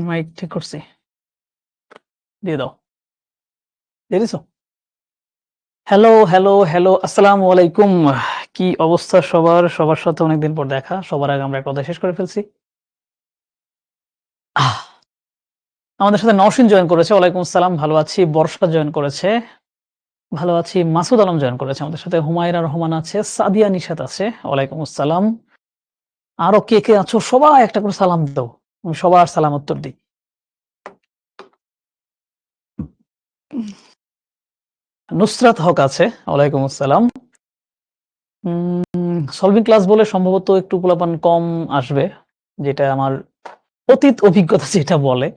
Mic ঠিক করছি, দিয়ে দাও, দিয়ে দিছো। হ্যালো হ্যালো হ্যালো, আসসালামু আলাইকুম। কি অবস্থা সবার? সবার সাথে অনেকদিন পর দেখা। সবার আগে আমরা কথা শেষ করে ফেলছি। আহ আমাদের সাথে নওশিন জয়েন করেছে, ওয়ালাইকুম আসসালাম, ভালো আছি। বর্ষা জয়েন করেছে, ভালো আছি। মাসুদ আলম জয়েন করেছে আমাদের সাথে। হুমায়রা রহমান আছে, সাদিয়া নিশাত আছে, ওয়ালাইকুম আসসালাম। আরো কে কে আছো? সবাই একটা করে সালাম দাও, আমি সবার সালাম উত্তর দিই। নুসরাত হক আছে, ওয়ালাইকুম আসসালাম। সলভিং ক্লাস বলে সম্ভবত একটু পোলাপান কম আসবে, যেটা আমার অতীত অভিজ্ঞতা যেটা বলে।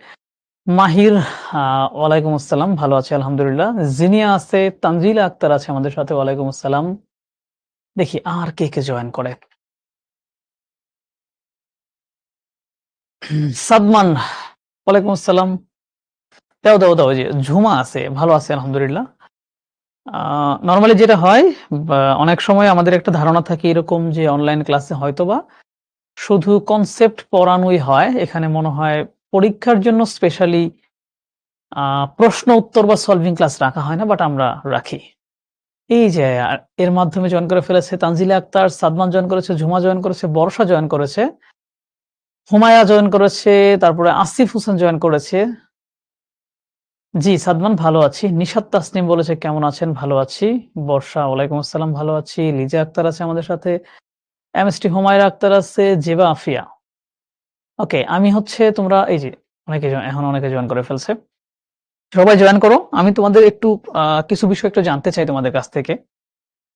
মাহির, ওয়ালাইকুম আসসালাম, ভালো আছে আলহামদুলিল্লাহ। জিনিয়া আছে, তানজিলা আক্তার আছে আমাদের সাথে, ওয়ালাইকুম আসসালাম। দেখি আর কে কে জয়েন করে। সাদমান, ওয়ালাইকুম আসসালাম। দাও দাও দাও, যে ঝুমা আছে, ভালো আছে আলহামদুলিল্লাহ। নর্মালি যেটা হয়, অনেক সময় আমাদের একটা ধারণা থাকে এরকম যে অনলাইন ক্লাসে হয়তোবা শুধু কনসেপ্ট পড়ানোই হয়, এখানে মনে হয় পরীক্ষার জন্য স্পেশালি প্রশ্ন উত্তর বা সলভিং ক্লাস রাখা হয় না, বাট আমরা রাখি। এই যে এর মাধ্যমে জয়েন করে ফেলেছে তানজিলা আক্তার, সাদমান জয়েন করেছে, ঝুমা জয়েন করেছে, বর্ষা জয়েন করেছে, হুমায়া জয়েন করেছে, তারপরে আসিফ হোসেন জয়েন করেছে। জি সাদমান, ভালো আছি। নিশাত তাসনিম বলেছে কেমন আছেন? ভালো আছি। বর্ষা, ওয়ালাইকুম আসসালাম, ভালো আছি। লিজা আক্তার আছে আমাদের সাথে, এমএসটি হুমায়রা আক্তার আছে, জেবা আফিয়া। ওকে, আমি হচ্ছে তোমরা এই যে এখন অনেকে জয়েন করে ফেলছে, সবাই জয়েন করো। আমি তোমাদের একটু কিছু বিষয় একটু জানতে চাই তোমাদের কাছ থেকে,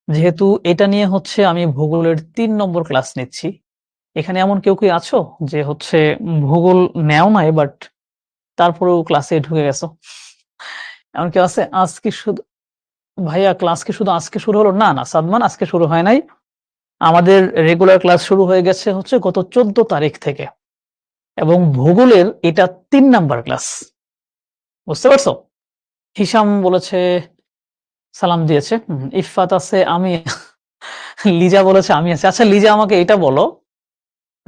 যেহেতু এটা নিয়ে হচ্ছে আমি ভূগোলের ৩ নম্বর ক্লাস নিচ্ছি। এখানে এমন কেউ কি আছো যে হচ্ছে ভূগোল নেও নাই বাট তারপরেও ক্লাসে ঢুকে গেছো? এমন কেউ আছে? আজকে শুধু ভাইয়া ক্লাস কি শুধু আজকে শুরু হলো? না না সাদমান, আজকে শুরু হয় নাই। আমাদের রেগুলার ক্লাস শুরু হয়ে গেছে হচ্ছে গত ১৪ তারিখ থেকে, এবং ভূগোলের এটা ৩ নাম্বার ক্লাস। বুঝতে পারছো? হিসাম বলেছে, সালাম দিয়েছে। ইফফাত আছে, আমি লিজা বলেছে আমি আছি। আচ্ছা লিজা, আমাকে এটা বলো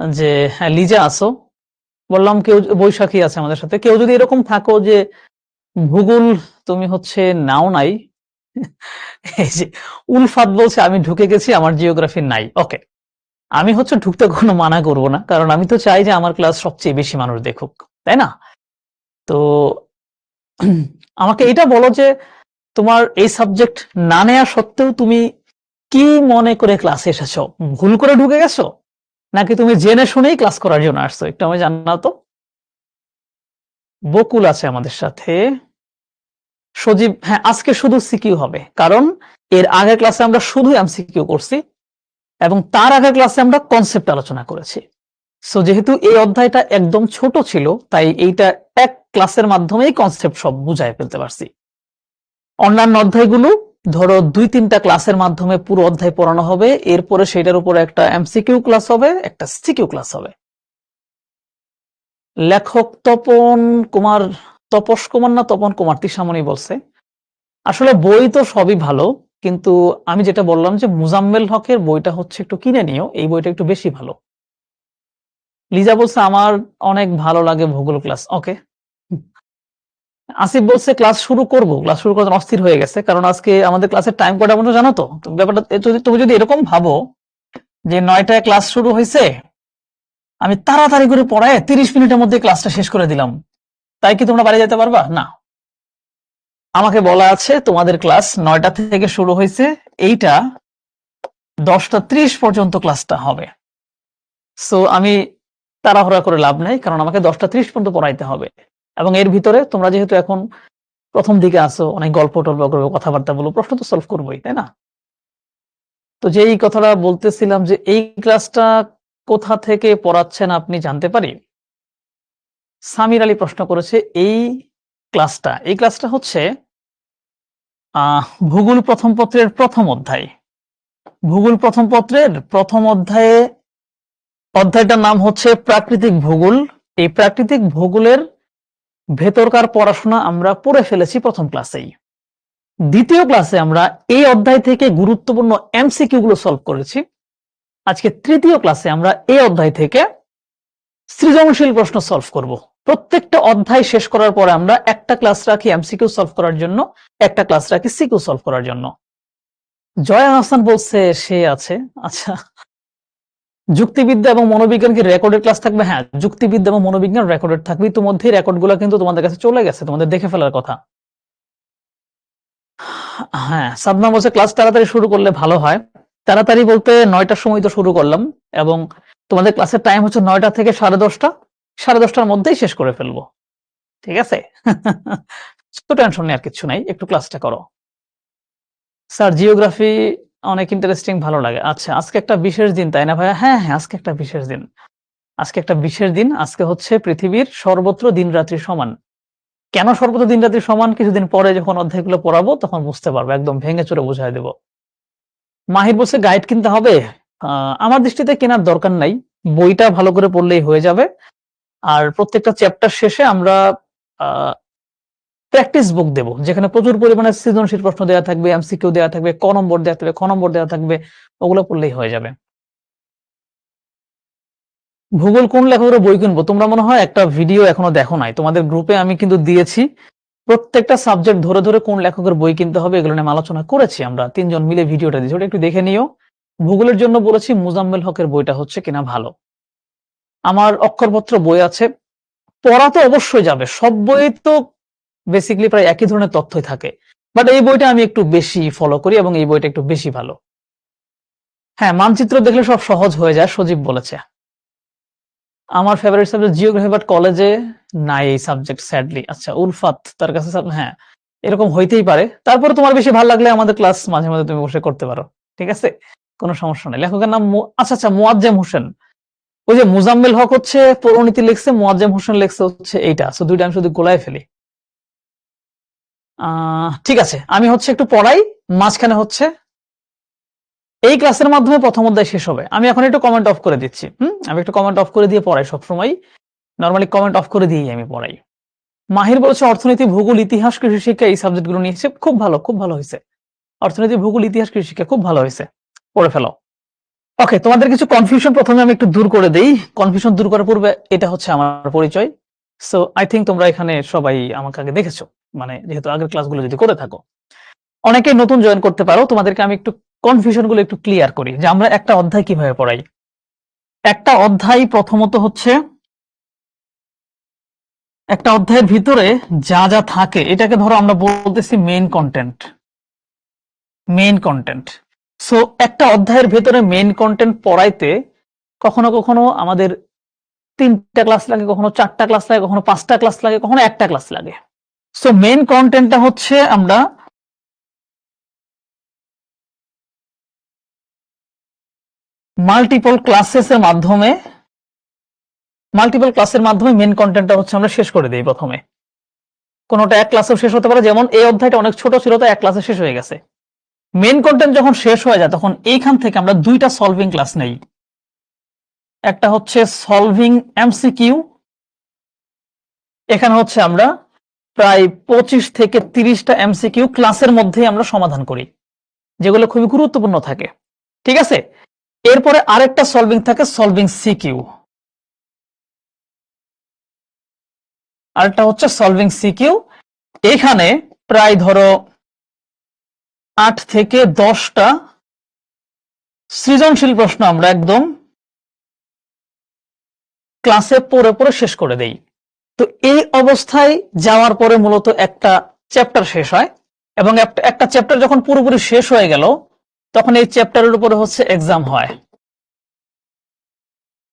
যে হ্যাঁ লিজা আছো, বললাম কেউ, বৈশাখী আছে আমাদের সাথে। কেউ যদি এরকম থাকো যে ভূগোল তুমি হচ্ছে নাও নাই, এই যে উলফাত বলছে আমি ঢুকে গেছি, আমার জিওগ্রাফি নাই। ওকে, আমি হচ্ছে ঢুকতে কোনো মানা করব না, কারণ আমি তো চাই যে আমার ক্লাস সবচেয়ে বেশি মানুষ দেখুক, তাই না? তো আমাকে এটা বলো যে তোমার এই সাবজেক্ট না নেওয়া সত্ত্বেও তুমি কি মনে করে ক্লাসে এসেছো? ভুল করে ঢুকে গেছো, নাকি তুমি জেনে শুনেই ক্লাস করার জন্য আসছো? একটু আমি জানাও তো। বকুল আছে আমাদের সাথে, সজীব, হ্যাঁ আজকে শুধু সিকিউ হবে, কারণ এর আগের ক্লাসে আমরা শুধু এমসিকিউ করছি এবং তার আগের ক্লাসে আমরা কনসেপ্ট আলোচনা করেছি। সো যেহেতু এই অধ্যায়টা একদম ছোট ছিল, তাই এইটা এক ক্লাসের মাধ্যমেই কনসেপ্ট সব বুঝায় ফেলতে পারছি। অন্যান্য অধ্যায়গুলো ধরো ২-৩টা ক্লাসের মাধ্যমে পুরো অধ্যায় পড়ানো হবে, এরপরে সেটার উপরে একটা এমসিকিউ ক্লাস হবে, একটা সিকিউ ক্লাস হবে। লেখক তপন কুমার, তপস কুমার না তপন কুমার, তিশামণি বলছে। আসলে বই তো সবই ভালো, কিন্তু আমি যেটা বললাম যে মুজাম্মেল হকের বইটা হচ্ছে একটু কিনে নিও, এই বইটা একটু বেশি ভালো। লিজা বলছে আমার অনেক ভালো লাগে ভূগোল ক্লাস। ওকে, আসিফ বলছে ক্লাস শুরু করব, ক্লাস শুরু করার জন্য অস্থির হয়ে গেছে, কারণ আজকে আমাদের ক্লাসের টাইম কয়টা পর্যন্ত জানো তো? তো ব্যাপারটা তুমি যদি এরকম ভাবো যে ৯টায় ক্লাস শুরু হয়েছে, আমি তাড়াতাড়ি করে পড়ায় ৩০ মিনিটের মধ্যে ক্লাসটা শেষ করে দিলাম, তাই কি তোমরা বাড়ি যেতে পারবা? না। আমাকে বলা আছে তোমাদের ক্লাস ৯টা থেকে শুরু হয়েছে, এইটা ১০টা ৩০ পর্যন্ত ক্লাসটা হবে। সো আমি তাড়াহুড়া করে লাভ নাই, কারণ আমাকে ১০টা ৩০ পর্যন্ত পড়াইতে হবে। এবং এর ভিতরে তোমরা যেহেতু এখন প্রথম দিকে আসো, অনেক গল্প টল্প করবো, কথাবার্তা বলবো, প্রশ্ন তো সলভ করবোই, তাই না? তো যেই কথাটা বলতেছিলাম যে এই ক্লাসটা কোথা থেকে পড়াচ্ছেন আপনি জানতে পারি? সামির আলী প্রশ্ন করেছে। এই ক্লাসটা হচ্ছে ভূগোল প্রথম পত্রের প্রথম অধ্যায়। ভূগোল প্রথম পত্রের প্রথম অধ্যায়ে, অধ্যায়টার নাম হচ্ছে প্রাকৃতিক ভূগোল। এই প্রাকৃতিক ভূগোলের ভেতরকার পড়াশোনা আমরা পড়ে ফেলেছি প্রথম ক্লাসেই। দ্বিতীয় ক্লাসে আমরা এই অধ্যায় থেকে গুরুত্বপূর্ণ এমসিকিউ গুলো সলভ করেছি। আজকে তৃতীয় ক্লাসে আমরা এই অধ্যায় থেকে সৃজনশীল প্রশ্ন সলভ করব। প্রত্যেকটা অধ্যায় শেষ করার পরে আমরা একটা ক্লাস রাখি এমসিকিউ সলভ করার জন্য, একটা ক্লাস রাখি সিকিউ সলভ করার জন্য। জয়া হাসান বলছে সে আছে। আচ্ছা, যুক্তিবিদ্যা এবং মনোবিজ্ঞান কি রেকর্ডেড ক্লাস থাকবে? হ্যাঁ, যুক্তিবিদ্যা এবং মনোবিজ্ঞান রেকর্ডেড থাকবে। ইতিমধ্যেই রেকর্ডগুলো কিন্তু তোমাদের কাছে চলে গেছে, তোমাদের দেখে ফেলার কথা। হ্যাঁ, সাদমান বলছে ক্লাস তাড়াতাড়ি শুরু করলে ভালো হয়। তাড়াতাড়ি বলতে ৯টার সময় তো শুরু করলাম, এবং তোমাদের ক্লাসের টাইম হচ্ছে ৯টা থেকে 10:30। 10:30টার মধ্যেই শেষ করে ফেলবো, ঠিক আছে? তো টেনশন নেই, আর কিছু নাই, একটু ক্লাসটা করো। স্যার জিওগ্রাফি অনেক ইন্টারেস্টিং, ভালো লাগে। আচ্ছা, আজকে একটা বিশেষ দিন তাই না ভাইয়া? হ্যাঁ হ্যাঁ, আজকে একটা বিশেষ দিন। আজকে একটা বিশেষ দিন। আজকে হচ্ছে পৃথিবীর সর্বত্র দিন রাত্রি সমান। কেন সর্বত্র দিন রাত্রি সমান? কিছুদিন পরে যখন অধ্যায়গুলো পড়াবো তখন বুঝতে পারবো, একদম ভেঙে চুরে বুঝাই দেব। মাহির বলছে গাইড কিনতে হবে। আমার দৃষ্টিতে কেনার দরকার নাই, বইটা ভালো করে পড়লেই হয়ে যাবে। আর প্রত্যেকটা চ্যাপ্টার শেষে আমরা প্র্যাকটিস বুক দেব, যেখানে প্রচুর পরিমাণে সৃজনশীল প্রশ্ন দেওয়া থাকবে, এমসিকিউ দেওয়া থাকবে, ক নম্বর দেওয়া থাকবে, খ নম্বর দেওয়া থাকবে, ওগুলো পড়লেই হয়ে যাবে। ভূগোল কোন লেখকের বই কিনবো? তোমরা মনে হয় একটা ভিডিও এখনো দেখো নাই, তোমাদের গ্রুপে আমি কিন্তু দিয়েছি। প্রত্যেকটা সাবজেক্ট ধরে ধরে কোন লেখকের বই কিনতে হবে এগুলো নিয়ে আলোচনা করেছি, আমরা ৩ জন মিলে ভিডিওটা দিয়েছি, ওটা একটু দেখে নিও। ভূগোলের জন্য বলেছি মুজাম্মেল হকের বইটা হচ্ছে কিনা ভালো। আমার অক্ষরপত্র বই আছে, পড়া তো অবশ্যই যাবে, সব বই তো বেসিক্যালি প্রায় একই ধরনের তথ্যই থাকে, বাট এই বইটা আমি একটু বেশি ফলো করি এবং এই বইটা একটু বেশি ভালো। হ্যাঁ, মানচিত্র দেখলে সব সহজ হয়ে যায়, সজীব বলেছে। আমার ফেভারিট সাবজেক্ট জিওগ্রাফি, বাট কলেজে নাই এই সাবজেক্ট স্যাডলি। আচ্ছা, উলফাত তার কাছে হ্যাঁ, এরকম হইতেই পারে। তারপরে তোমার বেশি ভালো লাগলে আমাদের ক্লাস মাঝে মাঝে তুমি বসে করতে পারো, ঠিক আছে, কোনো সমস্যা নেই। লেখকের নাম আচ্ছা আচ্ছা, মোয়াজ্জেম হোসেন। ওই যে মুজাম্মেল হক হচ্ছে পৌরনীতি লিখছে, মোয়াজ্জেম হোসেন লিখছে হচ্ছে এইটা, সো দুইটা আমি শুধু গোলায় ফেলি। ঠিক আছে, আমি হচ্ছে একটু পড়াই, মাঝখানে হচ্ছে এই ক্লাসের মাধ্যমে প্রথম অধ্যায় শেষ হবে। আমি এখন একটু কমেন্ট অফ করে দিচ্ছি। আমি একটু কমেন্ট অফ করে দিয়ে পড়াই, সবসময় নর্মালি কমেন্ট অফ করে দিয়েই আমি পড়াই। মাহির বলেছে অর্থনীতি, ভূগোল, ইতিহাস, কৃষি শিক্ষা এই সাবজেক্টগুলো নিয়েছে, খুব ভালো, খুব ভালো হয়েছে। অর্থনীতি, ভূগোল, ইতিহাস, কৃষি শিক্ষা খুব ভালো হয়েছে, পড়ে ফেলো। ওকে, তোমাদের কিছু কনফিউশন প্রথমে আমি একটু দূর করে দেই। কনফিউশন দূর করার পূর্বে এটা হচ্ছে আমার পরিচয়। সো আই থিঙ্ক তোমরা এখানে সবাই আমাকে আগে দেখেছো, মানে যেহেতু আগের ক্লাসগুলো যদি করে থাকো। অনেকেই নতুন জয়েন করতে পারো, তোমাদেরকে আমি একটু কনফিউশন গুলো একটু ক্লিয়ার করি যে আমরা একটা অধ্যায় কিভাবে পড়াই। একটা অধ্যায় প্রথমত হচ্ছে একটা অধ্যায়ের ভিতরে যা যা থাকে এটাকে ধরো আমরা বলতেছি main content. Main content. So একটা অধ্যায়ের ভিতরে মেইন কন্টেন্ট পড়াইতে কখনো কখনো আমাদের 3টা ক্লাস লাগে, কখনো 4টা ক্লাস লাগে, কখনো 5টা ক্লাস লাগে, কখনো একটা ক্লাস লাগে। সো মেইন কন্টেন্টটা হচ্ছে আমরা মাল্টিপল ক্লাসের মাধ্যমে মেইন কন্টেন্টটা হচ্ছে আমরা শেষ করে দিই প্রথমে। কোনোটা এক ক্লাসেও শেষ হতে পারে, যেমন এই অধ্যায়টা অনেক ছোট ছিল তো এক ক্লাসে শেষ হয়ে গেছে। মেইন কন্টেন্ট যখন শেষ হয়ে যায় তখন এইখান থেকে আমরা 2টা সলভিং ক্লাস নেই। একটা হচ্ছে সলভিং এমসিকিউ, এখানে হচ্ছে আমরা প্রায় 25 থেকে 30টা এমসিকিউ ক্লাসের মধ্যে আমরা সমাধান করি, যেগুলো খুবই গুরুত্বপূর্ণ থাকে, ঠিক আছে। এরপরে আরেকটা সলভিং থাকে, সলভিং সিকিউ। আরেকটা হচ্ছে সলভিং সিকিউ, এখানে প্রায় ধরো 8 থেকে 10টা সৃজনশীল প্রশ্ন আমরা একদম ক্লাসে পড়ে পড়ে শেষ করে দেই। তো এই অবস্থায় যাওয়ার পরে মূলত একটা চ্যাপ্টার শেষ হয়, এবং একটা চ্যাপ্টার যখন পুরোপুরি শেষ হয়ে গেল তখন এই চ্যাপ্টারের উপরে হচ্ছে এক্সাম হয়।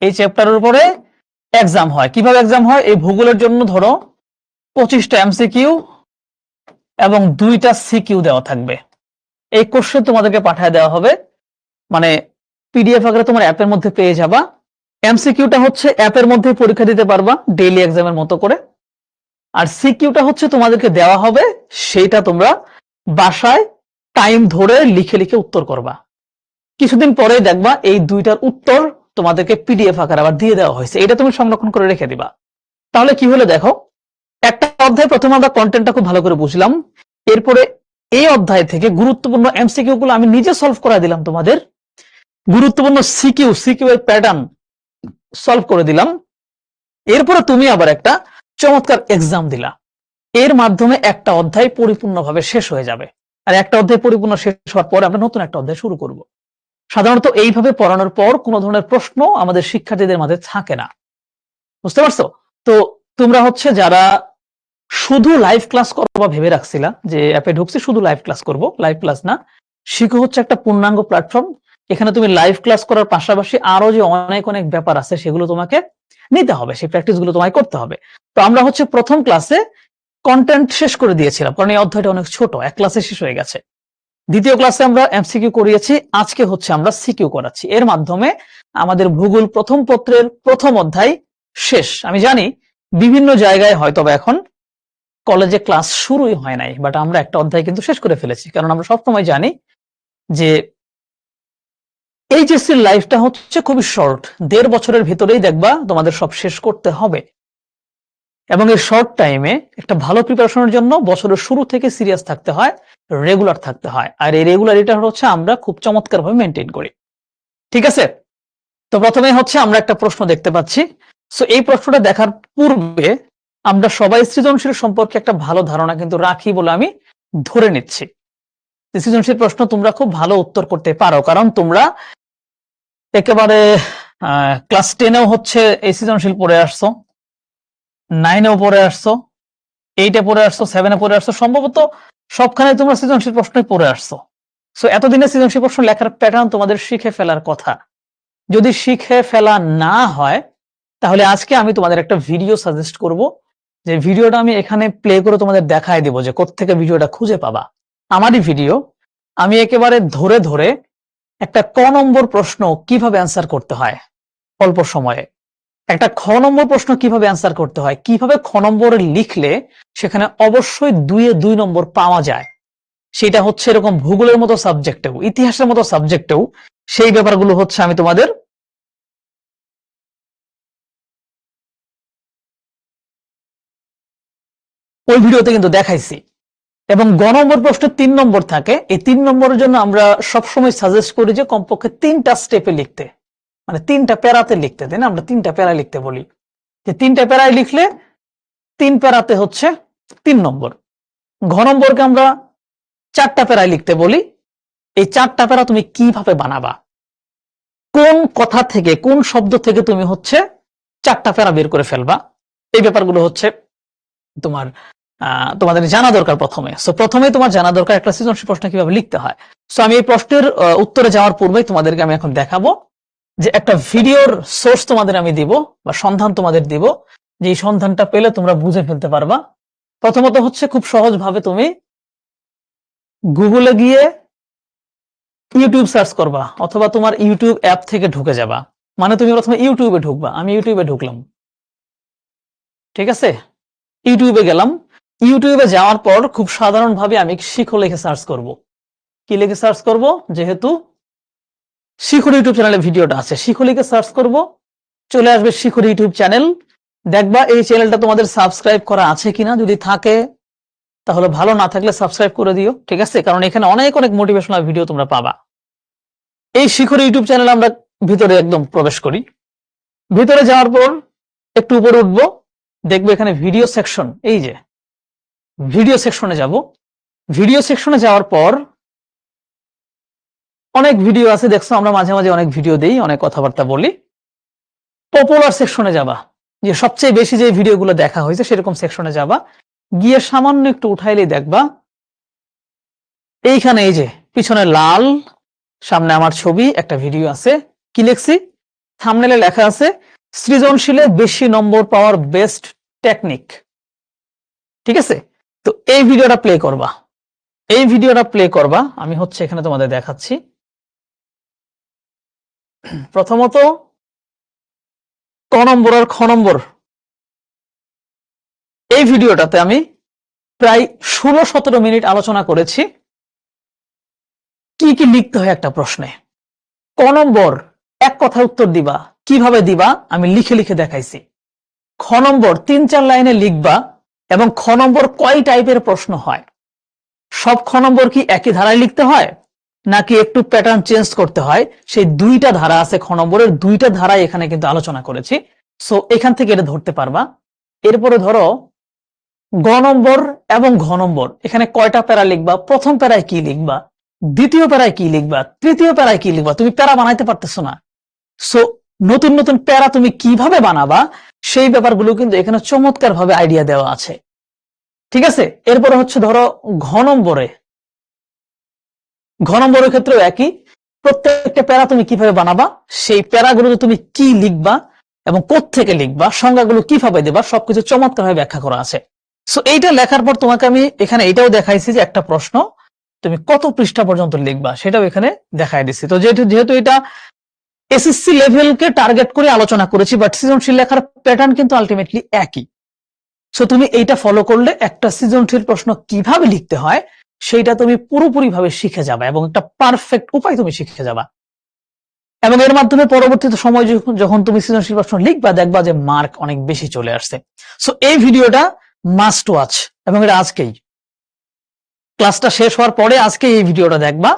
এই চ্যাপ্টারের উপরে এক্সাম হয়। কিভাবে এক্সাম হয়? এই ভূগোলের জন্য ধরো 25টা এমসিকিউ এবং 2টা সিকিউ দেওয়া থাকবে। এই কোশ্চেন তোমাদেরকে পাঠিয়ে দেওয়া হবে, মানে পিডিএফ আকারে তোমার অ্যাপের মধ্যে পেয়ে যাবা। এমসিকিউটা হচ্ছে অ্যাপের মধ্যে পরীক্ষা দিতে পারবা ডেইলি এক্সামের মতো করে, আর সিকিউটা হচ্ছে তোমাদেরকে দেওয়া হবে, সেইটা তোমরা বাসায় টাইম ধরে লিখে লিখে উত্তর করবা। কিছুদিন পরে দেখবা এই 2টার উত্তর তোমাদেরকে পিডিএফ আকারে আবার দিয়ে দেওয়া হয়েছে, এটা তুমি সংরক্ষণ করে রেখে দিবা। তাহলে কি হলো দেখো, একটা অধ্যায় প্রথমে আমরা কন্টেন্টটা খুব ভালো করে বুঝলাম, এরপরে এই অধ্যায় থেকে গুরুত্বপূর্ণ এমসিকিউ গুলো আমি নিজে সলভ করে দিলাম, তোমাদের গুরুত্বপূর্ণ সিকিউ এর প্যাটার্ন সলভ করে দিলাম। এরপরে তুমি আবার একটা চমৎকার এক্সাম দিলা, এর মাধ্যমে একটা অধ্যায় পরিপূর্ণভাবে শেষ হয়ে যাবে। আর একটা অধ্যায় পরিপূর্ণ শেষ হওয়ার পর আমরা নতুন একটা অধ্যায় শুরু করব। সাধারণত এইভাবে পড়ানোর পর কোনো ধরনের প্রশ্ন আমাদের শিক্ষার্থীদের মাঝে থাকে না। বুঝতে পারছো? তো তোমরা হচ্ছে যারা শুধু লাইভ ক্লাস করবা ভেবে রাখছিলা যে অ্যাপে ঢুকছি শুধু লাইভ ক্লাস করব, লাইভ ক্লাস না, শিখো হচ্ছে একটা পূর্ণাঙ্গ প্ল্যাটফর্ম। এখানে তুমি লাইভ ক্লাস করার পাশাপাশি আরো যে অনেক অনেক ব্যাপার আছে সেগুলো তোমাকে নিতে হবে, সেই প্র্যাকটিস গুলো তোমায় করতে হবে। তো আমরা হচ্ছে প্রথম ক্লাসে কন্টেন্ট শেষ করে দিয়েছিলাম, কারণ এই অধ্যায়টা অনেক ছোট, এক ক্লাসে শেষ হয়ে গেছে। দ্বিতীয় ক্লাসে আমরা এমসিকিউ করিয়েছি, আজকে হচ্ছে আমরা সিকিউ করাচ্ছি। এর মাধ্যমে আমাদের ভূগোল প্রথম পত্রের প্রথম অধ্যায় শেষ। আমি জানি বিভিন্ন জায়গায় হয়তো এখন কলেজে ক্লাস শুরুই হয় নাই, বাট আমরা একটা অধ্যায় কিন্তু শেষ করে ফেলেছি, কারণ আমরা সবসময় জানি যে এইচএসসির লাইফটা হচ্ছে খুবই শর্ট, 1.5 বছরের ভিতরেই দেখবা তোমাদের সব শেষ করতে হবে। এবং এই শর্ট টাইমে একটা ভালো প্রিপারেশনের জন্য বছরের শুরু থেকে সিরিয়াস থাকতে হয়, রেগুলার থাকতে হয়। আর এই রেগুলারিটা হচ্ছে আমরা খুব চমৎকার ভাবে মেনটেন করি। ঠিক আছে? তো প্রথমে হচ্ছে আমরা একটা প্রশ্ন দেখতে পাচ্ছি। সো এই প্রশ্নটা দেখার পূর্বে আমরা সবাই সৃজনশীল সম্পর্কে একটা ভালো ধারণা কিন্তু রাখি বলে আমি ধরে নিচ্ছি। সৃজনশীল প্রশ্ন তোমরা খুব ভালো উত্তর করতে পারো, কারণ তোমরা একেবারে ক্লাস 10এও হচ্ছে এই সৃজনশীল পড়ে আসছো, 9এও পড়ে আসছো, 8-এ পড়ে আসছো, 7-এ পড়ে আসছো, সম্ভবত সবখানে তোমরা সৃজনশীল প্রশ্নই পড়ে আসছো। সো এতদিনে সৃজনশীল প্রশ্ন লেখার প্যাটার্ন তোমাদের শিখে ফেলার কথা। যদি শিখে ফেলা না হয় তাহলে আজকে আমি তোমাদের একটা ভিডিও সাজেস্ট করব, যে ভিডিওটা আমি এখানে প্লে করে তোমাদের দেখায় দিব যে কোত্থেকে ভিডিওটা খুঁজে পাবা। আমারই ভিডিও, আমি একেবারে ধরে ধরে একটা ক নম্বর প্রশ্ন কিভাবে অ্যান্সার করতে হয় অল্প সময়ে, একটা খ নম্বর প্রশ্ন কিভাবে অ্যান্সার করতে হয়, কিভাবে খ নম্বরে লিখলে সেখানে অবশ্যই 2-এ 2 নম্বর পাওয়া যায়, সেটা হচ্ছে এরকম ভূগোলের মতো সাবজেক্টেও, ইতিহাসের মতো সাবজেক্টেও সেই ব্যাপারগুলো হচ্ছে আমি তোমাদের ওই ভিডিওতে কিন্তু দেখাইছি। এবং গ নম্বর প্রশ্নে 3 নম্বর থাকে, এই 3 নম্বরের জন্য আমরা সবসময় সাজেস্ট করি যে কমপক্ষে 3টা স্টেপে লিখতে, মানে 3টা প্যারাতে লিখতে, তাই না? আমরা 3টা প্যারা লিখতে বলি, যে 3টা প্যারায় লিখলে 3 প্যারাতে হচ্ছে 3 নম্বর। ঘ নম্বরকে আমরা 4টা প্যারায় লিখতে বলি, এই 4টা প্যারা তুমি কিভাবে বানাবা, কোন কথা থেকে কোন শব্দ থেকে তুমি হচ্ছে 4টা প্যারা বের করে ফেলবা, এই ব্যাপারগুলো হচ্ছে তোমার তোমাদের জানা দরকার প্রথমে। সো প্রথমে তোমার জানা দরকার একটা সৃজনশীল প্রশ্ন কিভাবে লিখতে হয়। সো আমি এই প্রশ্নের উত্তরে যাওয়ার পূর্বেই তোমাদেরকে আমি এখন দেখাবো যে একটা ভিডিওর সোর্স তোমাদের আমি দিব বা সন্ধান তোমাদের দিব, যে এই সন্ধানটা পেলে তোমরা বুঝে ফেলতে পারবা। প্রথমত হচ্ছে খুব সহজ ভাবে তুমি গুগলে গিয়ে ইউটিউব সার্চ করবা, অথবা তোমার ইউটিউব অ্যাপ থেকে ঢুকে যাবা। মানে তুমি প্রথমে ইউটিউবে ঢুকবা, আমি ইউটিউবে ঢুকলাম, ঠিক আছে? ইউটিউবে গেলাম, ইউটিউবে যাওয়ার পর খুব সাধারণভাবে আমি শিখো লিখে সার্চ করব। কি লিখে সার্চ করব? যেহেতু শিখর ইউটিউব চ্যানেলে ভিডিওটা আছে, শিখো লিখে সার্চ করব, চলে আসবে শিখর ইউটিউব চ্যানেল। দেখবা এই চ্যানেলটা তোমাদের সাবস্ক্রাইব করা আছে কিনা, যদি থাকে তাহলে ভালো, না থাকলে সাবস্ক্রাইব করে দিও, ঠিক আছে? কারণ এখানে অনেক অনেক মোটিভেশনাল ভিডিও তোমরা পাবা। এই শিখর ইউটিউব চ্যানেলে আমরা ভিতরে একদম প্রবেশ করি। ভিতরে যাওয়ার পর একটু উপরে উঠবো, দেখবো এখানে ভিডিও সেকশন, এই যে ভিডিও সেকশনে যাব। ভিডিও সেকশনে যাওয়ার পর অনেক ভিডিও আছে, দেখছো আমরা মাঝে মাঝে অনেক ভিডিও দেই, অনেক কথাবার্তা বলি। পপুলার সেকশনে যাবা, যে সবচেয়ে বেশি যে ভিডিওগুলো দেখা হয়েছে সেরকম সেকশনে যাবা, গিয়ে সামান্য একটু উঠাইলেই দেখবা এইখানে এই যে পিছনে লাল, সামনে আমার ছবি, একটা ভিডিও আছে। কি লিখছি? থাম্বনেলে লেখা আছে সৃজনশীলে বেশি নম্বর পাওয়ার বেস্ট টেকনিক, ঠিক আছে? তো এই ভিডিওটা প্লে করবা, এই ভিডিওটা প্লে করবা, আমি হচ্ছে এখানে তোমাদের দেখাচ্ছি। প্রথমত ক নম্বর আর খ নম্বর, এই ভিডিওটাতে আমি প্রায় 16-17 মিনিট আলোচনা করেছি কি কি লিখতে হয় একটা প্রশ্নে। ক নম্বর এক কথায় উত্তর দিবা, কিভাবে দিবা আমি লিখে লিখে দেখাইছি। খ নম্বর 3-4 লাইনে লিখবা, এবং খ নম্বর কয় টাইপের প্রশ্ন হয়, সব খ নম্বর কি একই ধারায় লিখতে হয় নাকি একটু প্যাটার্ন চেঞ্জ করতে হয়, সেই 2টা ধারা আছে খ নম্বরের, 2টা ধারায় এখানে কিন্তু আলোচনা করেছি। সো এখান থেকে এটা ধরতে পারবা। এরপরে ধরো গ নম্বর এবং ঘ নম্বর, এখানে কয়টা প্যারা লিখবা, প্রথম প্যারায় কি লিখবা, দ্বিতীয় প্যারায় কি লিখবা, তৃতীয় প্যারায় কি লিখবা, তুমি প্যারা বানাইতে পারতেছো না। সো নতুন নতুন প্যারা তুমি কিভাবে বানাবা সেই ব্যাপারগুলো কিন্তু এখানে চমৎকার ভাবে আইডিয়া দেওয়া আছে, ঠিক আছে। এরপরে হচ্ছে ধরো ঘ নম্বরে, ঘ নম্বরের ক্ষেত্রেও একই, প্রত্যেকটা প্যারা তুমি কিভাবে বানাবা, সেই প্যারাগুলো তুমি কি লিখবা এবং কোত্থেকে লিখবা, সংজ্ঞাগুলো কিভাবে দেবা, সবকিছু চমৎকার ভাবে ব্যাখ্যা করা আছে। সো এইটা লেখার পর তোমাকে আমি এখানে এটাও দেখাইছি যে একটা প্রশ্ন তুমি কত পৃষ্ঠা পর্যন্ত লিখবা সেটাও এখানে দেখাই দিচ্ছি। তো যেহেতু এটা এসএসসি লেভেলকে টার্গেট করে আলোচনা করেছি, বাট সৃজনশীল লেখার প্যাটার্ন কিন্তু আলটিমেটলি একই। সো তুমি এইটা ফলো করলে একটা সৃজনশীল প্রশ্ন কিভাবে লিখতে হয় সেইটা তুমি পুরোপুরি ভাবে শিখে যাবা এবং একটা পারফেক্ট উপায় তুমি শিখে যাবা, এবং এর মাধ্যমে পরবর্তীতে সময় যখন তুমি সৃজনশীল প্রশ্ন লিখবা দেখবা যে মার্ক অনেক বেশি চলে আসছে। সো এই ভিডিওটা মাস্ট ওয়াচ, এবং এটা আজকেই ক্লাসটা শেষ হওয়ার পরে আজকে এই ভিডিওটা দেখবা,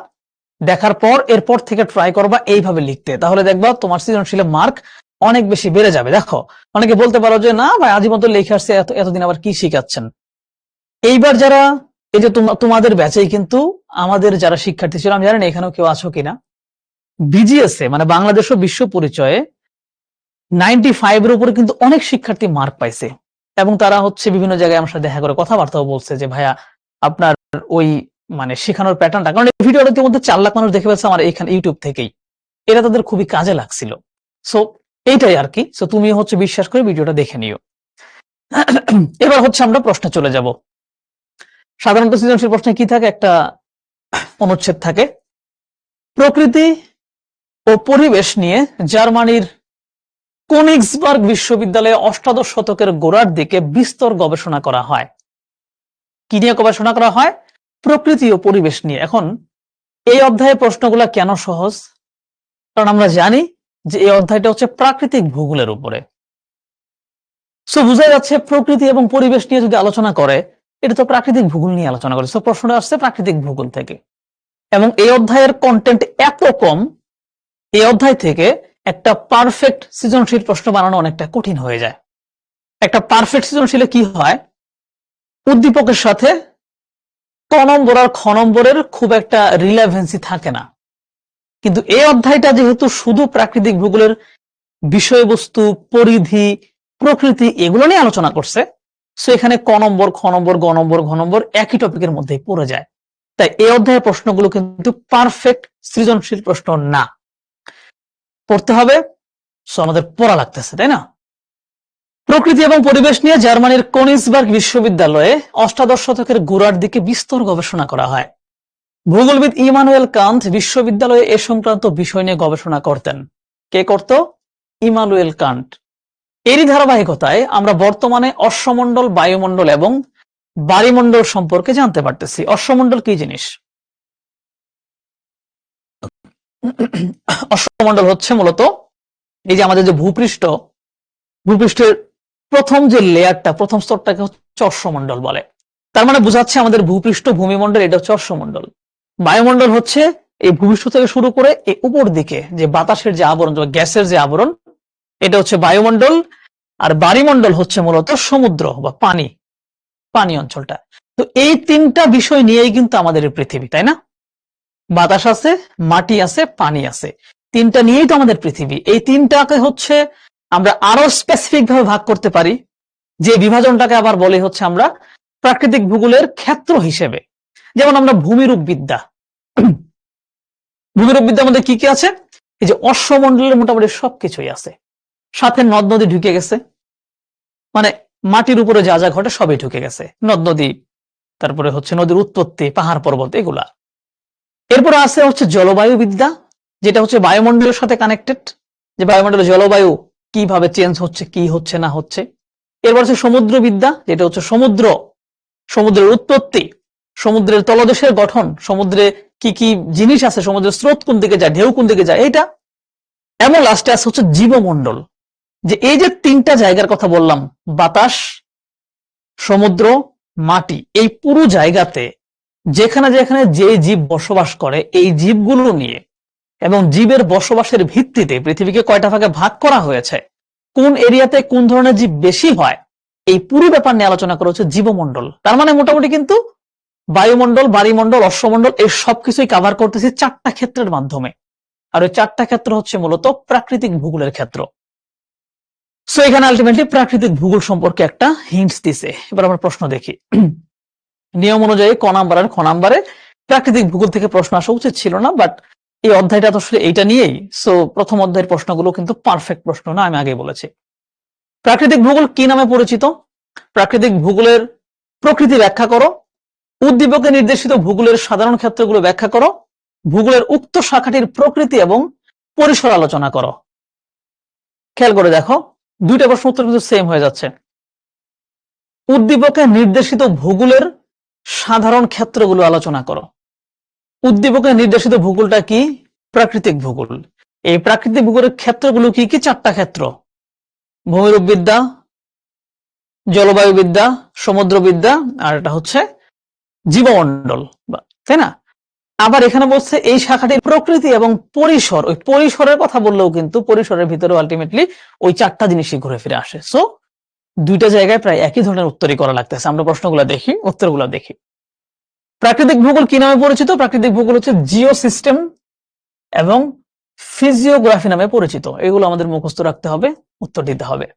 দেখার পর এরপর থেকে ট্রাই করবা এইভাবে লিখতে, তাহলে দেখবা তোমার সৃজনশীলের মার্ক অনেক বেশি বেড়ে যাবে। দেখো অনেকে বলতে পারো যে না ভাই আজীবন তো লিখে আসছে, এতদিন আবার কি শিখাচ্ছেন। এইবার যারা এই যে তোমাদের ব্যাচেই কিন্তু আমাদের যারা শিক্ষার্থী ছিল, আমি জানি না এখানেও কেউ আছো কিনা, বিজিএস এ মানে বাংলাদেশ ও বিশ্ব পরিচয়ে 95 এর উপরে কিন্তু অনেক শিক্ষার্থী মার্ক পাইছে, এবং তারা হচ্ছে বিভিন্ন জায়গায় আমার সাথে দেখা করে কথাবার্তাও বলছে যে ভাইয়া আপনার ওই মানে শেখানোর প্যাটার্নটা, কারণ এই ভিডিওটা ইতিমধ্যে 4 লাখ মানুষ দেখে ফেলছে আমার এখানে ইউটিউব থেকেই, এটা তাদের খুবই কাজে লাগছিল। সো এইটাই আর কি। সো তুমি হচ্ছে বিশ্বাস করে ভিডিওটা দেখে নিও। এবার হচ্ছে আমরা প্রশ্নে চলে যাব। সাধারণত সৃজনশীল প্রশ্নে কি থাকে, একটা অনুচ্ছেদ থাকে, প্রকৃতি ও পরিবেশ নিয়ে জার্মানির কোনিগ্সবার্গ বিশ্ববিদ্যালয়ে অষ্টাদশ শতকের গোড়ার দিকে বিস্তর গবেষণা করা হয়। কি নিয়ে গবেষণা করা হয়? প্রকৃতি ও পরিবেশ নিয়ে। এখন এই অধ্যায়ের প্রশ্নগুলা কেন সহজ? কারণ আমরা জানি যে এই অধ্যায়টা হচ্ছে প্রাকৃতিক ভূগোলের উপরে। সো বোঝা যাচ্ছে প্রকৃতি এবং পরিবেশ নিয়ে যদি আলোচনা করে, এটা তো প্রাকৃতিক ভূগোল নিয়ে আলোচনা করে। সো প্রশ্নটা আসছে প্রাকৃতিক ভূগোল থেকে, এবং এই অধ্যায়ের কন্টেন্ট এত কম, এই অধ্যায় থেকে একটা পারফেক্ট সৃজনশীল প্রশ্ন বানানো অনেকটা কঠিন হয়ে যায়। একটা পারফেক্ট সৃজনশীলে কি হয়, উদ্দীপকের সাথে ক নম্বর আর খ নম্বরের খুব একটা রিলেভেন্সি থাকে না, কিন্তু এই অধ্যায়টা যেহেতু শুধু প্রাকৃতিক ভূগোলের বিষয়বস্তু, পরিধি, প্রকৃতি এগুলো নিয়ে আলোচনা করছে, সো এখানে ক নম্বর, খ নম্বর, গ নম্বর, ঘ নম্বর একই টপিকের মধ্যেই পড়ে যায়। তাই এই অধ্যায়ের প্রশ্নগুলো কিন্তু পারফেক্ট সৃজনশীল প্রশ্ন না, পড়তে হবে। সো আমাদের পড়া লাগতেছে, তাই না? প্রকৃতি এবং পরিবেশ নিয়ে জার্মানির কোনিগ্সবার্গ বিশ্ববিদ্যালয়ে অষ্টাদশ শতকের গোড়ার দিকে বিস্তর গবেষণা করা হয়। ভূগোলবিদ ইমানুয়েল কান্ট বিশ্ববিদ্যালয়ে এ সংক্রান্ত বিষয় নিয়ে গবেষণা করতেন। কে করত? Immanuel Kant. এরই ধারাবাহিকতায় আমরা বর্তমানে অশ্বমণ্ডল, বায়ুমণ্ডল এবং বাড়িমণ্ডল সম্পর্কে জানতে পারতেছি। অশ্বমণ্ডল কি জিনিস? অশ্বমণ্ডল হচ্ছে মূলত এই যে আমাদের যে ভূপৃষ্ঠের প্রথম যে লেয়ারটা, প্রথম স্তরটাকে হচ্ছে অশ্বমণ্ডল বলে। তার মানে বোঝাচ্ছে আমাদের ভূপৃষ্ঠ, ভূমিমণ্ডল এটা হচ্ছে অশ্বমণ্ডল। বায়ুমণ্ডল হচ্ছে এই ভূপৃষ্ঠ থেকে শুরু করে এই উপর দিকে যে বাতাসের যে আবরণ, গ্যাসের যে আবরণ, এটা হচ্ছে বায়ুমণ্ডল। আর বাড়িমণ্ডল হচ্ছে মূলত সমুদ্র বা পানি অঞ্চলটা। তো এই তিনটা বিষয় নিয়েই কিন্তু আমাদের এই পৃথিবী, তাই না? বাতাস আছে, মাটি আছে, পানি আছে, তিনটা নিয়েই তো আমাদের পৃথিবী। এই তিনটাকে হচ্ছে আমরা আরো স্পেসিফিক ভাবে ভাগ করতে পারি, যে বিভাজনটাকে আবার বলে হচ্ছে আমরা প্রাকৃতিক ভূগোলের ক্ষেত্র হিসেবে। যেমন আমরা ভূমিরূপ বিদ্যার মধ্যে কি কি আছে? এই যে অশ্বমণ্ডলের মোটামুটি সবকিছুই আছে, সাথে নদ নদী ঢুকে গেছে, মানে মাটির উপরে যা যা ঘটে সবই ঢুকে গেছে, নদ নদী, তারপরে হচ্ছে নদীর উৎপত্তি, পাহাড় পর্বত, এগুলা। এরপরে আছে হচ্ছে জলবায়ু বিদ্যা, যেটা হচ্ছে বায়ুমণ্ডলের সাথে কানেক্টেড, যে বায়ুমণ্ডলের জলবায়ু কিভাবে চেঞ্জ হচ্ছে, কি হচ্ছে না হচ্ছে। এরপর আছে সমুদ্র বিদ্যা, যেটা হচ্ছে সমুদ্রের উৎপত্তি, সমুদ্রের তলদেশের গঠন, সমুদ্রে কি কি জিনিস আছে, সমুদ্রের স্রোত কোন দিকে যায়, ঢেউ কোন দিকে যায়, এইটা। এবং লাস্টে আছে হচ্ছে জীবমণ্ডল, যে এই যে তিনটা জায়গার কথা বললাম, বাতাস, সমুদ্র, মাটি, এই পুরো জায়গাতে যেখানে যেখানে যে জীব বসবাস করে, এই জীবগুলো নিয়ে এবং জীবের বসবাসের ভিত্তিতে পৃথিবীকে কয়টা ভাগে ভাগ করা হয়েছে, কোন এরিয়াতে কোন ধরনের জীব বেশি হয়, এই পুরো ব্যাপার নিয়ে আলোচনা করা হচ্ছে জীবমণ্ডল। তার মানে মোটামুটি কিন্তু বায়ুমণ্ডল, বাড়িমণ্ডল, অশ্বমণ্ডল এই সবকিছুই কাভার করতেছি 4টা ক্ষেত্রের মাধ্যমে। আর ওই 4টা ক্ষেত্র হচ্ছে মূলত প্রাকৃতিক ভূগোলের ক্ষেত্র। সো এখানে আলটিমেটলি প্রাকৃতিক ভূগোল সম্পর্কে একটা হিন্টস দিছে। এবার আমরা প্রশ্ন দেখি। নিয়ম অনুযায়ী ক নাম্বার আর খ নাম্বারে প্রাকৃতিক ভূগোল থেকে প্রশ্ন আসা উচিত ছিল না, বাট এই অধ্যায়টা তো আসলে এইটা নিয়েই। সো প্রথম অধ্যায়ের প্রশ্নগুলো কিন্তু পারফেক্ট প্রশ্ন না, আমি আগে বলেছি। প্রাকৃতিক ভূগোল কি নামে পরিচিত? প্রাকৃতিক ভূগোলের প্রকৃতি ব্যাখ্যা করো, উদ্দীপকে নির্দেশিত ভূগোলের সাধারণ ক্ষেত্রগুলো ব্যাখ্যা করো, ভূগোলের উক্ত শাখাটির প্রকৃতি এবং পরিসর আলোচনা করো। খেয়াল করে দেখো, দুইটা প্রশ্ন উত্তর কিন্তু সেম হয়ে যাচ্ছে। উদ্দীপকে নির্দেশিত ভূগোলের সাধারণ ক্ষেত্রগুলো আলোচনা করো। উদ্দীপকে নির্দেশিত ভূগোলটা কি? প্রাকৃতিক ভূগোল। এই প্রাকৃতিক ভূগোলের ক্ষেত্রগুলো কি কি? 4টা ক্ষেত্র: ভূমিরূপবিদ্যা, জলবায়ুবিদ্যা, সমুদ্রবিদ্যা, আর এটা হচ্ছে জীবমণ্ডল, তাই না? আবার এখানে বলছে এই শাখাটির প্রকৃতি এবং পরিসর। ওই পরিসরের কথা বললেও কিন্তু পরিসরের ভিতরে আলটিমেটলি ওই 4টা জিনিসই ঘুরে ফিরে আসে। সো দুইটা জায়গায় প্রায় একই ধরনের উত্তরই করা লাগতেছে। আমরা প্রশ্নগুলো দেখি, উত্তরগুলো দেখি। প্রাকৃতিক ভূগোল কি নামে পরিচিত? প্রাকৃতিক ভূগোল হচ্ছে জিও সিস্টেম এবং ফিজিওগ্রাফি নামে পরিচিত। এগুলো আমাদের মুখস্থ রাখতে হবে, উত্তর দিতে হবে।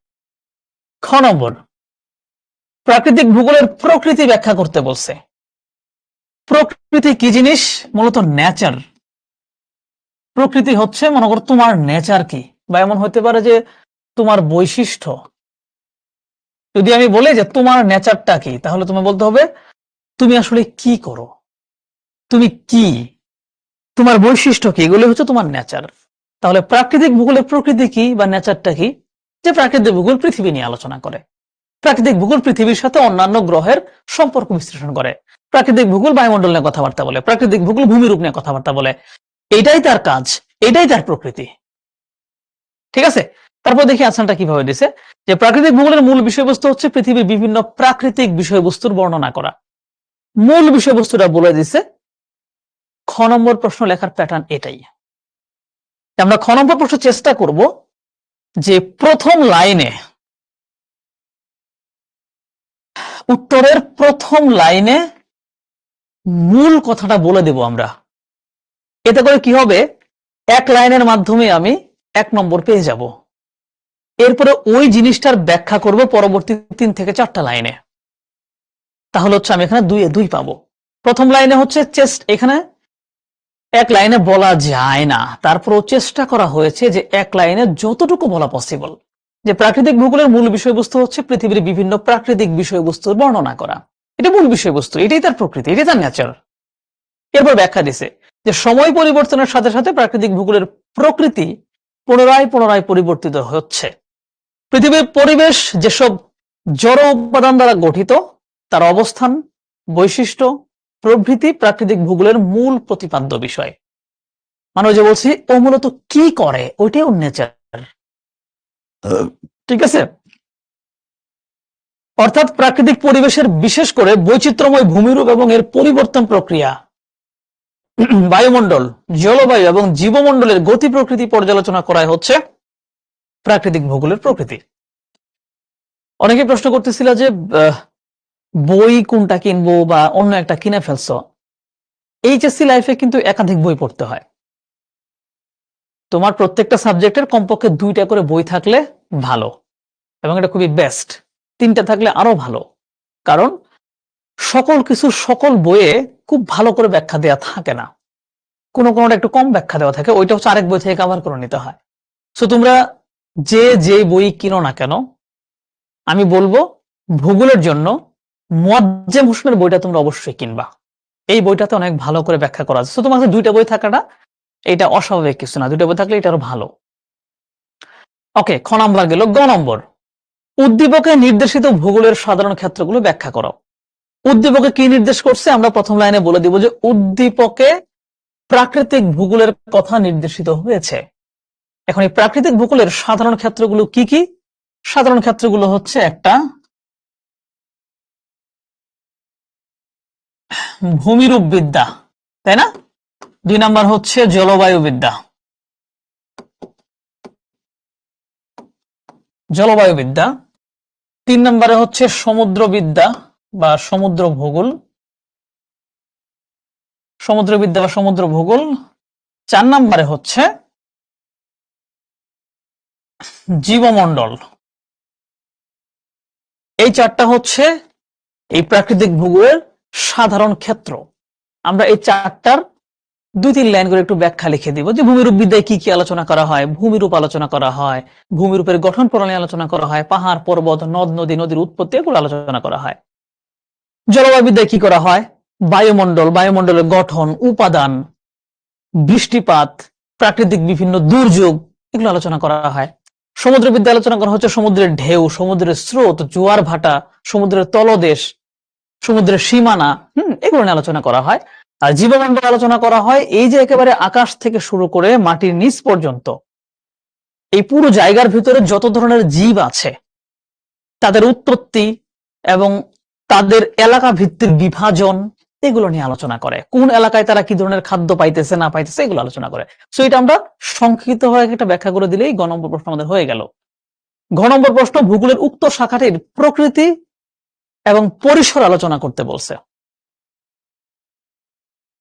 খ নম্বর, প্রাকৃতিক ভূগোলের প্রকৃতি ব্যাখ্যা করতে বলছে। প্রকৃতি কি জিনিস? মূলত নেচার। প্রকৃতি হচ্ছে, মনে করো তোমার নেচার কি, বা এমন হতে পারে যে তোমার বৈশিষ্ট্য। যদি আমি বলি যে তোমার নেচারটা কি, তাহলে তুমি বলতে হবে তুমি আসলে কি করো, তুমি কি, তোমার বৈশিষ্ট্য কি, এগুলো হচ্ছে তোমার নেচার। তাহলে প্রাকৃতিক ভূগোলের প্রকৃতি কি বা নেচারটা কি? যে প্রাকৃতিক ভূগোল পৃথিবী নিয়ে আলোচনা করে। প্রাকৃতিক ভূগোল পৃথিবীর সাথে অন্যান্য গ্রহের সম্পর্ক বিশ্লেষণ করে। প্রাকৃতিক ভূগোল বায়ুমণ্ডল নিয়ে কথাবার্তা বলে। প্রাকৃতিক ভূগোল ভূমিরূপ নিয়ে কথাবার্তা বলে। এটাই তার কাজ, এটাই তার প্রকৃতি। ঠিক আছে? তারপর দেখি আনসারটা কিভাবে দিছে, যে প্রাকৃতিক ভূগোলের মূল বিষয়বস্তু হচ্ছে পৃথিবীর বিভিন্ন প্রাকৃতিক বিষয়বস্তুর বর্ণনা করা। মূল বিষয়বস্তুটা বলে দিছে। খ নম্বর প্রশ্ন লেখার প্যাটার্ন এটাই। আমরা খ নম্বর প্রশ্ন চেষ্টা করব যে প্রথম লাইনে, উত্তরের প্রথম লাইনে মূল কথাটা বলে দেব আমরা। এতে করে কি হবে, এক লাইনের মাধ্যমে আমি 1 নম্বর পেয়ে যাব। এরপরে ওই জিনিসটার ব্যাখ্যা করব পরবর্তী 3 থেকে 4টা লাইনে। তাহলে হচ্ছে আমি এখানে 2 এ 2 পাবো। প্রথম লাইনে হচ্ছে এখানে এক লাইনে বলা যায় না, তারপরও চেষ্টা করা হয়েছে যে এক লাইনে যতটুকু বলা পসিবল, যে প্রাকৃতিক ভূগোলের মূল বিষয়বস্তু হচ্ছে পৃথিবীর বিভিন্ন প্রাকৃতিক বিষয়বস্তুর বর্ণনা করা। এটা মূল বিষয়বস্তু, এটাই তার প্রকৃতি, এটাই তার নেচার। এরপর ব্যাখ্যা দিছে যে সময় পরিবর্তনের সাথে সাথে প্রাকৃতিক ভূগোলের প্রকৃতি পুনরায় পুনরায় পরিবর্তিত হচ্ছে। পৃথিবীর পরিবেশ যেসব জড় উপাদান দ্বারা গঠিত, তার অবস্থান, বৈশিষ্ট্য প্রভৃতি প্রাকৃতিক ভূগোলের মূল প্রতিপাদ্য বিষয়। মানে যে বলছি, ও মূলত কি করে, ওইটাই ওর নেচার। ঠিক আছে? অর্থাৎ প্রাকৃতিক পরিবেশের বিশেষ করে বৈচিত্র্যময় ভূমিরূপ এবং এর পরিবর্তন প্রক্রিয়া, বায়ুমণ্ডল, জলবায়ু এবং জীবমণ্ডলের গতি প্রকৃতি পর্যালোচনা করাই হচ্ছে প্রাকৃতিক ভূগোলের প্রকৃতি। অনেকে প্রশ্ন করতেছিল যে বই কোনটা কিনবো বা অন্য একটা কিনে ফেলছো। এইচএসসি লাইফে কিন্তু একাধিক বই পড়তে হয়। তোমার প্রত্যেকটা সাবজেক্টের কমপক্ষে 2টা করে বই থাকলে ভালো, এবং এটা খুবই বেস্ট। 3টা থাকলে আরো ভালো, কারণ সকল কিছু সকল বইয়ে খুব ভালো করে ব্যাখ্যা দেওয়া থাকে না, কোনো কোনোটা একটু কম ব্যাখ্যা দেওয়া থাকে, ওইটা হচ্ছে আরেক বই থেকে কভার করে নিতে হয়। সো তোমরা যে বই কিনো না কেন, আমি বলবো ভূগোলের জন্য মুয়াজ্জেম হোসেনের বইটা তোমরা অবশ্যই কিনবা। এই বইটাতে অনেক ভালো করে ব্যাখ্যা করা আছে। সো তোমার কাছে 2টা বই থাকাটা এটা অস্বাভাবিক কিছু না, 2টা বই থাকলে এটা আরো ভালো। ওকে, খ নাম্বার গেল। গ নম্বর, উদ্দীপকে নির্দেশিত ভূগোলের সাধারণ ক্ষেত্রগুলো ব্যাখ্যা করো। উদ্দীপকে কি নির্দেশ করছে আমরা প্রথম লাইনে বলে দিব যে উদ্দীপকে প্রাকৃতিক ভূগোলের কথা নির্দেশিত হয়েছে। এখন এই প্রাকৃতিক ভূগোলের সাধারণ ক্ষেত্রগুলো কি কি? সাধারণ ক্ষেত্রগুলো হচ্ছে একটা ভূমিরূপ বিদ্যা, তাই না? 2 নাম্বার হচ্ছে জলবায়ু বিদ্যা। জলবায়ু বিদ্যা 3 নম্বরে হচ্ছে সমুদ্রবিদ্যা বা সমুদ্র ভূগোল। সমুদ্রবিদ্যা বা সমুদ্র ভূগোল। 4 নম্বরে হচ্ছে জীবমণ্ডল। এই 4টা হচ্ছে এই প্রাকৃতিক ভূগোলের সাধারণ ক্ষেত্র। আমরা এই 4টার 2-3 লাইন করে একটু ব্যাখ্যা লিখে দিব যে ভূমিরূপ বিদ্যায় কি কি আলোচনা করা হয়, ভূমিরূপ আলোচনা করা হয়, ভূমিরূপের গঠন প্রণালী আলোচনা করা হয়, পাহাড় পর্বত নদ নদী নদীর উৎপত্তি এগুলো আলোচনা করা হয়। জলবায়ু বিদ্যায় কি করা হয়, বায়ুমণ্ডল, বায়ুমণ্ডলের গঠন, উপাদান, বৃষ্টিপাত, প্রাকৃতিক বিভিন্ন দুর্যোগ এগুলো আলোচনা করা হয়। সমুদ্রবিদ্যা আলোচনা করা হচ্ছে সমুদ্রের ঢেউ, সমুদ্রের স্রোত, জোয়ার ভাটা, সমুদ্রের তলদেশ, সমুদ্রের সীমানা, এগুলো নিয়ে আলোচনা করা হয়। আর জীবমণ্ডল আলোচনা করা হয় এই যে একেবারে আকাশ থেকে শুরু করে মাটির নিচ পর্যন্ত এই পুরো জায়গার ভিতরে যত ধরনের জীব আছে তাদের উৎপত্তি এবং তাদের এলাকা ভিত্তিক বিভাজন এগুলো নিয়ে আলোচনা করে। কোন এলাকায় তারা কি ধরনের খাদ্য পাইতেছে না পাইতেছে এগুলো আলোচনা করে। সো এটা আমরা সংক্ষিপ্ত হয়ে একটা ব্যাখ্যা করে দিলেই গ নম্বর প্রশ্ন আমাদের হয়ে গেল। ঘ নম্বর প্রশ্ন ভূগোলের উক্ত শাখাটির প্রকৃতি এবং পরিসর আলোচনা করতে বলছে।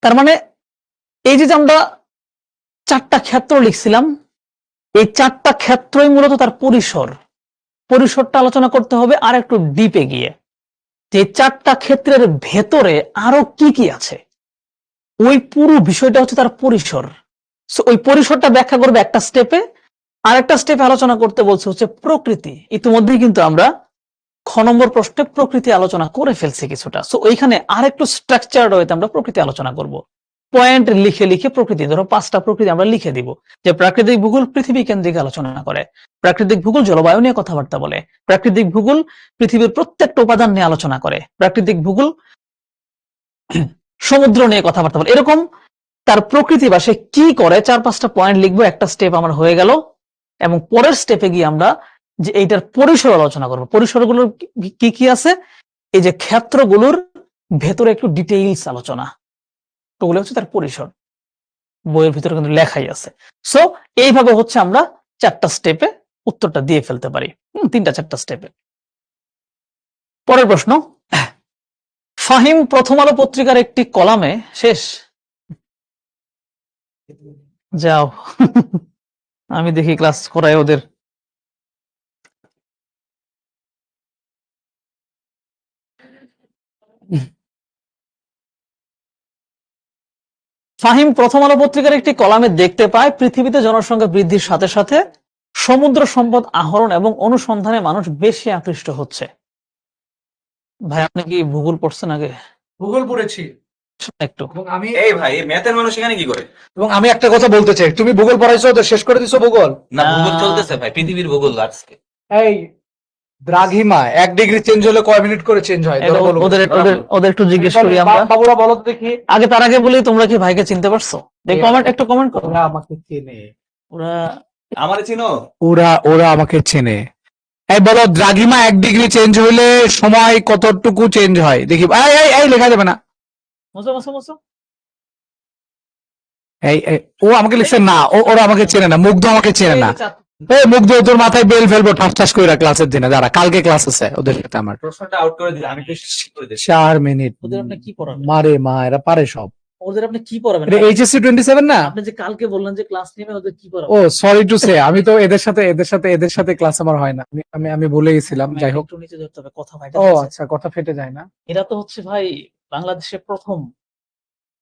তার মানে এই যে আমরা 4টা ক্ষেত্র লিখছিলাম, এই 4টা ক্ষেত্রই মূলত তার পরিসরটা আলোচনা করতে হবে আর একটু ডিপে গিয়ে, যে 4টা ক্ষেত্রের ভেতরে আরো কি কি আছে, ওই পুরো বিষয়টা হচ্ছে তার পরিসর। সো ওই পরিসরটা ব্যাখ্যা করবে একটা স্টেপে, আর একটা স্টেপে আলোচনা করতে বলছে হচ্ছে প্রকৃতি। ইতিমধ্যেই কিন্তু আমরা খ নম্বর প্রশ্নে প্রকৃতি আলোচনা করে ফেলছি কিছুটা। সো ওইখানে আর একটু স্ট্রাকচার রয়েছে, আমরা প্রকৃতি আলোচনা করব। পয়েন্ট লিখে লিখে প্রকৃতি, ধরো 5টা প্রকৃতি আমরা লিখে দিব যে প্রাকৃতিক ভূগোল পৃথিবী কেন্দ্রিক আলোচনা করে, প্রাকৃতিক ভূগোল জলবায়ু নিয়ে কথাবার্তা বলে, প্রাকৃতিক ভূগোল পৃথিবীর প্রত্যেকটা উপাদান নিয়ে আলোচনা করে, প্রাকৃতিক ভূগোল সমুদ্র নিয়ে কথাবার্তা বলে। এরকম তার প্রকৃতি বা সে কি করে 4-5টা পয়েন্ট লিখবো, একটা স্টেপ আমার হয়ে গেল। এবং পরের স্টেপে গিয়ে আমরা যে এইটার পরিসর আলোচনা করবো। পরিসরগুলোর কি কি আছে, এই যে ক্ষেত্রগুলোর ভেতরে একটু ডিটেইলস আলোচনা, ওগুলো হচ্ছে তার পরিসর। বইয়ের ভিতরে কিন্তু লেখাই আছে। সো এইভাবে হচ্ছে আমরা 4টা স্টেপে উত্তরটা দিয়ে ফেলতে পারি, 3-4টা স্টেপে। পরের প্রশ্ন, ফাহিম প্রথম আলো পত্রিকার একটি কলামে শেষ। যাও আমি দেখি ক্লাস করাই ওদের। ফাহিম প্রথম আলো পত্রিকার একটি কলামে দেখতে পায় পৃথিবীতে জনসংখ্যা বৃদ্ধির সাথে সাথে সমুদ্র সম্পদ আহরণ এবং অনুসন্ধানে মানুষ বেশি আকৃষ্ট হচ্ছে। ভাই আপনি কি ভূগোল পড়ছেন আগে? ভূগোল পড়েছি একটু এবং আমি এই ভাই ম্যাথের মানুষ এখানে কি করে? এবং আমি একটা কথা বলতে চাই, তুমি ভূগোল পড়াইছো তো শেষ করে দিছো ভূগোল? না ভূগোল চলতেছে ভাই, পৃথিবীর ভূগোল আজকে। এই দ্রাঘিমা 1 ডিগ্রি চেঞ্জ হলে কয় মিনিট করে চেঞ্জ হয়? এটা ওদের একটু জিজ্ঞেস করি আমরা। বাবুরা বলো তো দেখি। আগে তার আগে বলি, তোমরা কি ভাইকে চিনতে পারছো? একটু কমেন্ট করো। ওরা আমাকে চেনে, ওরা আমারে চিনো? ওরা আমাকে চেনে। এই বলো, দ্রাঘিমা 1 ডিগ্রি চেঞ্জ হইলে সময় কতটুকু চেঞ্জ হয় দেখি। এই লেখা যাবে না। মোসো মোসো মোসো ও আমাকে লিখছে না, ওরা আমাকে চেনে না। মুগ্ধ আমাকে চেনে না। এই মুগ্ধ, তোর মাথায় বেল ফেলবো ঠাস ঠাস করে ক্লাসের দিনে। যারা কালকে ক্লাস আছে ওদের সাথে আমার প্রশ্নটা আউট করে দিলে আমি বেশি ঠিক করে দিই। 4 মিনিট। ওদের আপনি কি পড়াবেন? মারে মা, এরা পারে সব। ওদের আপনি কি পড়াবেন? এটা এইচএসসি 27 না? আপনি যে কালকে বললেন যে ক্লাস নেবেন, ওদের কি পড়াবেন? ও সরি টু সে, আমি তো এদের সাথে ক্লাস আমার হয় না। আমি ভুলে গেছিলাম। যাই হোক, একটু নিচে ধরতে হবে, কথা ভাই। ও আচ্ছা, কথা ফেটে যায় না। এরা তো হচ্ছে ভাই বাংলাদেশে প্রথম,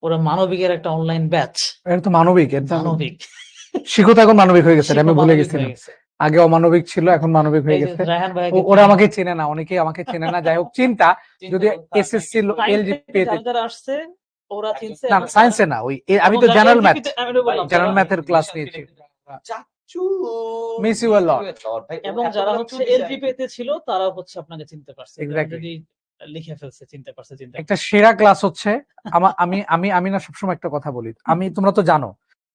ওরা মানবিকের একটা অনলাইন ব্যাচ। এটা তো মানবিক, এটা মানবিক শিক্ষক এখন মানবিক হয়ে গেছে, আমি ভুলে মানবিক গেছিলাম। হয়ে গেছে। আগে অমানবিক ছিল, এখন মানবিক হয়ে এই যে গেছে। রায়হান ভাই ওরা আমাকে চেনে না, অনেকেই আমাকে চেনে না। যাই হোক, চিন্তা যদি এসএসসি এলজিপি যারা আসছে ওরা চিনছে। না, সায়েন্সে না, ওই আমি তো জেনারেল ম্যাথের ক্লাস নিয়েছি। মিস ইউ আ লট। এবং যারা হচ্ছে এলজিপি তে ছিল তারা হচ্ছে আপনাকে চিনতে পারছে। যদি লিখে ফেলছে, চিনতে পারছে। একটা সেরা ক্লাস হচ্ছে আমি না সবসময় একটা কথা বলি। তোমরা তো জানো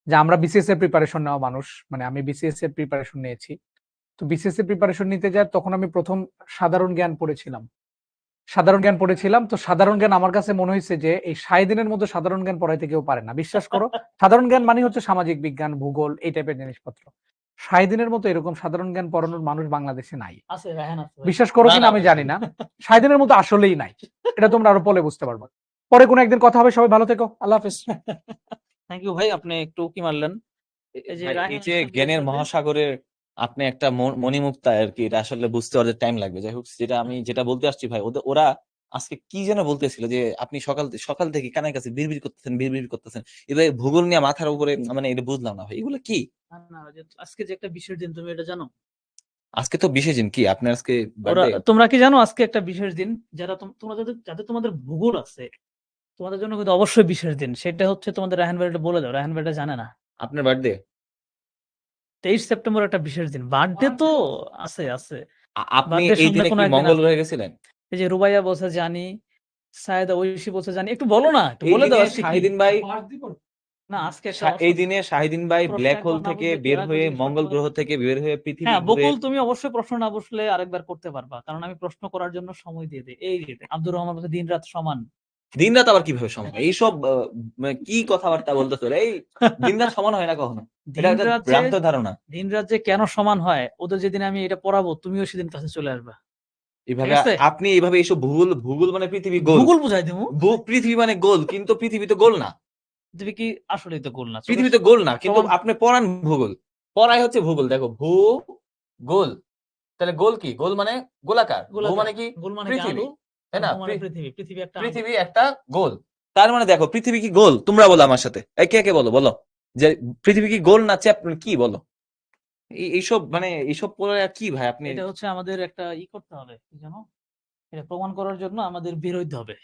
যে আমরা বিসিএস এর প্রিপারেশন নেওয়া মানুষ, মানে আমি বিসিএস এর প্রিপারেশন নিয়েছি। তো বিসিএস এর প্রিপারেশন নিতে যাই তখন আমি প্রথম সাধারণ জ্ঞান পড়েছিলাম। তো সাধারণ জ্ঞান আমার কাছে মনে হয়েছে যে এই 6 দিনের মধ্যে সাধারণ জ্ঞান পড়াইতে কেউ পারে না। বিশ্বাস করো, সাধারণ জ্ঞান মানে হচ্ছে সামাজিক বিজ্ঞান, ভূগোল, এই টাইপের জিনিসপত্র। শাহিদিনের মতো এরকম সাধারণ জ্ঞান পড়ানোর মানুষ বাংলাদেশে নাই। আছে রায়হান আছে ভাই। বিশ্বাস করো না, কিনা না আমি ভাই। জানি না। শাহিদিনের মতো আসলেই নাই। এটা তোমরা আরো পরে বুঝতে পারবা। পরে কোনো একদিন কথা হবে। সবাই ভালো থেকো। আল্লাহ হাফেজ। থ্যাংক ইউ ভাই, আপনি একটু কি মারলেন। এই যে ভাই, এই রায়হানের যে সাথে জ্ঞানের সাথে মহাসাগরের আপনি একটা মণিমুক্তা আর কি, এটা আসলে বুঝতে অর্ধেক টাইম লাগবে। যাই হোক, যেটা বলতে আসছি ভাই, ওরা আজকে কি যেন বলতেছিল যে আপনি সকাল থেকে কানের কাছে বিড়বিড় করতেছেন। এবার ভূগোল নিয়ে মাথার উপরে, মানে এটা বুঝলাম না ভাই, এগুলো কি? না, না, যে আজকে যে একটা বিশেষ দিন, তুমি এটা জানো? আজকে তো বিশেষ দিন, কি আপনার আজকে ওরা, বার্থডে? তোমরা কি জানো আজকে একটা বিশেষ দিন? যারা তোমরা যাদের তোমাদের ভূগোল আছে, তোমাদের জন্য কিন্তু অবশ্যই বিশেষ দিন। সেটা হচ্ছে তোমাদের রায়হান ভাই, এটা বলে দাও। রায়হান ভাই এটা জানে না। আপনার বার্থডে? 23 সেপ্টেম্বর একটা বিশেষ দিন। বার্থডে তো আছে আছে। আপনি বার্থডে এই সামনে দিনে কোনো কি একদিন মঙ্গল আছে। গ্রহে গেছিলেন? এই যে রুবাইয়া বলছে জানি, সায়েদা ঐশী বলছে জানি। একটু বলো না, একটু এই বলে দাও দিনে আজকে কি? শাহিদিন ভাই না, আজকে একটা এই দিনে শাহিদিন ভাই প্রশ্ন ব্ল্যাক হোল একবার না থেকে বুঝলে বের কিভাবে হয়ে, জিজ্ঞেস করতে মঙ্গল পারে? গ্রহ থেকে বের হয়ে পৃথিবী হ্যাঁ, ঘুরে। বকুল, তুমি অবশ্যই প্রশ্ন না বসলে আরেকবার করতে পারবা, কারণ আমি প্রশ্ন করার জন্য সময় দিয়ে দিই। এই যে আব্দুর রহমান বলছে দিন রাত সমান। দিন রাত আবার কিভাবে সমান? এইসব মানে কি কথাবার্তা বলতেছো রে? এই দিন রাত সমান হয় না কখনো। এটা দিন একটা রাত যে ভ্রান্ত ধারণা। দিন রাত যে কেন সমান হয়, ওদের যেদিন আমি এটা পড়াবো, তুমিও সেদিন ক্লাসে চলে আসবা। ঠিক এইভাবে আছে? আপনি এইভাবে এইসব ভূগোল মানে পৃথিবী গোল, ভূগোল বুঝাই দিমু। পৃথিবী মানে গোল, কিন্তু পৃথিবী তো গোল না। পৃথিবী কি আসলেই তো গোল না? ছোট পৃথিবী তো গোল না, কিন্তু সমান। আপনি পড়ান ভূগোল। পড়াই হচ্ছে ভূগোল। দেখো, গোল, তাহলে গোল কি? গোল মানে গোলাকার। ভূ গোলাকার। মানে কি? গোল মানে কি পৃথিবী, আলু, তাই আর না? ভূ মানে পৃথিবী। পৃথিবী একটা আলু। পৃথিবী একটা গোল। তার মানে দেখো, পৃথিবী কি গোল? তোমরা বলো আমার সাথে, একে একে বলো বলো যে পৃথিবী কি গোল না চ্যাপ, কি বলো? এইসব মানে এইসব পড়ে আর কি ভাই আপনি? এটা হচ্ছে আমাদের একটা করতে হবে, কি জানো? এটা প্রমাণ করার জন্য আমাদের বের হইতে হবে।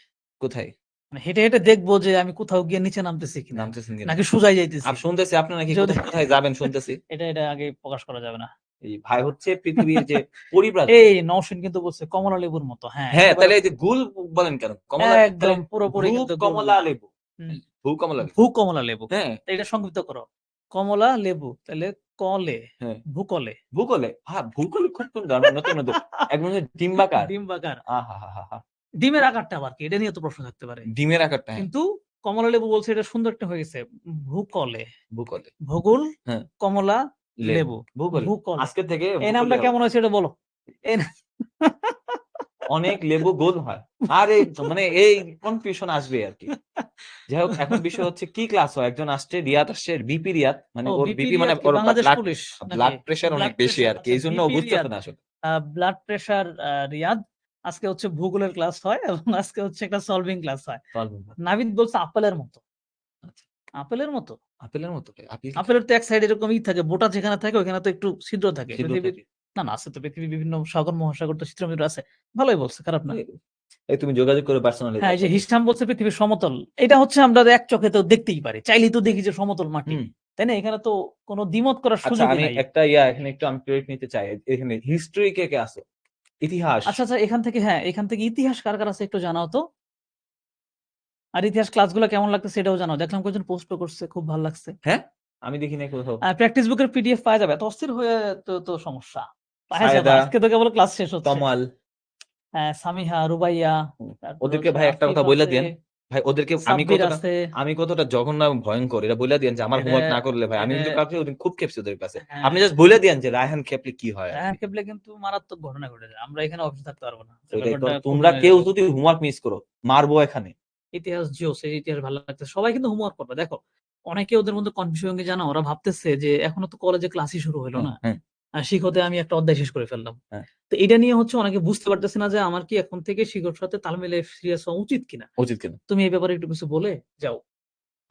কোথায় মানে হেঁটে হেঁটে দেখবো যে আমি কোথাও গিয়ে নিচে নামতেছি কিনা, নামতেছেন কিনা? নাকি সোজাই যাইতেছি। শুনতেছি আপনি নাকি যদি কোথায় কোথায় যাবেন শুনতেছি। এটা আগে প্রকাশ করা যাবে না। এই ভাই হচ্ছে পৃথিবীর যে পরিব্রাজক। এই নওশিন কিন্তু বলছে কমলা লেবুর মতো। হ্যাঁ, হ্যাঁ, একেবারে তাহলে এই যে গুল বলেন কেন? কমলা, তাহলে একদম পুরোপুরি ভূ কিন্তু গোল কমলা না। লেবু, হুম, ভূ কমলা লেবু। ভূ কমলা লেবু। হ্যাঁ, এটা সংক্ষিপ্ত করো। কমলা লেবু, তাহলে কলে, হ্যাঁ, ভূকলে। ভূগোলে, হ্যাঁ ভূগোলে খুব সুন্দর, নতুন নতুন একদম হচ্ছে ডিম্বাকার। ডিম্বাকার। আহা হা হা হা। ডিমের আকারটা আবার কি? এটা নিয়ে তো প্রশ্ন থাকতে পারে। ডিমের আকারটা, হ্যাঁ। কিন্তু কমলা লেবু বলছে এটা সুন্দর একটা হয়ে গেছে। ভূকলে। ভূগোলে, ভূগোল, হ্যাঁ। কমলা, লেবু, লেবু। ভূগোলে। ভূকলে। আজকে থেকে এই ভূগোলে নামটা হবে। কেমন হয়েছে এটা বলো। এই না- অনেক লেবু গোল হয়। আরে মানে এই কনফিউশন আসবে আর কি। যাই হোক, এখন বিষয় হচ্ছে কি ক্লাস হয়? একজন আসছে, রিয়াদ আসছে, বিপি রিয়াদ, মানে ও ওর বিপি বিপি মানে রিয়াদ কি ওর বাংলাদেশ পুলিশ নাকি? ব্লাড প্রেশার অনেক ব্লাড বেশি প্রেশার, আর কি, আচ্ছা এই জন্য ও বিপি বুঝতেছে রিয়াদ। না আসলে। Blood pressure Riyad. আজকে হচ্ছে ভূগোলের ক্লাস হয় এবং আজকে হচ্ছে একটা সলভিং ক্লাস হয়। নাভিদ বলছে আপেলের মতো। আচ্ছা, আপেলের মতো। আপেলের মতো ভাই? আপেল কি আপেলের তো এক সাইড এরকম থাকে, বোটা যেখানে থাকে ওখানে তো একটু ছিদ্র থাকে। ছিদ্র পৃথিবীর থাকে? না না আছে তো, পৃথিবীর বিভিন্ন সাগর মহাসাগর তো ছিদ্র মিদ্র আছে। ভালোই বলছে, খারাপ না। এই তুমি যোগাযোগ করে পার্সোনালি হ্যাঁ, তার এই যে সাথে। হিসাম বলছে পৃথিবী সমতল। এটা হচ্ছে আমরা এক চোখে তো দেখতেই পারি, চাইলেই তো দেখি যে সমতল মাটি। হুম। তাই না? এখানে তো কোনো দ্বিমত করার আচ্ছা, সুযোগই আমি নাই। একটা এখানে একটু আমি ক্রেডিট নিতে চাই। এখানে হিস্ট্রি কে কে আছে? ইতিহাস। আচ্ছা আচ্ছা, এখান থেকে ইতিহাস কার কার আছে একটু জানাও তো। আর ইতিহাস ক্লাসগুলো কেমন লাগতেছে এটাও জানাও। দেখলাম কয়েকজন পোস্ট করছে, খুব ভালো লাগছে। হ্যাঁ, আমি দেখি নাই কোথাও। প্র্যাকটিস বুকের পিডিএফ পাওয়া যাবে। এত অস্থির হয়ে তো সমস্যা। পাওয়া যাবে, সায়েদা, আজকে তো কেবল ক্লাস শেষ হচ্ছে। তমাল, সামিহা, রুবাইয়া, তারপর ওদেরকে হচ্ছে ভাই একটা আফিফ কথা বইলা আছে, দেন। ভাই ওদেরকে সাব্বির আছে। আমি কতটা জঘন্য এবং ভয়ঙ্কর এটা বইলা দেন যে আমার এটা হোমওয়ার্ক না করলে ভাই আমি এটা কিন্তু কাউকে ওদিন খুব খেপছি ওদের কাছে। হ্যাঁ, আপনি জাস্ট বইলা দেন যে রায়হান খেপলে কি হয় আর রায়হান কি। কেবলে কিন্তু মারাত্মক ঘটনা ঘটে যায়। আমরা এখানে অফিসে থাকতে পারবো না। ওইটাই তো, ব্যাপারটা তোমরা কঠিন হয়ে কেউ যাবে। যদি হোমওয়ার্ক মিস করো মারবো এখানে। ইতিহাস জিও, সেই ইতিহাস ভালো লাগছে। সবাই কিন্তু হোমওয়ার্ক করবে। দেখো, অনেকে ওদের মধ্যে কনফিউশন জানা, ওরা ভাবতেছে যে এখনো তো কলেজে ক্লাসই শুরু হলো হ্যাঁ, না। হ্যাঁ, শিক্ষতে আমি একটা অধ্যায় শেষ করে ফেললাম। হ্যাঁ। তো এটা নিয়ে হচ্ছে অনেকে বুঝতে পারতেছে না যে আমার কি এখন থেকে শিক্ষক সাথে তাল মিলিয়ে সিরিয়াস হওয়া উচিত কিনা। উচিত কেন? তুমি এই ব্যাপারে একটু কিছু বলে যাও।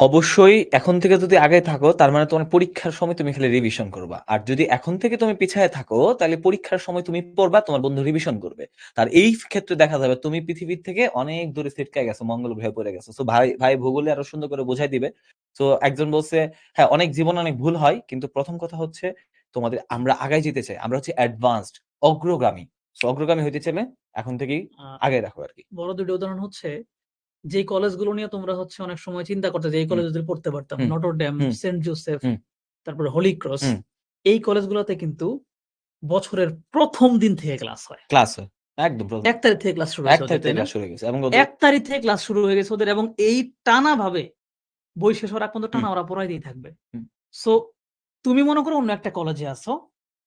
অবশ্যই এখন থেকে যদি আগে থাকো তার মানে তোমার পরীক্ষার সময় তুমি খালি রিভিশন করবা, আর যদি এখন থেকে তুমি পিছায় থাকো তাহলে পরীক্ষার সময় তুমি পড়বা, তোমার বন্ধু রিভিশন করবে। তার এই ক্ষেত্রে দেখা যাবে তুমি পৃথিবীর থেকে অনেক দূরে ছিটকায় গেছো, মঙ্গল গ্রহে পড়ে গেছো। তো ভাই ভাই ভূগোলে আরো সুন্দর করে বোঝাই দিবে। তো একজন বলছে হ্যাঁ অনেক জীবনে অনেক ভুল হয়, কিন্তু প্রথম কথা হচ্ছে তোমাদের আমরা আগায় যেতে চাই, আমরা হচ্ছে অ্যাডভান্সড, অগ্রগামী। তো অগ্রগামী হইতে চাইলে এখন থেকেই আহ, আগে রাখো আর কি। বড় দুটো উদাহরণ হচ্ছে, যে কলেজগুলো নিয়ে তোমরা হচ্ছে অনেক সময় চিন্তা করতে যে এই হুম, কলেজে যদি পড়তে পারতাম, হুম, নটরডেম, হুম, সেন্ট জোসেফ, হুম, তারপরে হোলি ক্রস, হুম। এই কলেজগুলোতে কিন্তু বছরের প্রথম দিন থেকে ক্লাস হয়। ক্লাস হয় একদম প্রথম 1 তারিখ থেকে ক্লাস শুরু এক হয়েছে ওদের, থেকে তাই না? ক্লাস শুরু হয়ে গেছে এবং ওদের 1 তারিখ থেকে ক্লাস শুরু হয়ে গেছে ওদের, এবং এই টানা ভাবে বই শেষ হওয়ার আগ পর্যন্ত হুম, টানা ওরা পড়াইতেই থাকবে। হুম। সো তুমি মনে করো অন্য একটা কলেজে আছো,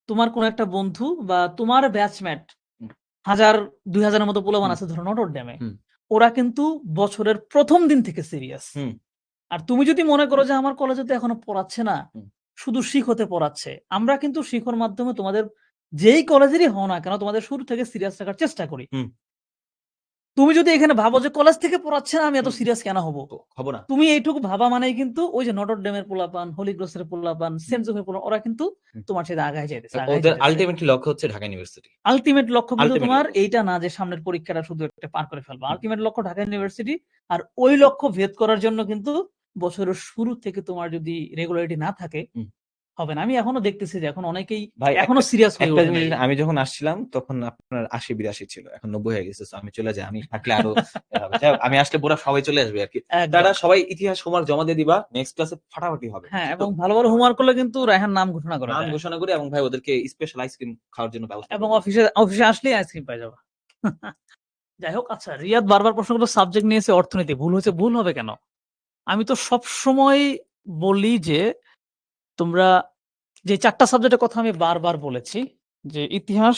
তোমার কোনো একটা বন্ধু বা তোমার ব্যাচমেট হুম। 1000-2000 এর মতো পোলাপান হুম। আছে ধরো নটর ডেমে, হুম। ওরা কিন্তু বছরের প্রথম দিন থেকে সিরিয়াস। হুম। আর তুমি যদি মনে করো যে আমার কলেজে তো এখনো পড়াচ্ছে না, হুম। শুধু শিখতে পড়াচ্ছে, আমরা কিন্তু শিখর মাধ্যমে তোমাদের যেই কলেজেরই হও না কেন তোমাদের শুরু থেকে সিরিয়াস রাখার চেষ্টা করি। হুম। তুমি যদি এখানে ভাবো যে কলেজ থেকে পড়াচ্ছে না আমি এত হুম। সিরিয়াস কেন হব, হব না। তুমি এইটুকু ভাবা মানেই কিন্তু ওই যে নটর ডেমের পোলাপান, হোলি ক্রসের পোলাপান, সেন্ট জোসেফের পোলাপান, ওরা কিন্তু হুম। তোমার সাথে আগায় যাইতেছে ওদের আল্টিমেটলি লক্ষ্য হচ্ছে ঢাকা ইউনিভার্সিটি। আলটিমেট লক্ষ্য কিন্তু আল্টিমেট তোমার লক্ষ্য। এইটা না যে সামনের পরীক্ষাটা শুধু একটা পার করে ফেলবা। হুম। আলটিমেট লক্ষ্য ঢাকা ইউনিভার্সিটি। আর ওই লক্ষ্য ভেদ করার জন্য কিন্তু বছরের শুরু থেকে তোমার যদি রেগুলারিটি না থাকে হুম। হবে না। আমি এখনো দেখতেছি যে এখন অনেকেই ভাই এখনো সিরিয়াস হয়ে একটা ওঠে জিনিস, নাই। আমি যখন আসছিলাম তখন আপনার ৮০-৮২ ছিল, এখন ৯০ হয়ে গেছে। So আমি চলে যাই, আমি থাকলে আরো হবে। যাই হোক, আমি আসলে পুরা সবাই চলে আসবে আরকি। একদম। তারা সবাই ইতিহাস হোমওয়ার্ক জমা দিয়ে দিবা, নেক্সট ক্লাসে ফাটাফাটি হবে। হ্যাঁ, তো এবং ভালো, ভালো হোমওয়ার্ক করলে কিন্তু রায়হান নাম ঘোষণা করা নাম যায়। ঘোষণা করে এবং ভাই ওদেরকে স্পেশাল আইসক্রিম খাওয়ার জন্য ব্যবস্থা এবং করে দিই। অফিসে আসলেই আইসক্রিম পাই যাবা। যাই হোক, আচ্ছা রিয়াদ বারবার প্রশ্ন করলো সাবজেক্ট নিয়েছে অর্থনীতি, ভুল হয়েছে। ভুল হবে কেন? আমি তো সবসময় বলি যে তোমরা যে ৪ টা সাবজেক্টের কথা আমি বারবার বলেছি যে ইতিহাস,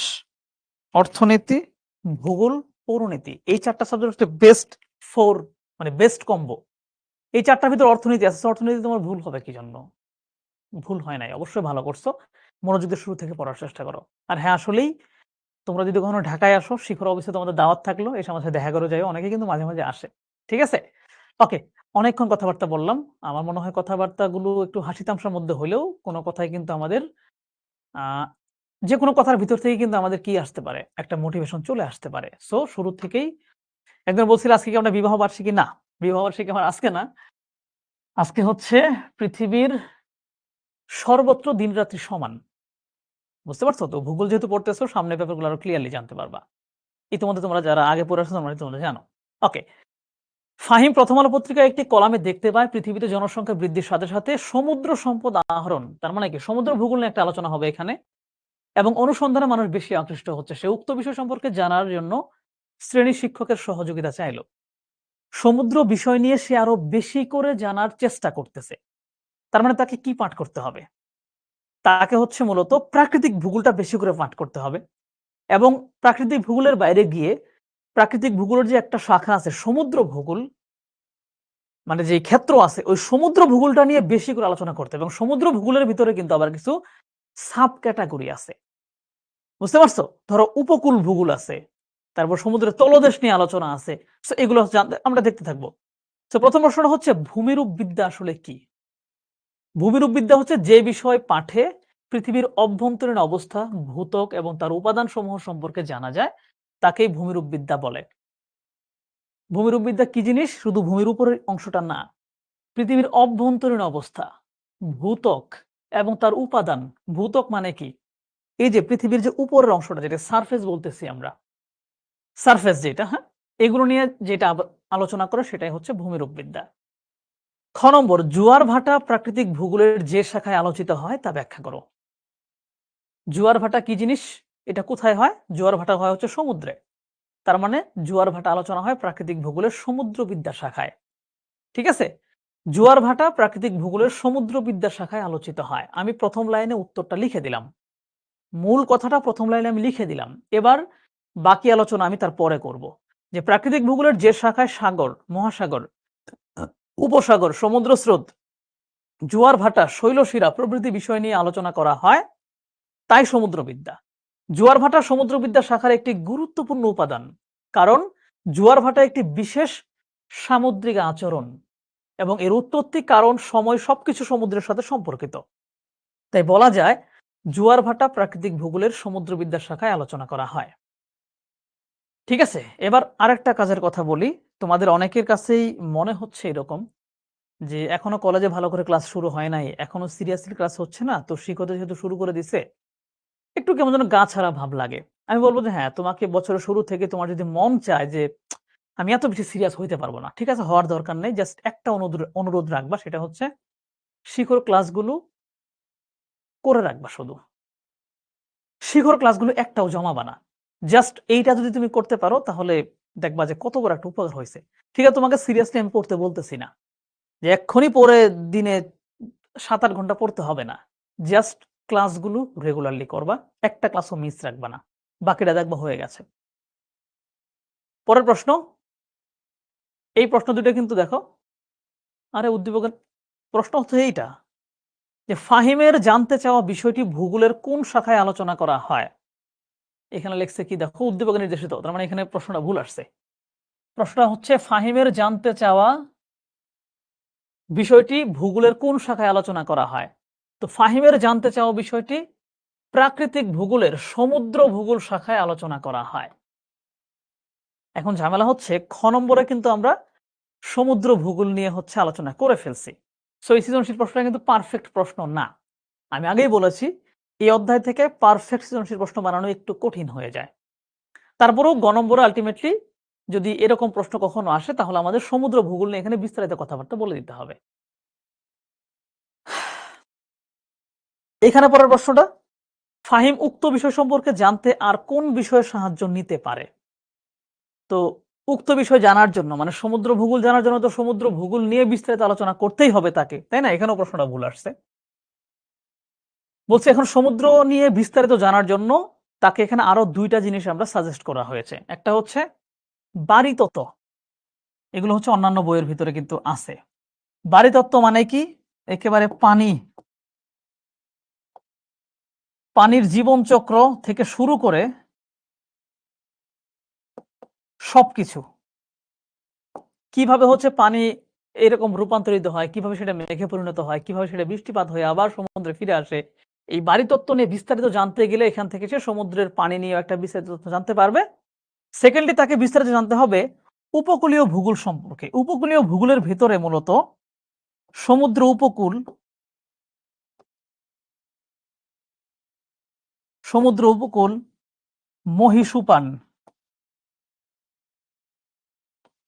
অর্থনীতি, ভূগোল, পৌরনীতি, এই ৪ টা সাবজেক্ট হচ্ছে বেস্ট 4, মানে বেস্ট কম্বো। এই ৪ টার ভিতর অর্থনীতি আছে। অর্থনীতি তোমার ভুল হবে কি জন্য? ভুল হয় নাই। অবশ্যই ভালো করছো। মনোযোগ দিয়ে শুরু থেকে পড়ার চেষ্টা করো। আর হ্যাঁ, আসলেই তোমরা যদি কখনো ঢাকায় আসো, শিখর অফিসে তোমাদের দাওয়াত থাকলো, এসে আমার সাথে দেখা করে যাইও। অনেকে কিন্তু মাঝে, মাঝে আসে। ঠিক আছে? ওকে, অনেকক্ষণ কথাবার্তা বললাম। আমার মনে হয় কথাবার্তাগুলো একটু হাসি তামশার মধ্যে হলেও কোনো কথাই কিন্তু আমাদের আ যেকোনো কথার ভিতর থেকে কিন্তু আমাদের কি আসতে পারে? একটা মোটিভেশন চলে আসতে পারে। সো শুরু থেকেই একজন বলছিল আজকে কি আমরা বিবাহ বার্ষিকী? না, বিবাহ বার্ষিকী আমার আজকে না। আজকে হচ্ছে পৃথিবীর সর্বত্র দিন-রাত্রি সমান। বুঝতে পারছো তো? ভূগোল যেহেতু পড়তেছো সামনের ব্যাপারগুলো আরো ক্লিয়ারলি জানতে পারবা। ইতিমধ্যে তোমরা যারা আগে পড়ে আসছো তোমরা জানো। ওকে। ফাহিম প্রথম আলো পত্রিকায় একটি কলামে দেখতে পায় পৃথিবীতে জনসংখ্যা বৃদ্ধির সাথে, সাথে সমুদ্র সম্পদ আহরণ, তার মানে কি সমুদ্র ভূগোল নিয়ে একটা আলোচনা হবে এখানে, এবং অনুসন্ধানে মানুষ বেশি আকৃষ্ট হচ্ছে। সে উক্ত বিষয় সম্পর্কে জানার জন্য শ্রেণী শিক্ষকের সহযোগিতা চাইল। সমুদ্র বিষয় নিয়ে সে আরো বেশি করে জানার চেষ্টা করতেছে। তার মানে তাকে কি পাঠ করতে হবে? তাকে হচ্ছে মূলত প্রাকৃতিক ভূগোলটা বেশি করে পাঠ করতে হবে, এবং প্রাকৃতিক ভূগোলের বাইরে গিয়ে প্রাকৃতিক ভূগোলের যে একটা শাখা আছে সমুদ্র ভূগোল, মানে যে ক্ষেত্র আছে ওই সমুদ্র ভূগোলটা নিয়ে বেশি করে আলোচনা করতে হবে। এবং সমুদ্র ভূগোলের ভিতরে কিন্তু আবার কিছু সাব ক্যাটাগরি আছে। বুঝতে পারছো? ধরো উপকূল ভূগোল আছে, তারপর সমুদ্রের তলদেশ নিয়ে আলোচনা আছে। সো এগুলো জানতে আমরা দেখতে থাকবো। তো প্রথম প্রশ্নটা হচ্ছে ভূমিরূপ বিদ্যা আসলে কি? ভূমিরূপ বিদ্যা হচ্ছে যে বিষয় পাঠে পৃথিবীর অভ্যন্তরীণ অবস্থা, ভূত্বক এবং তার উপাদান সমূহ সম্পর্কে জানা যায় তাকেই ভূমিরূপ বিদ্যা বলে। ভূমিরূপ বিদ্যা কি জিনিস? শুধু ভূমির উপরের অংশটা না, পৃথিবীর অভ্যন্তরীণ অবস্থা, ভূত্বক এবং তার উপাদান। ভূত্বক মানে কি? এই যে পৃথিবীর যে উপরের অংশটা যেটা সারফেস বলতেছি আমরা, সারফেস যেটা, হ্যাঁ, এগুলো নিয়ে যেটা আলোচনা করে সেটাই হচ্ছে ভূমিরূপ বিদ্যা। খ নম্বর, জোয়ার ভাটা প্রাকৃতিক ভূগোলের যে শাখায় আলোচিত হয় তা ব্যাখ্যা করো। জোয়ার ভাটা কি জিনিস? এটা কোথায় হয়? জোয়ার ভাটা হয় হচ্ছে সমুদ্রে। তার মানে জোয়ার ভাটা আলোচনা হয় প্রাকৃতিক ভূগোলের সমুদ্রবিদ্যা শাখায়। ঠিক আছে? জোয়ার ভাটা প্রাকৃতিক ভূগোলের সমুদ্রবিদ্যা শাখায় আলোচিত হয়। আমি প্রথম লাইনে উত্তরটা লিখে দিলাম। মূল কথাটা প্রথম লাইনে আমি লিখে দিলাম। এবার বাকি আলোচনা আমি তার পরে করব। যে প্রাকৃতিক ভূগোলের যে শাখায় সাগর, মহাসাগর, উপসাগর, সমুদ্র স্রোত, জোয়ার ভাটা, শৈলশিরা প্রভৃতি বিষয় নিয়ে আলোচনা করা হয়, তাই সমুদ্রবিদ্যা। জোয়ার ভাটা সমুদ্রবিদ্যা শাখার একটি গুরুত্বপূর্ণ উপাদান, কারণ জোয়ার ভাটা একটি বিশেষ সামুদ্রিক আচরণ এবং এর উৎপত্তি, কারণ, সময় সবকিছু সমুদ্রের সাথে সম্পর্কিত। তাই বলা যায় জোয়ার ভাটা প্রাকৃতিক ভূগোলের সমুদ্রবিদ্যা শাখায় আলোচনা করা হয়। ঠিক আছে, এবার আরেকটা কাজের কথা বলি। তোমাদের অনেকের কাছেই মনে হচ্ছে এরকম যে এখনো কলেজে ভালো করে ক্লাস শুরু হয় নাই, এখনো সিরিয়াসলি ক্লাস হচ্ছে না, তো শিক্ষকদের যেহেতু শুরু করে দিছে একটু কেমন যেন গা ছাড়া ভাব লাগে। আমি বলবো যে হ্যাঁ, তোমাকে বছরের শুরু থেকে তোমার যদি মন চায় যে আমি এত বেশি সিরিয়াস হইতে পারবো না, ঠিক আছে, হওয়ার দরকার নেই। জাস্ট একটা অনুরোধ রাখবা, সেটা হচ্ছে শিখর ক্লাসগুলো করে রাখবা। শুধু শিখর ক্লাসগুলো একটাও জমাবা না। জাস্ট এইটা যদি তুমি করতে পারো তাহলে দেখবা যে কত বড় একটা উপকার হয়েছে। ঠিক আছে, তোমাকে সিরিয়াসলি আমি পড়তে বলতেছি না যে এক্ষুনি পড়ে দিনে 7-8 ঘন্টা পড়তে হবে না। জাস্ট ক্লাসগুলো রেগুলারলি করবা, একটা ক্লাসও মিস রাখবা না, বাকিটা দেখবা হয়ে গেছে। পরের প্রশ্ন, এই প্রশ্ন দুটো কিন্তু দেখো, আরে উদ্দীপক, প্রশ্ন হচ্ছে এইটা যে ফাহিমের জানতে চাওয়া বিষয়টি ভূগোলের কোন শাখায় আলোচনা করা হয়। এখানে লেখছে কি দেখো, উদ্দীপক নির্দেশিত, তার মানে এখানে প্রশ্নটা ভুল আসছে। প্রশ্নটা হচ্ছে ফাহিমের জানতে চাওয়া বিষয়টি ভূগোলের কোন শাখায় আলোচনা করা হয়। তো ফাহিমের জানতে চাওয়া বিষয়টি প্রাকৃতিক ভূগোলের সমুদ্র ভূগোল শাখায় আলোচনা করা হয়। এখন ঝামেলা হচ্ছে খ নম্বরে কিন্তু আমরা সমুদ্র ভূগোল নিয়ে হচ্ছে আলোচনা করে ফেলছি। সো এই সৃজনশীল প্রশ্নটা কিন্তু পারফেক্ট প্রশ্ন না। আমি আগেই বলেছি এই অধ্যায় থেকে পারফেক্ট সৃজনশীল প্রশ্ন বানানো একটু কঠিন হয়ে যায়। তারপরেও গ নম্বরে আলটিমেটলি যদি এরকম প্রশ্ন কখনো আসে তাহলে আমাদের সমুদ্র ভূগোল নিয়ে এখানে বিস্তারিত কথাবার্তা বলে দিতে হবে। এখানে পরের প্রশ্নটা, ফাহিম উক্ত বিষয় সম্পর্কে জানতে আর কোন বিষয়ে সাহায্য নিতে পারে। তো উক্ত বিষয় জানার জন্য মানে সমুদ্র ভূগোল জানার জন্য তো সমুদ্র ভূগোল নিয়ে বিস্তারিত আলোচনা করতেই হবে তাকে, তাই না? এখানেও প্রশ্নটা ভুল আসছে। বলছে এখন সমুদ্র নিয়ে বিস্তারিত জানার জন্য তাকে এখানে আরো দুইটা জিনিস আমরা সাজেস্ট করা হয়েছে। একটা হচ্ছে বাড়িতত্ত্ব, এগুলো হচ্ছে অন্যান্য বইয়ের ভিতরে কিন্তু আছে। বাড়িতত্ত্ব মানে কি? একেবারে পানির জীবনচক্র থেকে শুরু করে সবকিছু, কিভাবে হচ্ছে পানি এরকম রূপান্তরিত হয়, কিভাবে সেটা মেঘে পরিণত হয়, কিভাবে সেটা বৃষ্টিপাত হয়ে আবার সমুদ্রে ফিরে আসে। এই বাড়িতত্ত্ব নিয়ে বিস্তারিত জানতে গেলে এখান থেকে সে সমুদ্রের পানি নিয়ে একটা বিস্তারিত তথ্য জানতে পারবে। সেকেন্ডলি তাকে বিস্তারিত জানতে হবে উপকূলীয় ভূগোল সম্পর্কে। উপকূলীয় ভূগোলের ভিতরে মূলত সমুদ্র উপকূল, মহীসোপান,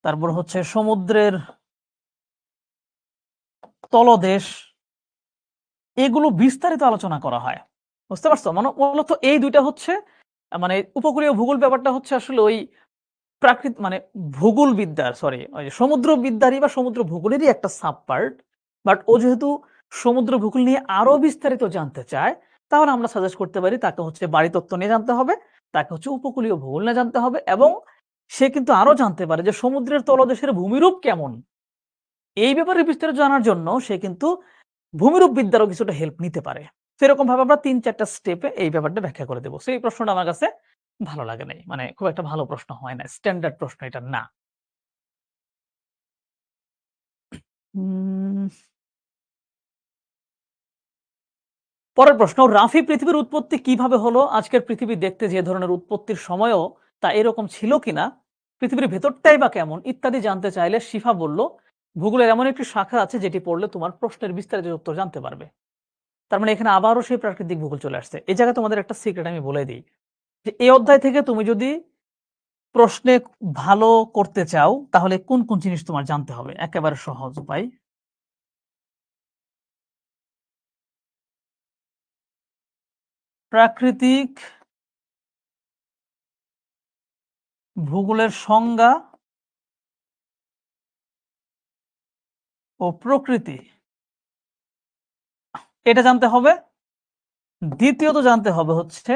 তারপর হচ্ছে সমুদ্রের তলদেশ, এগুলো বিস্তারিত আলোচনা করা হয়। বুঝতে পারছো? মানে মূলত এই দুইটা হচ্ছে মানে উপকূলীয় ভূগোল ব্যাপারটা হচ্ছে আসলে ওই মানে ভূগোল বিদ্যার ওই সমুদ্র বিদ্যারই বা সমুদ্র ভূগোলেরই একটা সাব পার্ট। বাট ও যেহেতু সমুদ্র ভূগোল নিয়ে আরো বিস্তারিত জানতে চায়, তাহলে আমরা সাজেস্ট করতে পারি তাকে হচ্ছে বাড়িতত্ত্ব নিয়ে জানতে হবে, তাকে হচ্ছে উপকূলীয় ভূগোল নিয়ে জানতে হবে, এবং সে কিন্তু আরো জানতে পারে যে সমুদ্রের তলদেশের ভূমিরূপ কেমন। এই ব্যাপারে বিস্তারিত জানার জন্য সে কিন্তু ভূমিরূপ বিদ্যারও কিছুটা হেল্প নিতে পারে। সেরকম ভাবে আমরা ৩-৪টা স্টেপে এই ব্যাপারটা ব্যাখ্যা করে দেবো। সেই প্রশ্নটা আমার কাছে ভালো লাগে নাই, মানে খুব একটা ভালো প্রশ্ন হয় না, স্ট্যান্ডার্ড প্রশ্ন এটা না। পরের প্রশ্ন, রাফি পৃথিবীর উৎপত্তি কিভাবে হলো? আজকের পৃথিবী দেখতে যে ধরনের উৎপত্তির সময়ও তা এরকম ছিল কিনা, পৃথিবীর ভেতরটাই বা কেমন ইত্যাদি জানতে চাইলে শিফা বলল ভূগোলের এমন একটি শাখা আছে যেটি পড়লে তোমার প্রশ্নের বিস্তারিত উত্তর জানতে পারবে। তার মানে এখানে আবারও সেই প্রাকৃতিক ভূগোল চলে আসছে। এই জায়গায় তোমাদের একটা সিক্রেট আমি বলে দিই যে এই অধ্যায় থেকে তুমি যদি প্রশ্নে ভালো করতে চাও তাহলে কোন কোন জিনিস তোমার জানতে হবে। একেবারে সহজ উপায়, প্রাকৃতিক ভূগোলের সংজ্ঞা ও প্রকৃতি, এটা জানতে হবে। দ্বিতীয়ত জানতে হবে হচ্ছে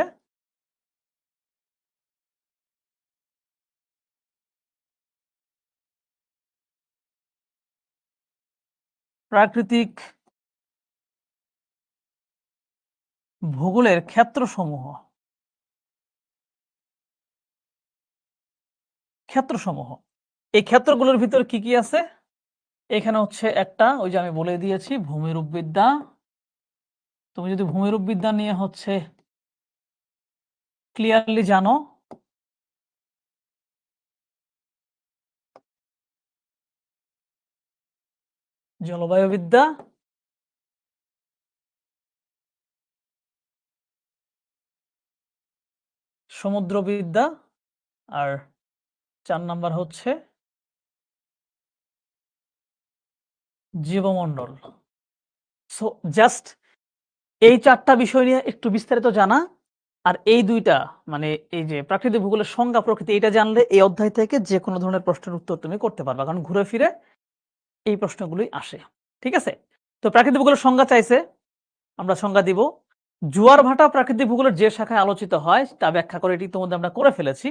প্রাকৃতিক ভূগোলের ক্ষেত্রসমূহ, এই ক্ষেত্রগুলোর ভিতর কি কি আছে। এখানে হচ্ছে একটা, ওই যে আমি বলে দিয়েছি ভূমিরূপ বিদ্যা। তুমি যদি ভূমিরূপ বিদ্যা নিয়ে হচ্ছে ক্লিয়ারলি জানো, জলবায়ু বিদ্যা, সমুদ্রবিদ্যা, আর 4 নাম্বার হচ্ছে জীবমণ্ডল। সো জাস্ট এই 4টা বিষয় নিয়ে একটু বিস্তারিত জানা, আর এই দুইটা মানে এই যে প্রাকৃতিক ভূগোলের সংজ্ঞা প্রকৃতি, এটা জানলে এই অধ্যায় থেকে যে কোনো ধরনের প্রশ্নের উত্তর তুমি করতে পারবা, কারণ ঘুরে ফিরে এই প্রশ্নগুলোই আসে। ঠিক আছে? তো প্রাকৃতিক ভূগোলের সংজ্ঞা চাইছে, আমরা সংজ্ঞা দিব। জোয়ার ভাটা প্রাকৃতিক ভূগোলের যে শাখায় আলোচিত হয় তা ব্যাখ্যা করে, এটি ইতিমধ্যে আমরা করে ফেলেছি।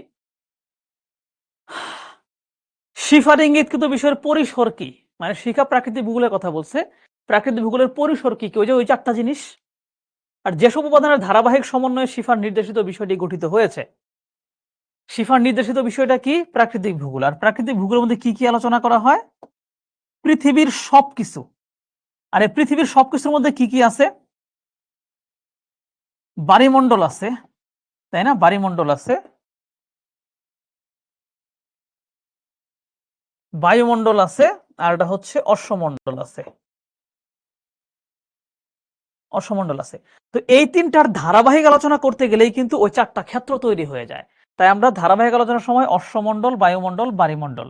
শিফার ইঙ্গিতকৃত বিষয়ের পরিসর কি, মানে শিখা প্রাকৃতিক ভূগোলের কথা বলছে, প্রাকৃতিক ভূগোলের পরিসর কি কি, ওই যে ওই 4টা জিনিস। আর যেসব উপাদানের ধারাবাহিক সমন্বয়ে শিফার নির্দেশিত বিষয়টি গঠিত হয়েছে। শিফার নির্দেশিত বিষয়টা কি? প্রাকৃতিক ভূগোল। আর প্রাকৃতিক ভূগোলের মধ্যে কি কি আলোচনা করা হয়? পৃথিবীর সবকিছু। আর এই পৃথিবীর সবকিছুর মধ্যে কি কি আছে? বায়ুমণ্ডল আছে, তাই না? বায়ুমণ্ডল আছে, বায়ুমণ্ডল আছে, আর এটা হচ্ছে অশ্বমণ্ডল আছে, অশ্বমণ্ডল আছে। তো এই তিনটার ধারাবাহিক আলোচনা করতে গেলেই কিন্তু ওই 4টা ক্ষেত্র তৈরি হয়ে যায়। তাই আমরা ধারাবাহিক আলোচনার সময় অশ্বমণ্ডল, বায়ুমণ্ডল, বায়ুমণ্ডল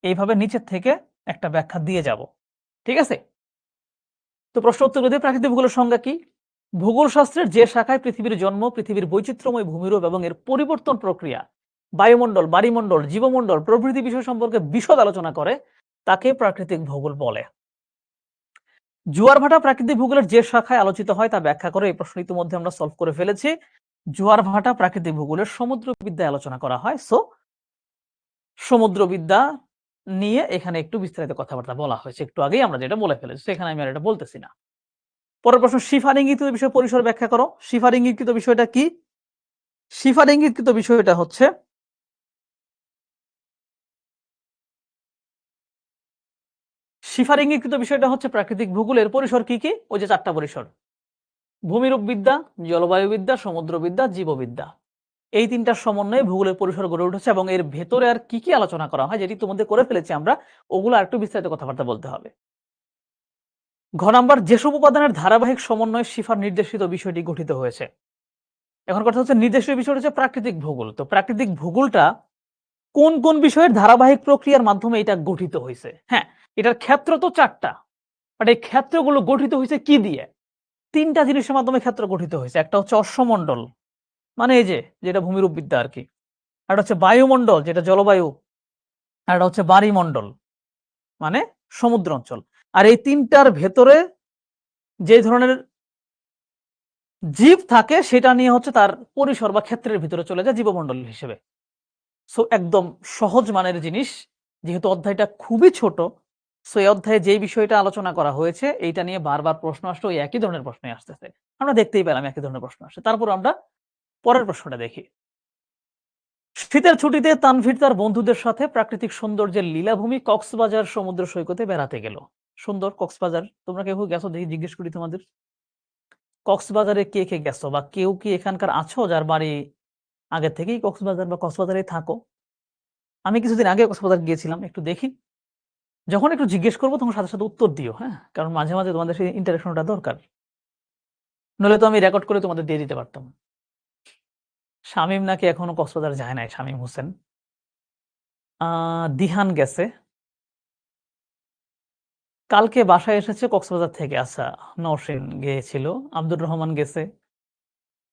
এইভাবে নিচের থেকে একটা ব্যাখ্যা দিয়ে যাব। ঠিক আছে? তো প্রশ্ন উত্তর দিয়ে, প্রাকৃতিক ভূগোলের সংজ্ঞা কি? ভূগোল শাস্ত্রের যে শাখায় পৃথিবীর জন্ম, পৃথিবীর বৈচিত্র্যময় ভূমিরূপ এবং এর পরিবর্তন প্রক্রিয়া, বায়ুমণ্ডল, বায়ুমণ্ডল, জীবমণ্ডল প্রভৃতি বিষয় সম্পর্কে বিশদ আলোচনা করে তাকে প্রাকৃতিক ভূগোল বলে। জোয়ার ভাটা প্রাকৃতিক ভূগোলের যে শাখায় আলোচিত হয় তা ব্যাখ্যা করে, এই প্রশ্ন ইতিমধ্যে আমরা সলভ করে ফেলেছি। জোয়ার ভাটা প্রাকৃতিক ভূগোলের সমুদ্রবিদ্যায় আলোচনা করা হয়। সো সমুদ্রবিদ্যা নিয়ে এখানে একটু বিস্তারিত কথাবার্তা বলা হয়েছে, একটু আগেই আমরা যেটা বলে ফেলেছি, সেখানে আমি আর এটা বলতেছি না। পরের প্রশ্ন, শিফার ইঙ্গিতকৃত বিষয় পরিসর ব্যাখ্যা করো। শিফার ইঙ্গিতকৃত বিষয়টা কি? শিফার ইঙ্গিতকৃত বিষয়টা হচ্ছে শিফার ইঙ্গিতকৃত বিষয়টা হচ্ছে প্রাকৃতিক ভূগোলের পরিসর কি কি? ওই যে 4টা পরিসর: ভূমিরূপবিদ্যা, জলবায়ুবিদ্যা, সমুদ্রবিদ্যা, জীববিদ্যা। এই 3টার সমন্বয়ে ভূগোলের পরিসর গড়ে উঠেছে, এবং এর ভেতরে আর কি কি আলোচনা করা হয় যেটি তোমাদের করে ফেলেছি আমরা, ওগুলো আর একটু বিস্তারিত কথাবার্তা বলতে হবে। ঘ নাম্বার, যেসব উপাদানের ধারাবাহিক সমন্বয়ে শিফার নির্দেশিত বিষয়টি গঠিত হয়েছে। এখন কথা হচ্ছে নির্দেশিত বিষয়টা হচ্ছে প্রাকৃতিক ভূগোল। তো প্রাকৃতিক ভূগোলটা কোন কোন বিষয়ের ধারাবাহিক প্রক্রিয়ার মাধ্যমে এটা গঠিত হয়েছে? হ্যাঁ, এটার ক্ষেত্র তো 4টা, বাট এই ক্ষেত্রগুলো গঠিত হয়েছে কি দিয়ে? 3টা জিনিসের মাধ্যমে ক্ষেত্র গঠিত হয়েছে। একটা হচ্ছে অশ্বমণ্ডল, মানে এই যে যেটা ভূমিরূপবিদ্যা আর কি। আর একটা হচ্ছে বায়ুমণ্ডল, যেটা জলবায়ু। আর একটা হচ্ছে বায়ুমণ্ডল, মানে সমুদ্র অঞ্চল। আর এই 3টার ভেতরে যে ধরনের জীব থাকে সেটা নিয়ে হচ্ছে তার পরিসর বা ক্ষেত্রের ভিতরে চলে যায় জীবমণ্ডল হিসেবে। সো একদম সহজ মানের জিনিস, যেহেতু অধ্যায়টা খুবই ছোট। সো এই অধ্যায়ে যেই বিষয়টা আলোচনা করা হয়েছে এইটা নিয়ে বারবার প্রশ্ন আসলে ওই একই ধরনের প্রশ্নই আসতেছে, আমরা দেখতেই পেলাম একই ধরনের প্রশ্ন আসে। তারপর আমরা পরের প্রশ্নটা দেখি। শীতের ছুটিতে তানভীর তার বন্ধুদের সাথে প্রাকৃতিক সৌন্দর্যের লীলাভূমি কক্সবাজার সমুদ্র সৈকতে বেড়াতে গেল। সুন্দর কক্সবাজার, তোমরা কেউ গেছো দেখি, জিজ্ঞেস করি তোমাদের, কক্সবাজারে কে কে গেছো, বা কেউ কি এখানকার আছো যার বাড়ি আগে থেকেই কক্সবাজার বা কক্সবাজারে থাকো? আমি কিছুদিন আগে কক্সবাজার গিয়েছিলাম, একটু দেখি। যখন একটু জিজ্ঞেস করবো তখন সাথে সাথে উত্তর দিও, হ্যাঁ, কারণ মাঝে মাঝে তোমাদের সেই ইন্টারেকশনটা দরকার, নইলে তো আমি রেকর্ড করে তোমাদের দিয়ে দিতে পারতাম। শামীম নাকি এখনো কক্সবাজার যায় নাই, শামীম হোসেন। দিহান গেছে, কালকে বাসায় এসেছে কক্সবাজার থেকে। আচ্ছা, নওশীন গিয়েছিল, আব্দুর রহমান গেছে,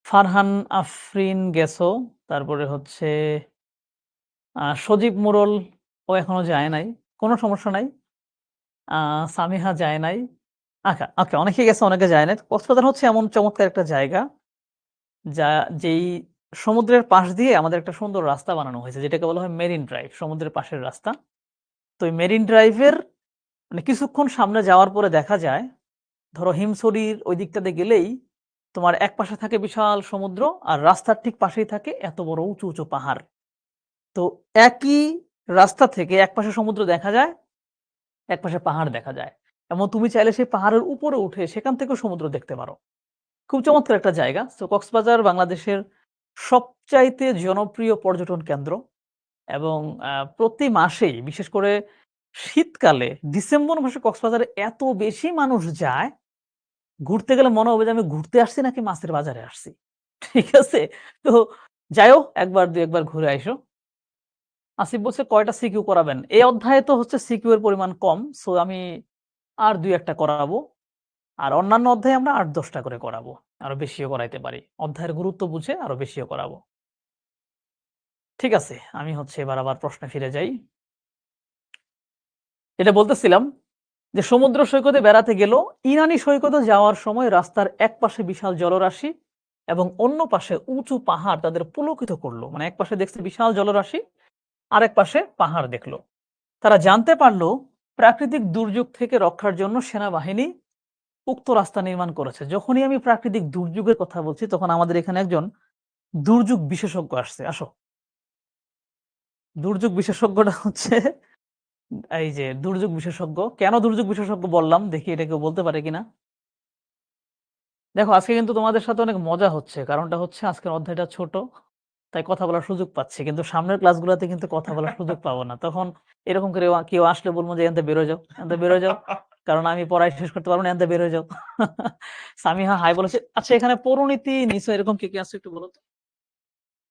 ফারহান আফরিন গেছো, তারপরে হচ্ছে সজীব মুরল, ও এখনো যায় নাই, কোনো সমস্যা নাই। সামিহা যায় নাই। আচ্ছা, ওকে, অনেকে গেছে অনেকে যায় নাই। কক্সবাজার হচ্ছে এমন চমৎকার একটা জায়গা যা যেই সমুদ্রের পাশ দিয়ে আমাদের একটা সুন্দর রাস্তা বানানো হয়েছে, যেটাকে বলা হয় মেরিন ড্রাইভ, সমুদ্রের পাশের রাস্তা। তো এই মেরিন ড্রাইভের মানে কিছুক্ষণ সামনে যাওয়ার পরে দেখা যায়, ধরো হিমছড়ির ওই দিকটাতে গেলেই তোমার এক পাশে থাকে বিশাল সমুদ্র, আর রাস্তার ঠিক পাশেই থাকে এত বড় উঁচু উঁচু পাহাড়। তো একই রাস্তা থেকে এক পাশে সমুদ্র দেখা যায়, এক পাশে পাহাড় দেখা যায়, এবং তুমি চাইলে সেই পাহাড়ের উপরে উঠে সেখান থেকেও সমুদ্র দেখতে পারো। খুব চমৎকার একটা জায়গা। তো কক্সবাজার বাংলাদেশের সবচাইতে জনপ্রিয় পর্যটন কেন্দ্র, এবং প্রতি মাসেই বিশেষ করে শীতকালে ডিসেম্বর মাসে কক্সবাজারে এত বেশি মানুষ যায়, ঘুরতে গেলে মনে হবে যে আমি ঘুরতে আসছি নাকি মাছের বাজারে আসছি। ঠিক আছে? তো যাইও, একবার দুই একবার ঘুরে আইসো। আসিফ বলছে কয়টা সিকিউ করাবেন? এই অধ্যায়ে তো হচ্ছে সিকিউ এর পরিমাণ কম, সো আমি আর দুই একটা করাবো। আর অন্যান্য অধ্যায়ে আমরা ৮-১০টা করে করাবো, আরো বেশিও করাইতে পারি, অধ্যায়ের গুরুত্ব বুঝে আরো বেশিও করাবো। ঠিক আছে, আমি হচ্ছে এবার আবার প্রশ্নে ফিরে যাই। যেটা বলতেছিলাম যে সমুদ্র সৈকতে বেড়াতে গেল, ইরানি সৈকতে যাওয়ার সময় রাস্তার এক পাশে বিশাল জলরাশি এবং অন্য পাশে উঁচু পাহাড় তাদের পুলকিত করলো। মানে এক পাশে দেখছে বিশাল জলরাশি, আরেক পাশে পাহাড় দেখলো। তারা জানতে পারলো প্রাকৃতিক দুর্যোগ থেকে রক্ষার জন্য সেনাবাহিনী উক্ত রাস্তা নির্মাণ করেছে। যখনই আমি প্রাকৃতিক দুর্যোগের কথা বলছি তখন আমাদের এখানে একজন দুর্যোগ বিশেষজ্ঞ আসছে। আসো, দুর্যোগ বিশেষজ্ঞটা হচ্ছে এই যে দুর্যোগ বিশেষজ্ঞ। কেন দুর্যোগ বিশেষজ্ঞ বললাম দেখি এটা কেউ বলতে পারে কিনা। দেখো আজকে কিন্তু তোমাদের সাথে অনেক মজা হচ্ছে, কারণটা হচ্ছে আজকের অধ্যায়টা ছোট, তাই কথা বলার সুযোগ পাচ্ছি, কিন্তু সামনের ক্লাসগুলোতে কিন্তু কথা বলার সুযোগ পাবো না। তখন এরকম করে কেউ আসলে বলবো যে এনতে বেরো যাও, এনতে বেরো যাও, কারণ আমি পড়াই শেষ করতে পারবো না, এনতে বেরো যাও। সামিহা হাই বলেছে। আচ্ছা, এখানে পরিণীতি নিশ্চয় এরকম কে কে আছে একটু বলো তো।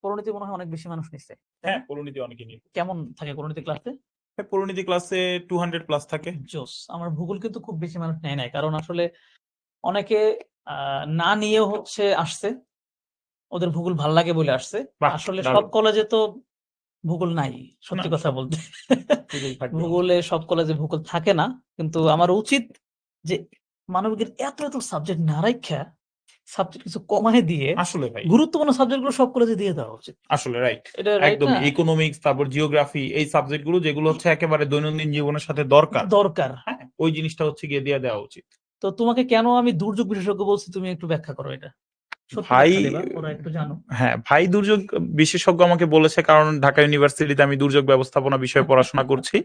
পরিণীতি মনে হয় অনেক বেশি মানুষ নিচ্ছে। হ্যাঁ, পরিণীতি অনেকে নিয়ে। কেমন থাকে পরিণীতি ক্লাসে? হ্যাঁ, পরিণীতি ক্লাসে 200 প্লাস থাকে। জোস। আমার ভূগোল কিন্তু খুব বেশি মানুষ নেয় নাই, কারণ আসলে অনেকে না নিয়েও হচ্ছে আসছে, ওদের ভূগোল ভাল লাগে বলে আসছে। বাহ, আসলে দারুণ। সব কলেজে তো ভূগোল নাই, সত্যি না, কথা সব বলতে। ভূগোল থাকবে না। ভূগোলে সব কলেজে ভূগোল থাকে না, কিন্তু আমার উচিত যে মানবিকের এত এত সাবজেক্ট না রাইখা সাবজেক্ট কিছু কমায় দিয়ে আসলে ভাই, গুরুত্বপূর্ণ সাবজেক্ট গুলো সব কলেজে দিয়ে দেওয়া উচিত। আসলে রাইট, এটা রাইট একদম না? ইকোনমিক্স, তারপর জিওগ্রাফি, এই সাবজেক্ট গুলো যেগুলো হচ্ছে একেবারে দৈনন্দিন জীবনের সাথে দরকার, দরকার। হ্যাঁ, ওই জিনিসটা হচ্ছে গিয়ে দিয়ে দেওয়া উচিত। তো তোমাকে কেন আমি দুর্যোগ বিশেষজ্ঞ বলছি, তুমি একটু ব্যাখ্যা করো এটা। সত্যি ভাই, ব্যাখ্যা দেবা, ওরা একটু জানো। হ্যাঁ ভাই, দুর্যোগ বিশেষজ্ঞ আমাকে বলেছে কারণ ঢাকা ইউনিভার্সিটিতে আমি দুর্যোগ ব্যবস্থাপনা বিষয়ে পড়াশোনা করছি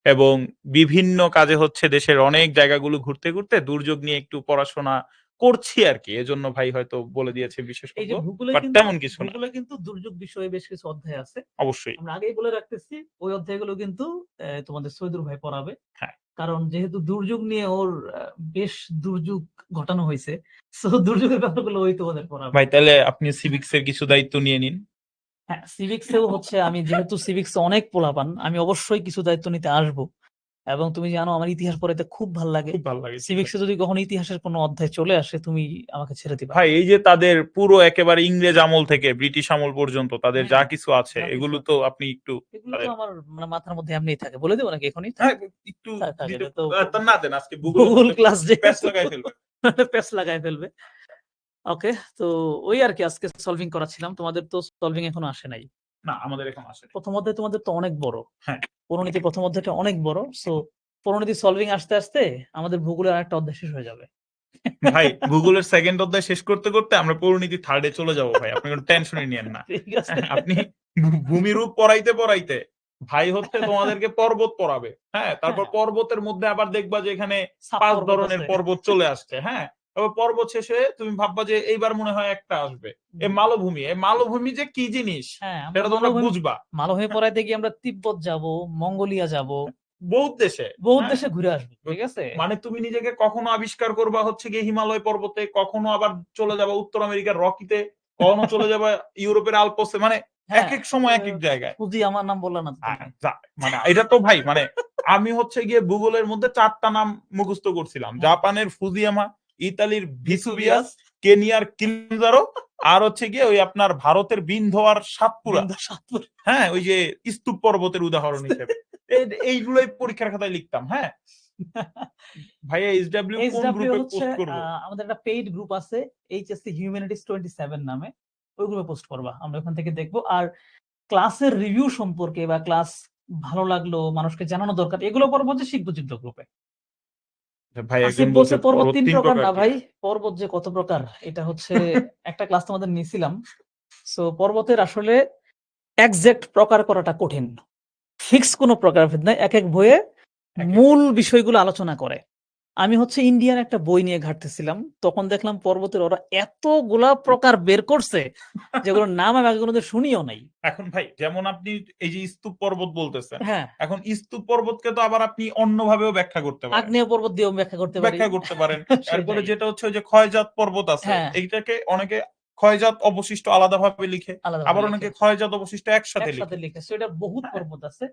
এবং বিভিন্ন কাজে হচ্ছে দেশের অনেক জায়গাগুলো ঘুরতে ঘুরতে দুর্যোগ নিয়ে একটু পড়াশোনা করছি আর কি, এজন্য ভাই হয়তো বলে দিয়েছে এই বিশেষজ্ঞ, যে ভূগোলে বাট কিন্তু তেমন কিছু না। ভূগোলে কিন্তু দুর্যোগ বিষয়ে বেশ কিছু অধ্যায় আছে, অবশ্যই। আমরা আগেই বলে রাখতেছি। ওই অধ্যায়গুলো কিন্তু তোমাদের সৈদুর ভাই পড়াবে। হ্যাঁ। কারণ যেহেতু দুর্যোগ নিয়ে ওর বেশ দুর্যোগ ঘটানো হয়েছে, সো দুর্যোগের ব্যাপারগুলো ওই তোমাদের পড়াবে। ভাই, তাহলে আপনি সিভিক্স এর কিছু দায়িত্ব নিয়ে নিন। হ্যাঁ, সিভিক্সেও হচ্ছে আমি যেহেতু সিভিক্সে অনেক পোলাপান, আমি অবশ্যই কিছু দায়িত্ব নিতে আসবো। এবং তুমি জানো আমার ইতিহাস পড়াইতে খুব ভাল লাগে। খুব ভালো লাগে। সিভিক্সে যদি কখনো ইতিহাসের কোনো অধ্যায় চলে আসে তুমি আমাকে ছেড়ে দিবা। ভাই, এই যে তাদের পুরো একেবারে ইংরেজ আমল থেকে ব্রিটিশ আমল পর্যন্ত তাদের যা হ্যাঁ, কিছু আছে যা কিছু এগুলো আছে। তো আপনি একটু এগুলো তো আমার মানে মাথার মধ্যে এমনিই থাকে। বলে দেবো নাকি এখনই? হ্যাঁ, একটু থাক, থাক, দিতে এটা তো তা না দেন, আজকে ভূগোল ক্লাস যে প্যাচ লাগাই ফেলবে। প্যাচ লাগায় ফেলবে। ওকে, তো ওই আর কি আজকে সলভিং করাচ্ছিলাম। তোমাদের তো সলভিং এখনো আসে নাই। না, আমাদের এখন আসে। প্রথম অধ্যায় তোমাদের তো অনেক বড়। হ্যাঁ। পরিণীতি প্রথম অধ্যায়টা অনেক বড়। সো পরিণীতি সলভিং আসতে আসতে আমাদের ভূগোলের আরেকটা অধ্যায় শেষ হয়ে যাবে। ভাই, ভূগোলের সেকেন্ড অধ্যায় শেষ করতে করতে আমরা পরিণীতি থার্ডে চলে যাব ভাই, আপনি কোনো টেনশনই নিয়েন না। ঠিক আছে। আপনি ভূমিরূপ পড়াইতে পড়াইতে ভাই হচ্ছে তোমাদেরকে পর্বত পড়াবে, হ্যাঁ, তারপর হ্যাঁ। পর্বতের মধ্যে আবার দেখবা যে এখানে সাব 5 পর্বত ধরনের আছে। পর্বত চলে আসছে, হ্যাঁ, তারপর পর্বত শেষে তুমি ভাববা যে এইবার মনে হয় একটা আসবে, এই মালভূমি যে কি জিনিস হ্যাঁ, আমরা সেটা তোমরা বুঝবা। মালভূমি পড়াইতে গিয়ে আমরা তিব্বত যাব, মঙ্গোলিয়া যাব, বহুত দেশে, বহুত হ্যাঁ, দেশে ঘুরে আসবো। ঠিক আছে? মানে তুমি নিজেকে কখনো আবিষ্কার করবা হচ্ছে গিয়ে হিমালয় পর্বতে, কখনো আবার চলে যাবা উত্তর আমেরিকার রকিতে, কখনো চলে যাবা ইউরোপের আলপসে, মানে হ্যাঁ, এক এক সময় এক এক জায়গায়। ফুজি আমার নাম বললা না তো তুমি। মানে এটা তো ভাই, মানে আমি হচ্ছে গিয়ে ভূগোলের মধ্যে 4টা নাম মুখস্থ করছিলাম: হ্যাঁ। জাপানের ফুজিয়ামা, ইতালির ভিসুভিয়াস, কেনিয়ার কিলিমানজারো, আর হচ্ছে গিয়ে ওই আপনার ভারতের বিন্ধ্য সাতপুরা, সাতপুরা। হ্যাঁ, ওই যে স্তূপ পর্বতের উদাহরণ হিসেবে এইগুলোই পরীক্ষার খাতায় লিখতাম। হ্যাঁ ভাইয়া, SW কোন SW গ্রুপে হচ্ছে পোস্ট করব? আমাদের একটা পেইড গ্রুপ আছে HSC হিউম্যানিটিস 27 নামে, ওই গ্রুপে পোস্ট করবা, আমরা ওখান থেকে দেখবো। আর ক্লাসের রিভিউ সম্পর্কে বা ক্লাস ভালো লাগলো মানুষকে জানানো দরকার, এগুলো পর্ব হচ্ছে শিখবচিত্র গ্রুপে। ভাই, একজন আসিফ বলছে বলছে পর্বত 3 প্রকার না কি? ভাই, পর্বত যে কত প্রকার এটা হচ্ছে একটা ক্লাস তোমাদের নিয়েছিলাম। সো পর্বতের আসলে এক্সাক্ট প্রকার করাটা কঠিন, ফিক্স কোনো প্রকারভেদ নাই, এক এক বইয়ে মূল বিষয়গুলো আলোচনা করে। আমি হচ্ছে ইন্ডিয়ান একটা বই নিয়ে ঘাটতেছিলাম, তখন দেখলাম পর্বতের ওরা এতগুলা প্রকার বের করছে যেগুলোর নাম আমি আগে কোনোদিন শুনিও নাই। এখন ভাই, যেমন আপনি এই যে স্তূপ পর্বত বলতেছেন, হ্যাঁ, এখন স্তূপ পর্বতকে তো আবার আপনি অন্যভাবেও ব্যাখ্যা করতে পারেন। আগ্নেয় পর্বত দিয়েও ব্যাখ্যা করতে পারি। তারপরে সেটাই। যেটা হচ্ছে ওই যে ক্ষয়জাত পর্বত আছে, হ্যাঁ। এইটাকে অনেকে ক্ষয়জাত অবশিষ্ট আলাদাভাবে লিখে, আলাদাভাবে আবার লিখে। অনেকে ক্ষয়জাত অবশিষ্ট একসাথে একসাথে লিখে। লিখে। সো এটা বহুত হ্যাঁ। পর্বত আছে।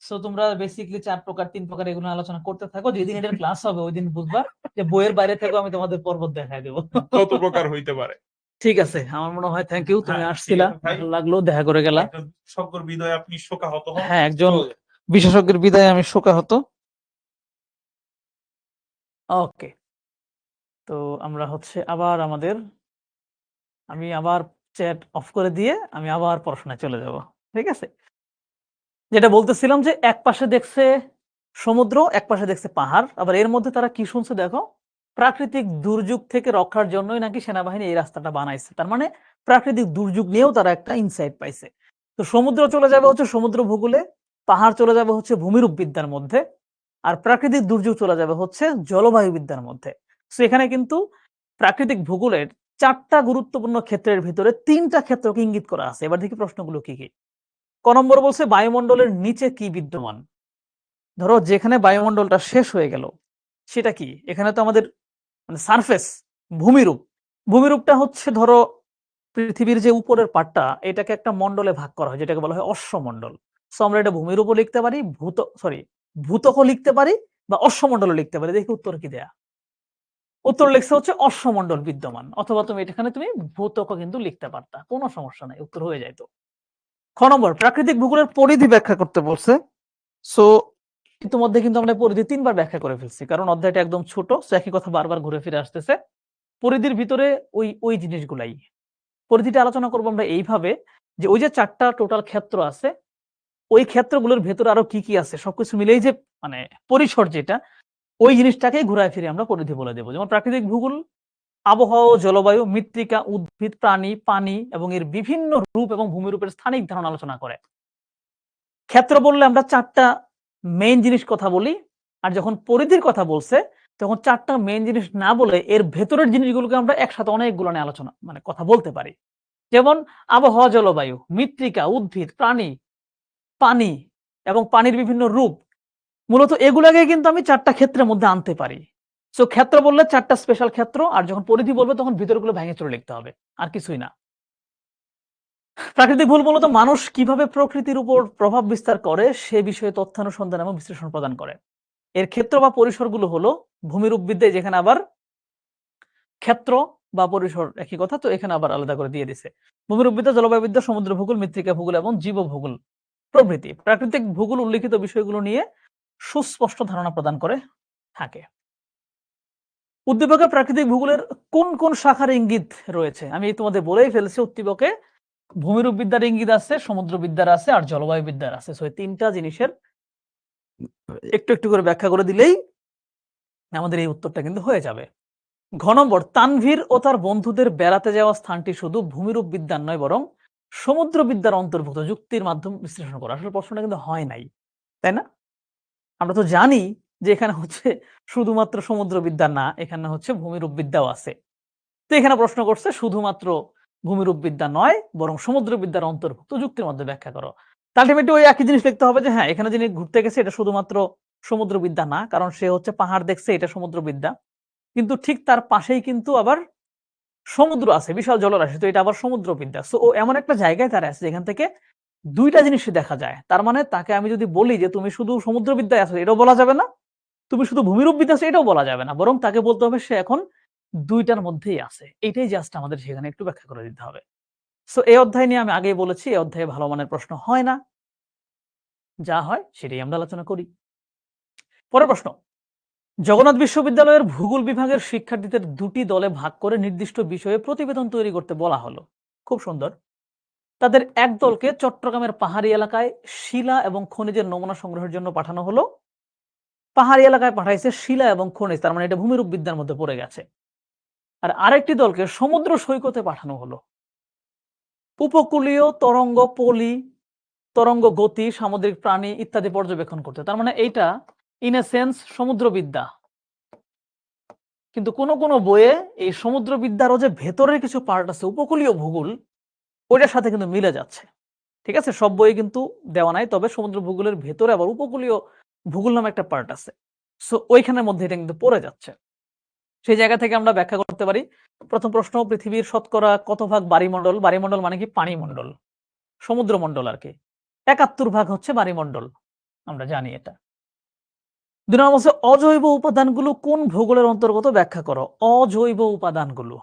সো তোমরা বেসিক্যালি 4 প্রকার 3 প্রকার এগুলো আলোচনা করতে থাকো। যেদিন এটার ক্লাস হবে ওইদিন বুঝবা যে বইয়ের বাইরে থেকেও আমি তোমাদের পর্বত দেখায় দেব। কত প্রকার হইতে পারে। ঠিক আছে, আমার মনে হয় থ্যাংক ইউ, তুমি হ্যাঁ, আসছিলা, ঠিক আছে ভাই। ভালো লাগলো, দেখা করে গেলা। একজন বিশেষজ্ঞর বিদায় আপনি শোকাহত হন। হ্যাঁ, একজন বিশেষজ্ঞের বিদায়ে আমি শোকাহত। ওকে। তো আমরা হচ্ছে আবার আমি আবার চ্যাট অফ করে দিয়ে আমি আবার পড়াশোনায় চলে যাব। ঠিক আছে? যেটা বলতেছিলাম যে একপাশে দেখছে সমুদ্র, একপাশে দেখছে পাহাড়। আবার এর মধ্যে তারা কি শুনছে দেখো? প্রাকৃতিক দুর্যোগ থেকে রক্ষার জন্যই নাকি সেনাবাহিনী এই রাস্তাটা বানাইছে। তার মানে প্রাকৃতিক দুর্যোগ নিয়েও তারা একটা ইনসাইট পাইছে। তো সমুদ্র চলে যাবে হচ্ছে সমুদ্র ভূগোলে, পাহাড় চলে যাবে হচ্ছে ভূমিরূপবিদ্যার মধ্যে, আর প্রাকৃতিক দুর্যোগ চলে যাবে হচ্ছে জলবায়ুবিদ্যার মধ্যে। সো এখানে কিন্তু প্রাকৃতিক ভূগোলের ৪ টা গুরুত্বপূর্ণ ক্ষেত্রের ভিতরে ৩ টা ক্ষেত্রকে ইঙ্গিত করা আছে। এবার দেখি প্রশ্নগুলো কি, কি? ক নম্বর বলছে বায়ুমণ্ডলের নিচে কি বিদ্যমান? ধরো যেখানে বায়ুমণ্ডলটা শেষ হয়ে গেল সেটা কি? এখানে তো আমাদের মানে সারফেস, ভূমিরূপ। ভূমিরূপটা হচ্ছে ধরো পৃথিবীর যে উপরের পার্টটা এটাকে একটা মণ্ডলে ভাগ করা হয় যেটাকে বলা হয় অশ্বমণ্ডল। সো আমরা এটা ভূমিরূপও লিখতে পারি, ভূত্বকও লিখতে পারি বা অশ্বমণ্ডলও লিখতে পারি। দেখি উত্তর কি দেয়া? উত্তর লিখছে হচ্ছে অশ্বমণ্ডল বিদ্যমান, অথবা তুমি এখানে ভূত্বকও কিন্তু লিখতে পারতা, কোনো সমস্যা নাই, উত্তর হয়ে যাইতো। খ নম্বর প্রাকৃতিক ভূগোলের পরিধি ব্যাখ্যা করতে বলছে। সো ইতিমধ্যে কিন্তু আমরা পরিধি ৩ বার ব্যাখ্যা করে ফেলছি, কারণ অধ্যায়টা একদম ছোট। সো একই কথা বারবার ঘুরে ফিরে আসতেছে। পরিধির ভিতরে ওই জিনিসগুলাই। পরিধিটা আলোচনা করব আমরা এইভাবে যে ওই যে ৪ টা টোটাল ক্ষেত্র আছে, ওই ক্ষেত্রগুলোর ভেতরে আরো কি, কি আছে সবকিছু মিলেই যে মানে পরিসর যেটা, ওই জিনিসটাকেই ঘুরায় ফিরে আমরা পরিধি বলে দেব। যেমন প্রাকৃতিক ভূগোল আবহাওয়া ও জলবায়ু, মৃত্তিকা, উদ্ভিদ, প্রাণী, পানি এবং এর বিভিন্ন রূপ এবং ভূমিরূপের স্থানিক ধারণা আলোচনা করে। ক্ষেত্র বললে আমরা ৪ টা মেইন জিনিস কথা বলি, আর যখন পরিধির কথা বলছে তখন ৪ টা মেইন জিনিস না বলে এর ভেতরের জিনিসগুলোকে আমরা একসাথে অনেকগুলো নিয়ে আলোচনা মানে কথা বলতে পারি। যেমন আবহাওয়া, জলবায়ু, মৃত্তিকা, উদ্ভিদ, প্রাণী, পানি এবং পানির বিভিন্ন রূপ। মূলত এগুলাকে কিন্তু আমি ৪ টা ক্ষেত্রের মধ্যে আনতে পারি। সো ক্ষেত্র বললে ৪ টা স্পেশাল ক্ষেত্র, আর যখন পরিধি বলবে তখন ভিতরগুলো ভেঙে চলে লিখতে হবে, আর কিছুই না। প্রাকৃতিক ভুল মূলত মানুষ কিভাবে প্রকৃতির উপর প্রভাব বিস্তার করে সে বিষয়ে তথ্যানুসন্ধান এবং বিশ্লেষণ প্রদান করে। এর ক্ষেত্র বা পরিসরগুলো হলো ভূমিরূপবিদ্যায়, যেখানে আবার ক্ষেত্র বা পরিসর একই কথা, তো এখানে আবার আলাদা করে দিয়ে দিছে। ভূমিরূপবিদ্যা, জলবায়ুবিদ্যা, সমুদ্র ভূগোল, মৃত্তিকা ভূগোল এবং জীব ভূগোল প্রভৃতি প্রাকৃতিক ভূগোল উল্লিখিত বিষয়গুলো নিয়ে সুস্পষ্ট ধারণা প্রদান করে থাকে। উদ্দীপকে প্রাকৃতিক ভূগোলের কোন কোন শাখার ইঙ্গিত রয়েছে? আমি তোমাদের বলেই ফেলেছি, উদ্দীপকে ভূমিরূপবিদ্যার ইঙ্গিত আছে, সমুদ্রবিদ্যার আছে, আর জলবায়ুবিদ্যার আছে। সো এই ৩ টা জিনিসের একটু একটু করে ব্যাখ্যা করে দিলেই আমাদের এই উত্তরটা কিন্তু হয়ে যাবে। ঘ নম্বর তানভীর ও তার বন্ধুদের বেড়াতে যাওয়া স্থানটি শুধু ভূমিরূপ বিদ্যার নয় বরং সমুদ্রবিদ্যার অন্তর্ভুক্ত, যুক্তির মাধ্যমে বিশ্লেষণ করা। আসলে প্রশ্নটা কিন্তু হয় নাই, তাই না? আমরা তো জানি যে এখানে হচ্ছে শুধুমাত্র সমুদ্রবিদ্যা না, এখানে হচ্ছে ভূমিরূপ বিদ্যাও আছে। তো এখানে প্রশ্ন করছে শুধুমাত্র ভূমিরূপ বিদ্যা নয় বরং সমুদ্রবিদ্যার অন্তর্ভুক্ত, যুক্তির মধ্যে ব্যাখ্যা করো। আলটিমেটলি ওই একই জিনিস লিখতে হবে যে হ্যাঁ, এখানে যিনি ঘুরতে গেছে এটা শুধুমাত্র সমুদ্রবিদ্যা না, কারণ সে হচ্ছে পাহাড় দেখছে, এটা সমুদ্রবিদ্যা। কিন্তু ঠিক তার পাশেই কিন্তু আবার সমুদ্র আছে, বিশাল জলরাশি, তো এটা আবার সমুদ্রবিদ্যা। সো ও এমন একটা জায়গায় তারা আছে যেখান থেকে ২ টা জিনিসই দেখা যায়। তার মানে তাকে আমি যদি বলি যে তুমি শুধু সমুদ্রবিদ্যায় আছো, এটাও বলা যাবে না। তুমি শুধু ভূমিরূপবিদ্যা আছো, এটাও বলা যাবে না। বরং তাকে বলতে হবে সে এখন ২ টার মধ্যেই আছে। এটাই জাস্ট আমাদের সেখানে একটু ব্যাখ্যা করে দিতে হবে। সো এই অধ্যায় নিয়ে আমি আগেই বলেছি, এই অধ্যায়ে ভালো মানের প্রশ্ন হয় না। যা হয় সেটাই আমরা আলোচনা করি। পরের প্রশ্ন, জগন্নাথ বিশ্ববিদ্যালয়ের ভূগোল বিভাগের শিক্ষার্থীদের ২ টি দলে ভাগ করে নির্দিষ্ট বিষয়ে প্রতিবেদন তৈরি করতে বলা হলো। খুব সুন্দর। তাদের এক দলকে চট্টগ্রামের পাহাড়ি এলাকায় শিলা এবং খনিজের নমুনা সংগ্রহের জন্য পাঠানো হলো। পাহাড়ি এলাকায় পাঠাইছে শিলা এবং খনিজ, তার মানে এটা ভূমিরূপ বিদ্যার মধ্যে পড়ে গেছে। আর আরেকটি দলকে সমুদ্র সৈকতে পাঠানো হলো উপকূলীয় তরঙ্গ, পলি, তরঙ্গ গতি, সামুদ্রিক প্রাণী ইত্যাদি পর্যবেক্ষণ করতে। তার মানে এইটা ইন এ সেন্স সমুদ্রবিদ্যা, কিন্তু কোন বইয়ে এই সমুদ্রবিদ্যারও যে ভেতরের কিছু পার্ট আছে, উপকূলীয় ভূগোল, ওইটার সাথে কিন্তু মিলে যাচ্ছে। ঠিক আছে, সব বই কিন্তু দেওয়া নাই, তবে সমুদ্র ভূগোলের ভেতরে আবার উপকূলীয় ভূগোল নামে একটা পার্ট আছে। সো ওইখানের মধ্যে এটা কিন্তু পড়ে যাচ্ছে। সেই জায়গা থেকে আমরা ব্যাখ্যা করতে পারি। প্রথম প্রশ্ন, পৃথিবীর শতকরা কত ভাগ বায়ুমণ্ডল? বায়ুমণ্ডল মানে কি? পানিমণ্ডল, সমুদ্রমণ্ডল আর কি। ৭১ ভাগ হচ্ছে বায়ুমণ্ডল, আমরা জানি এটা। ২ নম্বর হচ্ছে অজৈব উপাদানগুলো কোন ভূগোলের অন্তর্গত ব্যাখ্যা করো। অজৈব উপাদানগুলো,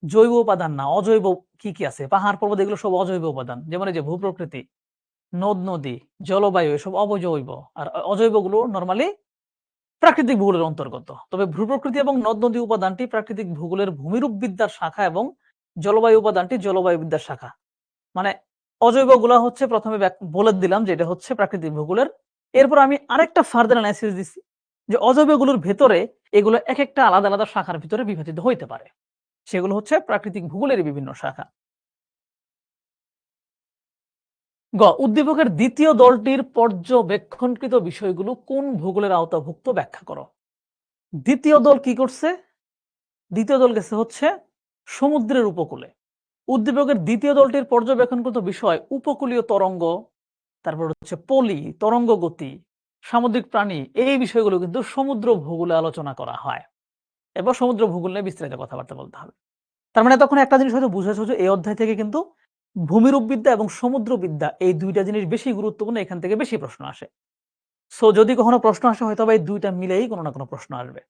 জৈব উপাদান না, অজৈব কি কি আছে? পাহাড় পর্বত এগুলো সব অজৈব উপাদান। যেমন এই যে ভূপ্রকৃতি, নদ নদী, জলবায়ু, এসব অবজৈব। আর অজৈব গুলো নরমালি প্রাকৃতিক ভূগোলের অন্তর্গত। তবে ভূপ্রকৃতি এবং নদ-নদী উপাদানটি প্রাকৃতিক ভূগোলের ভূমিরূপবিদ্যার শাখা এবং জলবায়ু উপাদানটি জলবায়ুবিদ্যার শাখা। মানে অজৈবগুলা হচ্ছে প্রথমে বলে দিলাম যে এটা হচ্ছে প্রাকৃতিক ভূগোলের। এরপর আমি আরেকটা ফার্দার অ্যানালাইসিস দিচ্ছি যে অজৈবগুলোর ভেতরে এগুলো একেকটা আলাদা, আলাদা শাখার ভিতরে বিভাজিত হইতে পারে। সেগুলো হচ্ছে প্রাকৃতিক ভূগোলের বিভিন্ন শাখা। উদ্দীপকের দ্বিতীয় দলটির পর্যবেক্ষণকৃত বিষয়গুলো কোন ভূগোলের আওতাভুক্ত ব্যাখ্যা করো। দ্বিতীয় দল কি করছে? দ্বিতীয় দল গেছে হচ্ছে সমুদ্রের উপকূলে। উদ্দীপকের দ্বিতীয় দলটির পর্যবেক্ষণকৃত বিষয় উপকূলীয় তরঙ্গ, তারপর হচ্ছে পলি, তরঙ্গ গতি, সামুদ্রিক প্রাণী, এই বিষয়গুলো কিন্তু সমুদ্র ভূগোলে আলোচনা করা হয় এবং সমুদ্র ভূগোল নিয়ে বিস্তারিত কথাবার্তা বলতে হবে। তার মানে তখন একটা জিনিস হয়তো বুঝেছো যে এই অধ্যায় থেকে কিন্তু ভূমিরূপবিদ্যা এবং সমুদ্রবিদ্যা এই দুইটা জিনিস বেশি গুরুত্বপূর্ণ, এখান থেকে বেশি প্রশ্ন আসে। সো যদি কখনো প্রশ্ন আসে হয়তো এই দুইটা মিলেই কোনো না কোনো প্রশ্ন আসবে।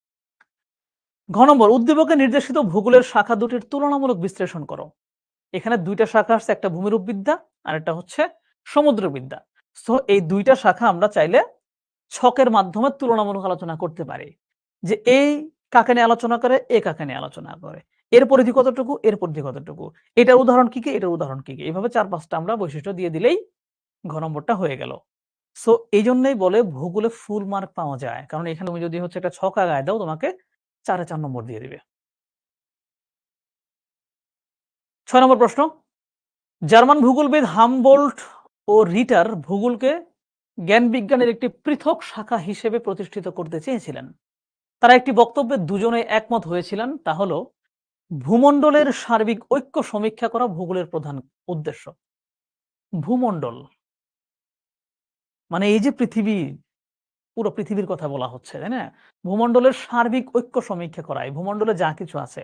ঘ নম্বর, উদ্দীপকে নির্দেশিত ভূগোলের শাখা দুটির তুলনামূলক বিশ্লেষণ করো। এখানে দুইটা শাখা আছে, একটা ভূমিরূপবিদ্যা আর একটা হচ্ছে সমুদ্রবিদ্যা। সো এই দুইটা শাখা আমরা চাইলে ছকের মাধ্যমে তুলনামূলক আলোচনা করতে পারি যে এই কাকে নিয়ে আলোচনা করে, এ কাকে নিয়ে আলোচনা করে, এর পরিধি কতটুকু, এর পরিধি কতটুকু, এটার উদাহরণ কি কি, এটার উদাহরণ কি কি, এইভাবে 4-5টা আমরা বৈশিষ্ট্য দিয়ে দিলেই ঘ নম্বরটা হয়ে গেল। সো এই জন্যই বলে ভূগোলে ফুল মার্ক পাওয়া যায়, কারণ এখানে তুমি যদি হচ্ছে একটা ছক আগায় দাও তোমাকে 4-4 নম্বর দিয়ে দিবে। 6 নম্বর প্রশ্ন, জার্মান ভূগোলবিদ হামবোল্ট ও রিটার ভূগোলকে জ্ঞান বিজ্ঞানের একটি পৃথক শাখা হিসেবে প্রতিষ্ঠিত করতে চেয়েছিলেন। তারা একটি বক্তব্যে দুজনে একমত হয়েছিলেন, তা হলো ভূমণ্ডলের সার্বিক ঐক্য সমীক্ষা করা ভূগোলের প্রধান উদ্দেশ্য। ভূমণ্ডল মানে এই যে পৃথিবী, পুরো পৃথিবীর কথা বলা হচ্ছে, তাই না? ভূমণ্ডলের সার্বিক ঐক্য সমীক্ষা করা, এই ভূমণ্ডলে যা কিছু আছে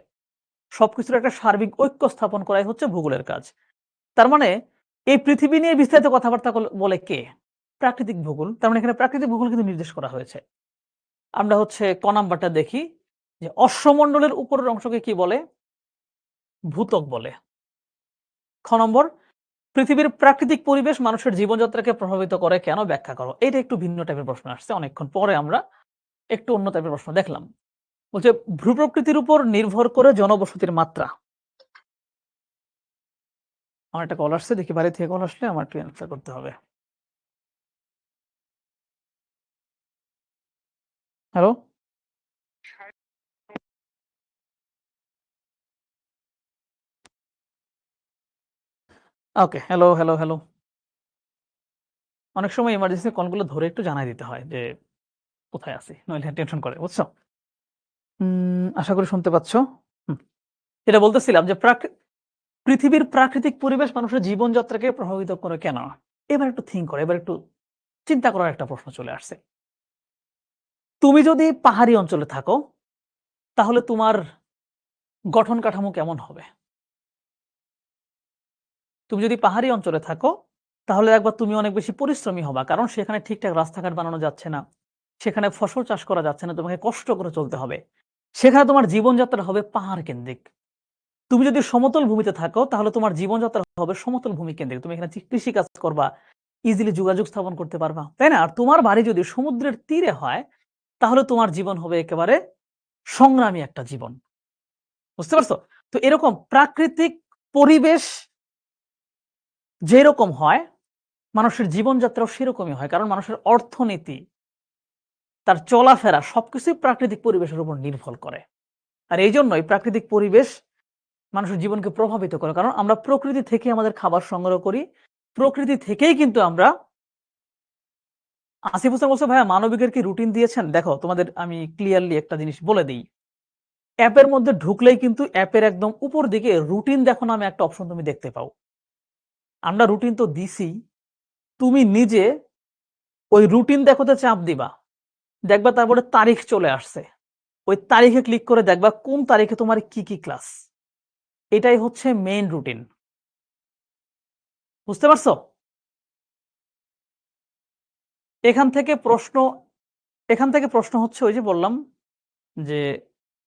সবকিছুর একটা সার্বিক ঐক্য স্থাপন করাই হচ্ছে ভূগোলের কাজ। তার মানে এই পৃথিবী নিয়ে বিস্তারিত কথাবার্তা বলে কে? প্রাকৃতিক ভূগোল। তার মানে এখানে প্রাকৃতিক ভূগোল কিন্তু নির্দেশ করা হয়েছে। আমরা হচ্ছে ক নাম্বারটা দেখি যে অশ্বমণ্ডলের উপরের অংশকে কি বলে? ভূত্বক বলে। খ নম্বর, পৃথিবীর প্রাকৃতিক পরিবেশ মানুষের জীবনযাত্রাকে প্রভাবিত করে কেন, ব্যাখ্যা করো। এটা একটু ভিন্ন টাইপের প্রশ্ন আসছে, অনেকক্ষণ পরে আমরা একটু অন্য টাইপের প্রশ্ন দেখলাম। বলছে ভূপ্রকৃতির উপর নির্ভর করে জনবসতির মাত্রা। আমার একটা কল আসছে, দেখি বাড়ি থেকে কল আসলে আমার একটু অ্যান্সার করতে হবে। হ্যালো, ওকে, হ্যালো হ্যালো হ্যালো। অনেক সময় ইমার্জেন্সি কলগুলো ধরে একটু জানাই দিতে হয় যে কোথায় আছি, নইলে টেনশন করে, বুঝছো? আশা করি শুনতে পাচ্ছ। এটা বলতেছিলাম যে পৃথিবীর প্রাকৃতিক পরিবেশ মানুষের জীবনযাত্রাকে প্রভাবিত করে কেন। এবার একটু থিঙ্ক করো, এবার একটু চিন্তা করার একটা প্রশ্ন চলে আসছে। তুমি যদি পাহাড়ি অঞ্চলে থাকো তাহলে তোমার গঠন কাঠামো কেমন হবে? তুমি যদি পাহাড়ি অঞ্চলে থাকো তাহলে একবার তুমি অনেক বেশি পরিশ্রমী হবা, কারণ সেখানে ঠিকঠাক রাস্তাঘাট বানানো যাচ্ছে না, সেখানে ফসল চাষ করা যাচ্ছে না, তোমাকে কষ্ট করে চলতে হবে, সেখানে তোমার জীবনযাত্রা হবে পাহাড় কেন্দ্রিক। তুমি যদি সমতল ভূমিতে থাকো তাহলে তোমার জীবনযাত্রা হবে সমতল ভূমি কেন্দ্রিক, তুমি এখানে কৃষি কাজ করবা, ইজিলি যোগাযোগ স্থাপন করতে পারবা, তাই না? আর তোমার বাড়ি যদি সমুদ্রের তীরে হয় তাহলে তোমার জীবন হবে একেবারে সংগ্রামী একটা জীবন। বুঝতে পারছো? তো এরকম প্রাকৃতিক পরিবেশ যেরকম হয় মানুষের জীবনযাত্রাও সেরকমই হয়, কারণ মানুষের অর্থনীতি, তার চলাফেরা সবকিছুই প্রাকৃতিক পরিবেশের উপর নির্ভর করে। আর এই জন্যই প্রাকৃতিক পরিবেশ মানুষের জীবনকে প্রভাবিত করে, কারণ আমরা প্রকৃতি থেকে আমাদের খাবার সংগ্রহ করি, প্রকৃতি থেকেই কিন্তু আমরা। আসিফ হোসেন বলছে ভাইয়া মানবিকের কি রুটিন দিয়েছেন? দেখো তোমাদের আমি ক্লিয়ারলি একটা জিনিস বলে দিই, অ্যাপের মধ্যে ঢুকলেই কিন্তু অ্যাপের একদম উপর দিকে রুটিন দেখো নামে একটা অপশন তুমি দেখতে পাও। আমরা রুটিন তো দিছি, তুমি নিজে ওই রুটিন দেখোতে চাপ দিবা, দেখবা তারপরে তারিখ চলে আসছে, ওই তারিখে ক্লিক করে দেখবা কোন তারিখে তোমার কি কি ক্লাস। এটাই হচ্ছে মেইন রুটিন। বুঝতে পারছো? এখান থেকে প্রশ্ন হচ্ছে ওই যে বললাম যে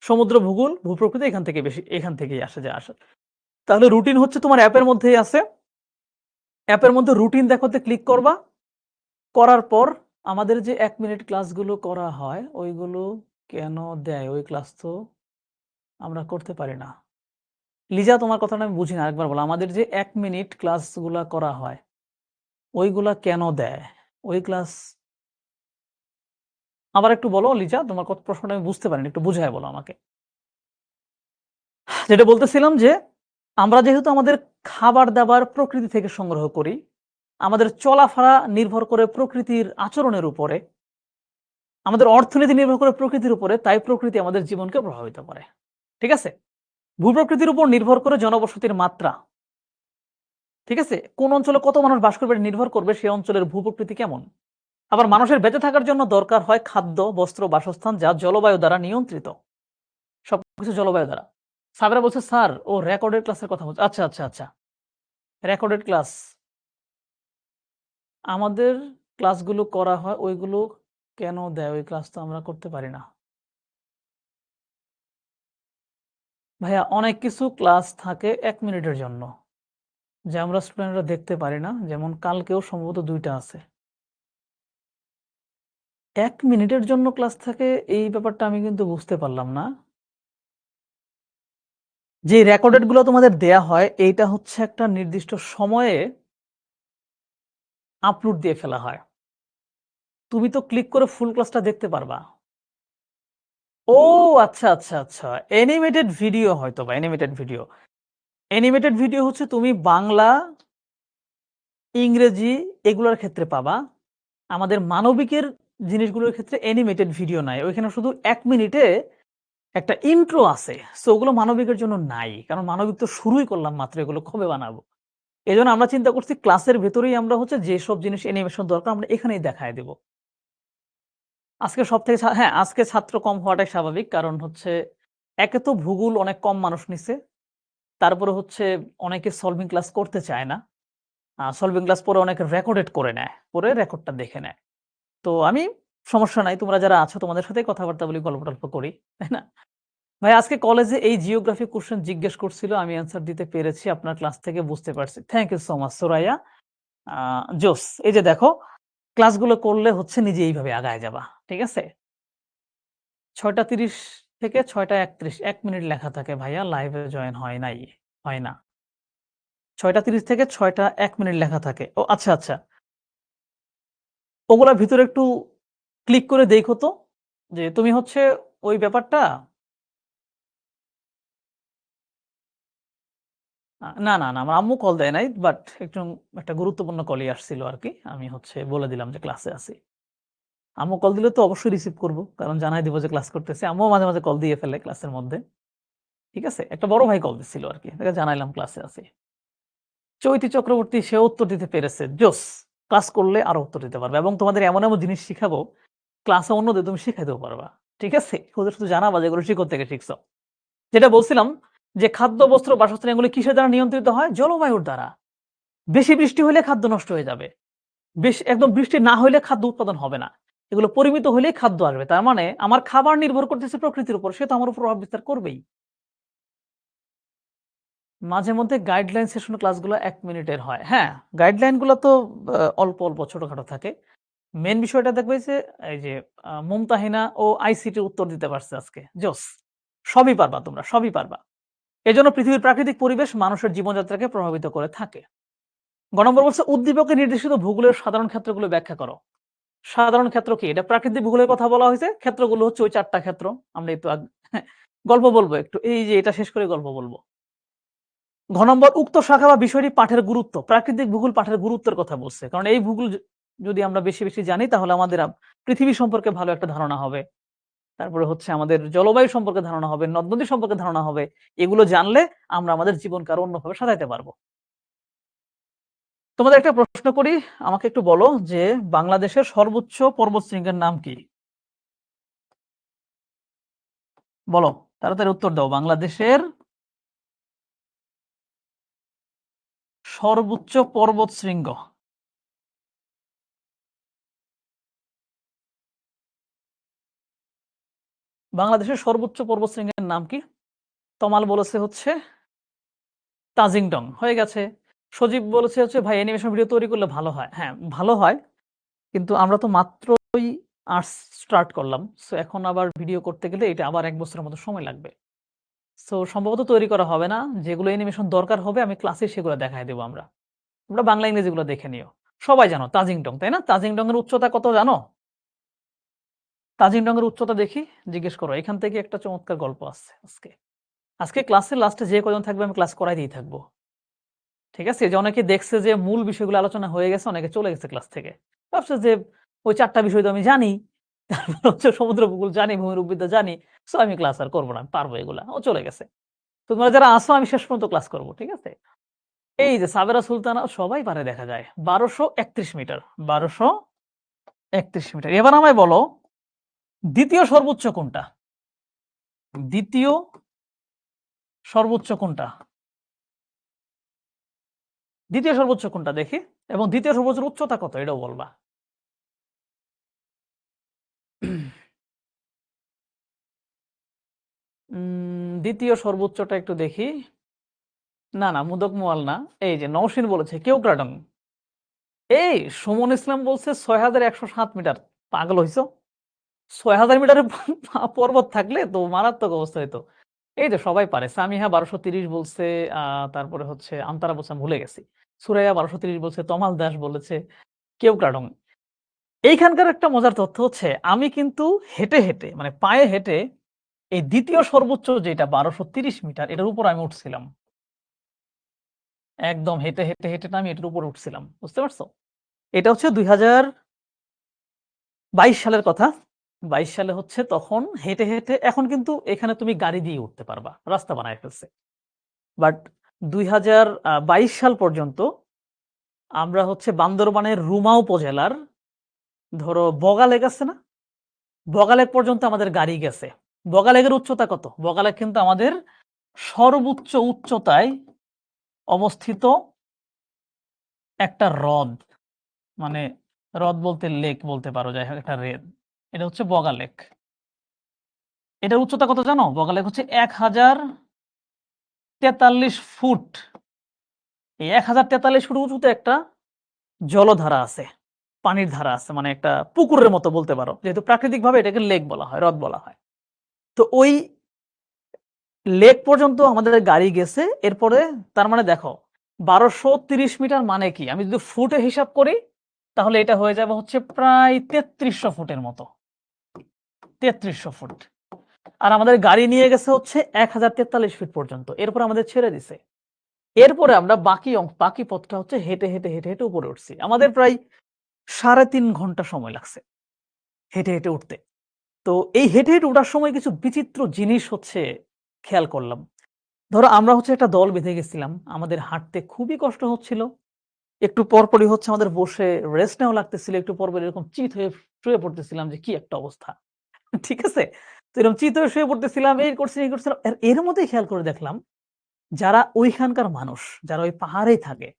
সমুদ্র ভূগোল ভূপ্রকৃতি এখান থেকেই আসে যা আসে। তাহলে রুটিন হচ্ছে তোমার অ্যাপের মধ্যেই আছে, অ্যাপের মধ্যে রুটিন দেখোতে ক্লিক করবা, করার পর আমাদের যে ১ মিনিট ক্লাসগুলো করা হয়, ওইগুলো কেন দেয়? ওই ক্লাস তো আমরা করতে পারি না। লিজা, তোমার কথাটা আমি বুঝি না, আরেকবার বলো। আমাদের যে ১ মিনিট ক্লাসগুলা করা হয়, ওইগুলা কেন দেয়? ওই ক্লাস আবার একটু বলো লিজা, তোমার প্রশ্নটা আমি বুঝতে পারিনি। একটু বুঝায় বলো আমাকে। যেটা বলতেছিলাম যে, আমরা যেহেতু আমাদের খাবার-দাবার প্রকৃতি থেকে সংগ্রহ করি, আমাদের চলাফেরা নির্ভর করে প্রকৃতির আচরণের উপরে, আমাদের অর্থনীতি নির্ভর করে প্রকৃতির উপরে, তাই প্রকৃতি আমাদের জীবনকে প্রভাবিত করে। ঠিক আছে? ভূপ্রকৃতির উপর নির্ভর করে জনবসতির মাত্রা। ঠিক আছে? কোন অঞ্চলে কত মানুষ বাস করবে এটা নির্ভর করবে সেই অঞ্চলের ভূপ্রকৃতি কেমন। আবার মানুষের বেঁচে থাকার জন্য দরকার হয় খাদ্য, বস্ত্র, বাসস্থান, যা জলবায়ু দ্বারা নিয়ন্ত্রিত। সবকিছু জলবায়ু দ্বারা। সাবেরা বলছে, স্যার ও রেকর্ডেড ক্লাসের কথা বলছে। আচ্ছা, আচ্ছা, আচ্ছা। Recorded class. আমাদের ক্লাসগুলো করা হয়, ওইগুলো কেন দেয়? ওই ক্লাস তো আমরা করতে পারি না। ভাইয়া, অনেক কিছু ক্লাস থাকে ১ মিনিটের জন্য, যা আমরা স্টুডেন্টরা দেখতে পারি না। যেমন কালকেও সম্ভবত ২ টা আছে। ১ মিনিটের জন্য ক্লাস থাকে, এই ব্যাপারটা আমি কিন্তু বুঝতে পারলাম না। যে রেকর্ডেড গুলো তোমাদের দেয়া হয়, এইটা হচ্ছে একটা নির্দিষ্ট সময়ে আপলোড দিয়ে ফেলা হয়। তুমি তো ক্লিক করে ফুল ক্লাসটা দেখতে পারবা। ও আচ্ছা, আচ্ছা, আচ্ছা। অ্যানিমেটেড ভিডিও হয়তোবা, অ্যানিমেটেড ভিডিও। অ্যানিমেটেড ভিডিও হচ্ছে তুমি বাংলা, ইংরেজি এগুলোর ক্ষেত্রে পাবা। আমাদের মানবিকের জিনিসগুলোর ক্ষেত্রে অ্যানিমেটেড ভিডিও নাই। ওইখানে শুধু ১ মিনিটে একটা ইন্ট্রো আছে। সো ওগুলো মানবিকের জন্য নাই। কারণ মানবিক তো শুরুই করলাম মাত্র, এগুলো কবে বানাবো? এজন্য আমরা চিন্তা করছি ক্লাসের ভেতরেই আমরা হচ্ছে যেসব জিনিস অ্যানিমেশন দরকার আমরা এখানেই দেখায় দেব। আজকে সবথেকে হ্যাঁ, আজকে ছাত্র কম হওয়াটাই স্বাভাবিক। কারণ হচ্ছে একে তো ভূগোল অনেক কম মানুষ নিছে। তারপরে হচ্ছে অনেকে সলভিং ক্লাস করতে চায় না। সলভিং ক্লাস পরে অনেকে রেকর্ডেড করে নেয়। পরে রেকর্ডটা দেখে নেয়। তো আমি সমস্যা নাই। তোমরা যারা আছো তোমাদের সাথেই কথাবার্তা বলি, গল্প-টল্প করি। তাই না? ভাই, আজকে কলেজে এই জিওগ্রাফি কোয়েশ্চেন জিজ্ঞেস করছিল। আমি অ্যান্সার দিতে পেরেছি। আপনার ক্লাস থেকে বুঝতে পারছি। Thank you so much Suraiya. জোস। এই যে দেখো, ক্লাসগুলো করলে হচ্ছে নিজে এইভাবে আগায় যাবা। ঠিক আছে? ৬টা ৩০ থেকে ৬টা ৩১ ১ মিনিট লেখা থাকে ভাইয়া, লাইভে জয়েন হয় না। ৬টা ৩০ থেকে ৬টা ১ মিনিট লেখা থাকে। ও আচ্ছা, আচ্ছা। ওগুলার ভিতরে একটু ক্লিক করে দেখো তো, যে তুমি হচ্ছে ওই ব্যাপারটা না, না, না, আমার আম্মু কল দেয় নাই। বাট একটা গুরুত্বপূর্ণ কলই আসছিল আরকি। আমি হচ্ছে বলে দিলাম যে ক্লাসে আছি। আম্মু কল দিলে তো অবশ্যই রিসিভ করব। কারণ জানাই দিব যে ক্লাস করতেছি। আম্মুও মাঝে, মাঝে কল দিয়ে ফেলে ক্লাসের মধ্যে। ঠিক আছে? একটা বড় ভাই কল দিছিল আরকি। তাকে জানাইলাম ক্লাসে আছি। চৈতি চক্রবর্তী, সেও উত্তর দিতে পেরেছে। জোস! ক্লাস করলে আরো উত্তর দিতে পারবে এবং তোমাদের এমন, এমন জিনিস শিখাবো, ক্লাসে অন্যদের তুমি শিখাইতেও পারবা। ঠিক আছে? ওদের শুধু জানাবা যে এগুলো কোত্থেকে শিখছো। যেটা বলছিলাম যে খাদ্য, বস্ত্র, বাসস্থান এগুলো কিসের দ্বারা নিয়ন্ত্রিত হয়? জলবায়ুর দ্বারা। বেশি বৃষ্টি হইলে খাদ্য নষ্ট হয়ে যাবে। একদম বৃষ্টি না হইলে খাদ্য উৎপাদন হবে না। এগুলো পরিমিত হইলেই খাদ্য আসবে। তার মানে আমার খাবার নির্ভর করতেছে প্রকৃতির উপর। সে তো আমার উপর প্রভাব বিস্তার করবেই। মাঝে মধ্যে গাইডলাইন সেশন ক্লাসগুলো ১ মিনিটের হয়। হ্যাঁ, গাইডলাইন গুলো তো অল্প, অল্প ছোটখাটো থাকে। মেইন বিষয়টা দেখবে যে এই যে মুমতাহিনা ও আইসিটির উত্তর দিতে পারছে আজকে। জোস! সবই পারবা তোমরা, সবই পারবা। এজন্য পৃথিবীর প্রাকৃতিক পরিবেশ মানুষের জীবনযাত্রাকে প্রভাবিত করে থাকে। গ নম্বর বলছে উদ্দীপকে নির্দেশিত ভূগোলের সাধারণ ক্ষেত্রগুলো ব্যাখ্যা করো। সাধারণ ক্ষেত্র কি? এটা প্রাকৃতিক ভূগোলের কথা বলা হয়েছে। ক্ষেত্রগুলো হচ্ছে ওই ৪ টা ক্ষেত্র। আমরা একটু গল্প বলবো একটু। এই যে এটা শেষ করে গল্প বলব। ঘ নম্বর উক্ত শাখা বা বিষয়টি পাঠের গুরুত্ব। প্রাকৃতিক ভূগোল পাঠের গুরুত্বের কথা বলছে। কারণ এই ভূগোল যদি আমরা বেশি, বেশি জানি তাহলে আমাদের পৃথিবী সম্পর্কে ভালো একটা ধারণা হবে। তারপরে হচ্ছে আমাদের জলবায়ু সম্পর্কে ধারণা হবে, নদ-নদী সম্পর্কে ধারণা হবে। এগুলো জানলে আমরা আমাদের জীবনকে আরো অন্যভাবে সাজাইতে পারবো। তোমাদের একটা প্রশ্ন করি, আমাকে একটু বলো যে বাংলাদেশের সর্বোচ্চ পর্বতশৃঙ্গের নাম কি? বলো, তাড়াতাড়ি উত্তর দাও। বাংলাদেশের সর্বোচ্চ পর্বতশৃঙ্গ। বাংলাদেশের সর্বোচ্চ পর্বতশৃঙ্গের নাম কি? তমাল বলেছে হচ্ছে তাজিংডং। হয়ে গেছে। সজীব বলেছে হচ্ছে ভাই অ্যানিমেশন ভিডিও তৈরি করলে ভালো হয়। হ্যাঁ, ভালো হয়। কিন্তু আমরা তো মাত্রই আর্টস স্টার্ট করলাম। সো এখন আবার ভিডিও করতে গেলে এটা আবার ১ বছরের মতো সময় লাগবে। সো সম্ভবত তৈরি করা হবে না। যেগুলো অ্যানিমেশন দরকার হবে আমি ক্লাসে সেগুলো দেখায় দেব আমরা। তোমরা বাংলা ইংরেজিগুলো দেখে নিও। সবাই জানো তাজিংডং, তাই না? তাজিংডং এর উচ্চতা কত জানো? তাজিংডং এর উচ্চতা দেখি, জিজ্ঞেস করো। এখান থেকে একটা চমৎকার গল্প আছে আজকে। আজকে ক্লাসের লাস্টে যে কয়জন থাকবে আমি ক্লাস করাই দিয়ে থাকবো। ঠিক আছে? যে অনেকে দেখছে যে মূল বিষয়গুলো আলোচনা হয়ে গেছে, অনেকে চলে গেছে ক্লাস থেকে। ভাবছে যে ওই ৪ টা বিষয় তো আমি জানি। তারপর হচ্ছে সমুদ্র ভূগোল জানি, ভূমিরূপবিদ্যা জানি। সো আমি ক্লাস আর করব না। আমি পারবো এগুলা। ও চলে গেছে। তোমরা যারা আসো আমি শেষ পর্যন্ত ক্লাস করব। ঠিক আছে? এই যে সাবেরা সুলতানা সবাই পারে দেখা যায়। ১২৩১ মিটার। ১২৩১ মিটার। এবার আমায় বলো দ্বিতীয় সর্বোচ্চ কোনটা? দ্বিতীয় সর্বোচ্চ কোনটা? দ্বিতীয় সর্বোচ্চ কোনটা দেখি? এবং দ্বিতীয় সর্বোচ্চের উচ্চতা কত এটাও বলবা। দ্বিতীয় সর্বোচ্চটা একটু দেখি। না, না মুদক মোয়াল না। এই যে নওশীন বলেছে কেওক্রাডং। এই সুমন ইসলাম বলছে ৬১০৭ মিটার। পাগল হইছো? ৬০০০ মিটারের পর্বত থাকলে তো মারাত্মক অবস্থা হইতো। এই যে সবাই পারে। সামিহা ১২৩০ বলছে, তারপরে হচ্ছে আন্তারা বলছে আমি ভুলে গেছি। সুরাইয়া ১২৩০ বলছে, তমাল দাস বলেছে, কেওক্রাডং। এইখানকার একটা মজার তথ্য হচ্ছে আমি কিন্তু হেঁটে, হেঁটে মানে পায়ে হেঁটে এই দ্বিতীয় সর্বোচ্চ যেটা ১২৩০ মিটার এটার উপর আমি উঠছিলাম। একদম হেঁটে, হেঁটে, হেঁটে না আমি এটার উপরে উঠছিলাম। বুঝতে পারছো? এটা হচ্ছে ২০২২ সালের কথা। ২২ সালে হচ্ছে তখন হেঁটে, হেঁটে এখন কিন্তু এখানে তুমি গাড়ি দিয়ে উঠতে পারবা। রাস্তা বানায় ফেলছে। বাট ২০২২ সাল পর্যন্ত আমরা হচ্ছে বান্দরবানের রুমা উপজেলার ধরো বগালেক আছে না? বগালেক পর্যন্ত আমাদের গাড়ি গেছে। বগালেকের উচ্চতা কত? বগালেক কিন্তু আমাদের সর্বোচ্চ উচ্চতায় অবস্থিত একটা হ্রদ। মানে হ্রদ বলতে লেক বলতে পারো, যাই হোক একটা হ্রদ। এটা হচ্ছে বগালেক। এটার উচ্চতা কত জানো? বগালেক হচ্ছে ১০৪৩ ফুট। এই ১০৪৩ ফুট উঁচুতে একটা জলধারা আছে, পানির ধারা আছে, মানে একটা পুকুরের মতো বলতে পারো, যেহেতু প্রাকৃতিকভাবে এটাকে লেক বলা হয়, হ্রদ বলা হয়। তো ওই লেক পর্যন্ত আমাদের গাড়ি গেছে। এরপরে তার মানে দেখো ১২৩০ মিটার মানে কি? আমি যদি ফুটে হিসাব করি তাহলে এটা হয়ে যাবে হচ্ছে প্রায় ৩৩০০ ফুটের মতো। ৩৩০০ ফুট। আর আমাদের গাড়ি নিয়ে গেছে হচ্ছে ১০৪৩ ফিট পর্যন্ত। এরপর আমাদের ছেড়ে দিছে। এরপরে আমরা বাকি পথটা হচ্ছে হেঁটে, হেঁটে, হেঁটে, হেঁটে উপরে উঠছি। আমাদের প্রায় ৩.৫ ঘন্টা সময় লাগছে হেঁটে, হেঁটে উঠতে। তো এই হেঁটে, হেঁটে ওঠার সময় কিছু বিচিত্র জিনিস হচ্ছে খেয়াল করলাম। ধরো আমরা হচ্ছে একটা দল বেঁধে গেছিলাম। আমাদের হাঁটতে খুবই কষ্ট হচ্ছিল। একটু পরপরই হচ্ছে আমাদের বসে রেস্ট নেওয়া লাগতেছিল। একটু পরপর এরকম চিত হয়ে শুয়ে পড়তেছিলাম যে কি একটা অবস্থা। ঠিক আছে? তো এরকম চিত হয়ে শুয়ে পড়তেছিলাম, এই করছিলাম। এর মধ্যেই খেয়াল করে দেখলাম যারা ওইখানকার মানুষ, যারা ওই পাহাড়েই থাকে,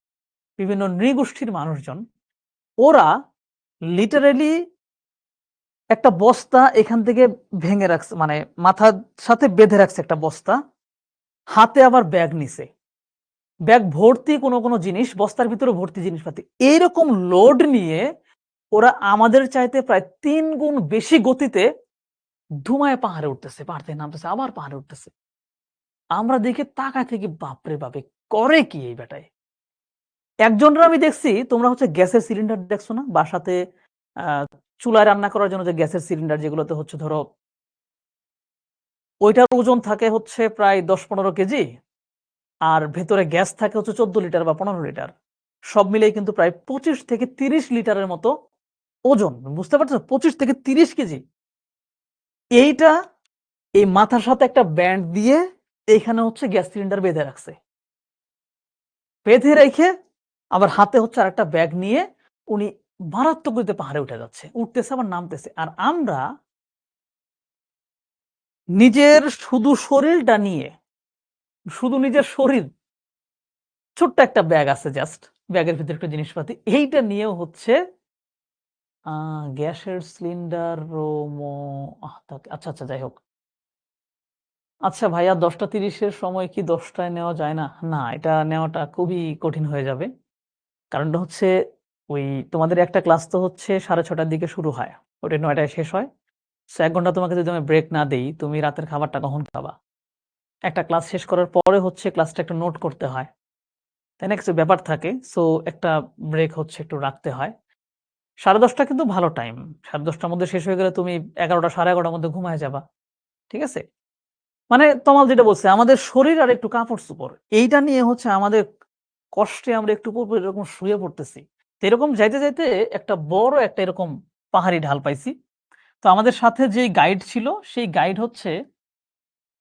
বিভিন্ন নৃগোষ্ঠীর মানুষজন, ওরা লিটারেলি একটা বস্তা এখান থেকে ভেঙে রাখছে, মানে মাথার সাথে বেঁধে রাখছে একটা বস্তা। হাতে আবার ব্যাগ নিছে। ব্যাগ ভর্তি কোনো জিনিস, বস্তার ভিতরে ভর্তি জিনিসপাতি। এইরকম লোড নিয়ে ওরা আমাদের চাইতে প্রায় ৩ গুণ বেশি গতিতে ধুমায় পাহাড়ে উঠতেছে, পাহাড় থেকে নামতেছে, আবার পাহাড়ে উঠতেছে। আমরা দেখে তাকায় থেকে বাপরে বাপ! করে কি এই বেটায়? একজনের আমি দেখছি, তোমরা হচ্ছে গ্যাসের সিলিন্ডার দেখছো না? বাসাতে আ চুলায় রান্না করার জন্য যে গ্যাসের সিলিন্ডার যেগুলোতে হচ্ছে ধরো ওইটার ওজন থাকে হচ্ছে প্রায় ১০-১৫ কেজি। আর ভেতরে গ্যাস থাকে হচ্ছে ১৪ লিটার বা ১৫ লিটার। সব মিলিয়ে কিন্তু প্রায় ২৫ থেকে ৩০ লিটারের মতো ওজন। বুঝতে পারছো? ২৫ থেকে ৩০ কেজি। এইটা এই মাথার সাথে একটা ব্যান্ড দিয়ে এইখানে হচ্ছে গ্যাস সিলিন্ডার বেঁধে রাখছে। বেঁধে রেখে আবার হাতে হচ্ছে আরেকটা ব্যাগ নিয়ে উনি মারাত্মক গতিতে পাহাড়ে উঠে যাচ্ছে। উঠতেছে আবার নামতেছে। আর আমরা নিজের শুধু শরীরটা নিয়ে, শুধু নিজের শরীর, ছোট্ট একটা ব্যাগ আছে জাস্ট। ব্যাগের ভিতরে একটু জিনিসপাতি। এইটা নিয়েও হচ্ছে গ্যাসের সিলিন্ডার আচ্ছা, আচ্ছা যাই হোক। আচ্ছা ভাইয়া ১০টা ৩০ এর সময় কি ১০ টায় নেওয়া যায় না? না, এটা নেওয়াটা খুবই কঠিন হয়ে যাবে। কারণটা হচ্ছে ওই তোমাদের একটা ক্লাস তো হচ্ছে 6:30টার দিকে শুরু হয়, ওটা 9টায় শেষ হয়। সো 1 ঘন্টা তোমাকে যদি আমি ব্রেক না দেই, তুমি রাতের খাবারটা কখন খাবা? একটা ক্লাস শেষ করার পরে হচ্ছে ক্লাসটা একটু নোট করতে হয়, তাই না? কিছু ব্যাপার থাকে। সো একটা ব্রেক হচ্ছে একটু রাখতে হয়। 10:30 কিন্তু ভালো টাইম। 10:30টার মধ্যে শেষ হয়ে গেলে তুমি 11টা 11:30টার মধ্যে ঘুমায়ে যাবা। ঠিক আছে? মানে তমাল যেটা বলছে, আমাদের শরীর আর একটু কাপড়-চোপড়। এইটা নিয়ে হচ্ছে আমাদের কষ্টে আমরা একটু পর, পর এরকম শুয়ে পড়তেছি। তো এরকম যাইতে, যাইতে একটা বড় একটা এরকম পাহাড়ি ঢাল পাইছি। তো আমাদের সাথে যেই গাইড ছিল, সেই গাইড হচ্ছে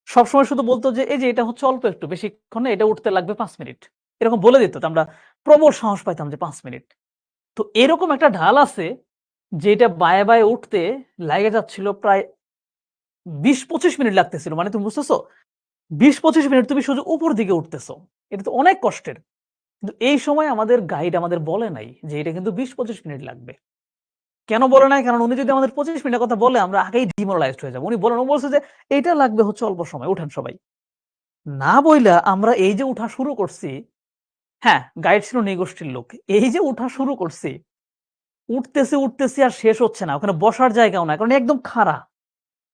সবসময় শুধু বলত যে, "এই যে এটা হচ্ছে অল্প একটু, বেশিক্ষণ না, এটা উঠতে লাগবে ৫ মিনিট।" এরকম বলে দিত। তো আমরা প্রবল সাহস পাইতাম যে ৫ মিনিট। তো এরকম একটা ঢাল আছে, যেটা বায়ে, বায়ে উঠতে লাইগা যাচ্ছিল প্রায় ২০-২৫ মিনিট লাগতেছিল। মানে তুমি বুঝতেছো? ২০-২৫ মিনিট তুমি শুধু উপর দিকে উঠতেছো। এটা তো অনেক কষ্টের। কিন্তু এই সময় আমাদের গাইড আমাদের বলে নাই যে এটা কিন্তু ২০-২৫ মিনিট লাগবে। কেন বলে নাই? কারণ উনি যদি আমাদের ২৫ মিনিটের কথা বলে, আমরা আগেই ডিমোরালাইজড হয়ে যাবো। উনি বলেন, ও বলছে যে, "এইটা লাগবে হচ্ছে অল্প সময়, উঠেন সবাই।" না বইলা আমরা এই যে উঠা শুরু করছি, হ্যাঁ, গাইড ছিল নৃগোষ্ঠীর লোক। এই যে উঠা শুরু করছি, উঠতেছি, উঠতেছি আর শেষ হচ্ছে না। ওখানে বসার জায়গাও নাই। কারণ একদম খাড়া।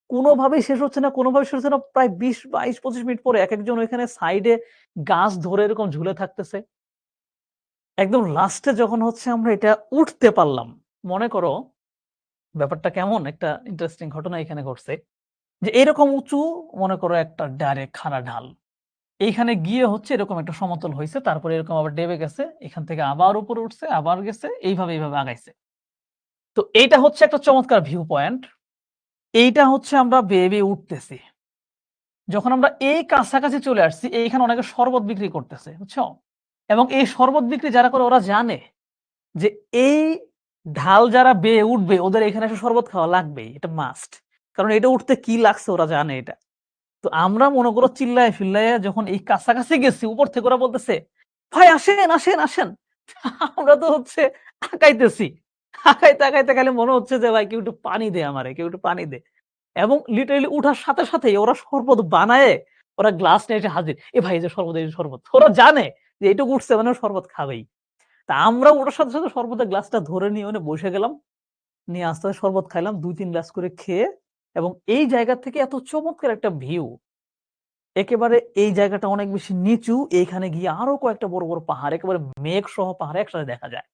কোনোভাবেই শেষ হচ্ছে না, কোনোভাবেই শেষ হচ্ছে না। প্রায় ২০, ২২, ২৫ মিনিট পরে একেকজন ওইখানে সাইডে গাছ ধরে এরকম ঝুলে থাকতেছে। একদম লাস্টে যখন হচ্ছে আমরা এটা উঠতে পারলাম, মনে করো ব্যাপারটা কেমন একটা ইন্টারেস্টিং ঘটনা এখানে ঘটছে। যে এরকম উঁচু, মনে করো একটা ডাইরেক্ট খাড়া ঢাল। এইখানে গিয়ে হচ্ছে এরকম একটা সমতল হইছে। তারপরে এরকম আবার ডেবে গেছে। এখান থেকে আবার উপরে উঠছে, আবার গেছে। এইভাবে, এইভাবে আগাইছে। তো এইটা হচ্ছে একটা চমৎকার ভিউ পয়েন্ট। এইটা হচ্ছে আমরা বেয়ে, বেয়ে উঠতেছি। যখন আমরা এই কাছাকাছি চলে আসছি, এইখানে অনেকে শরবত বিক্রি করতেছে, বুঝছো? এবং এই শরবত বিক্রি যারা করে ওরা জানে যে এই ঢাল যারা বেয়ে উঠবে ওদের এখানে এসে শরবত খাওয়া লাগবেই। এটা মাস্ট। কারণ এটা উঠতে কি লাগছে ওরা জানে এটা। তো আমরা মনে করো চিল্লায়ে ফিল্লায়ে যখন এই কাছাকাছি গেছি, উপর থেকে ওরা বলতেছে, "ভাই আসেন, আসেন, আসেন।" আমরা তো হচ্ছে আগাইতেছি। আগাইতে, আগাইতে খালি মনে হচ্ছে যে ভাই কেউ একটু পানি দে আমারে, কেউ একটু পানি দে। এবং লিটারেলি উঠার সাথে সাথেই ওরা শরবত বানায়ে ওরা গ্লাস নিয়ে এসে হাজির। "এ ভাই এই যে শরবত, এই যে শরবত।" ওরা জানে যে এইটুকু উঠছে মানে ও শরবত খাবেই। তা আমরা ওটার সাথে, সাথে শরবতের গ্লাসটা ধরে নিয়ে ওখানে বসে গেলাম। নিয়ে আস্তে, আস্তে শরবত খাইলাম ২-৩ গ্লাস করে খেয়ে, এবং এই জায়গা থেকে এত চমৎকার একটা ভিউ। একেবারে এই জায়গাটা অনেক বেশি নিচু। এইখানে গিয়ে আরো কয়েকটা বড়, বড় পাহাড়, একেবারে মেঘ সহ পাহাড় একসাথে দেখা যায়।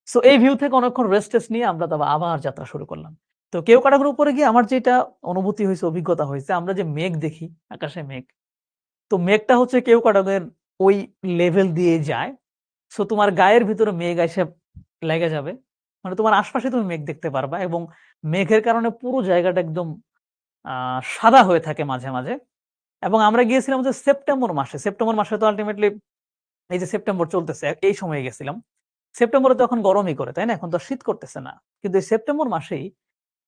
সো এই ভিউ থেকে অনেকক্ষণ রেস্ট-টেস্ট নিয়ে আমরা তারপর আবার যাত্রা শুরু করলাম। তো কেওক্রাডার উপরে গিয়ে আমার যেটা অনুভূতি হইছে, অভিজ্ঞতা হইছে, আমরা যে মেঘ দেখি, আকাশে মেঘ। তো মেঘটা হচ্ছে কেওক্রাডারের ওই লেভেল দিয়ে যায়। সো তোমার গায়ের ভিতরে মেঘ আইসা লেগে যাবে। মানে তোমার আশপাশে তুমি মেঘ দেখতে পারবা, এবং মেঘের কারণে পুরো জায়গাটা একদম আ সাদা হয়ে থাকে মাঝে, মাঝে। এবং আমরা গিয়েছিলাম হচ্ছে সেপ্টেম্বর মাসে। সেপ্টেম্বর মাসে তো আল্টিমেটলি এই যে সেপ্টেম্বর চলতেছে, এই সময়ে গেছিলাম। সেপ্টেম্বরে তো এখন গরমই করে, তাই না? এখন তো আর শীত করতেছে না। কিন্তু এই সেপ্টেম্বর মাসেই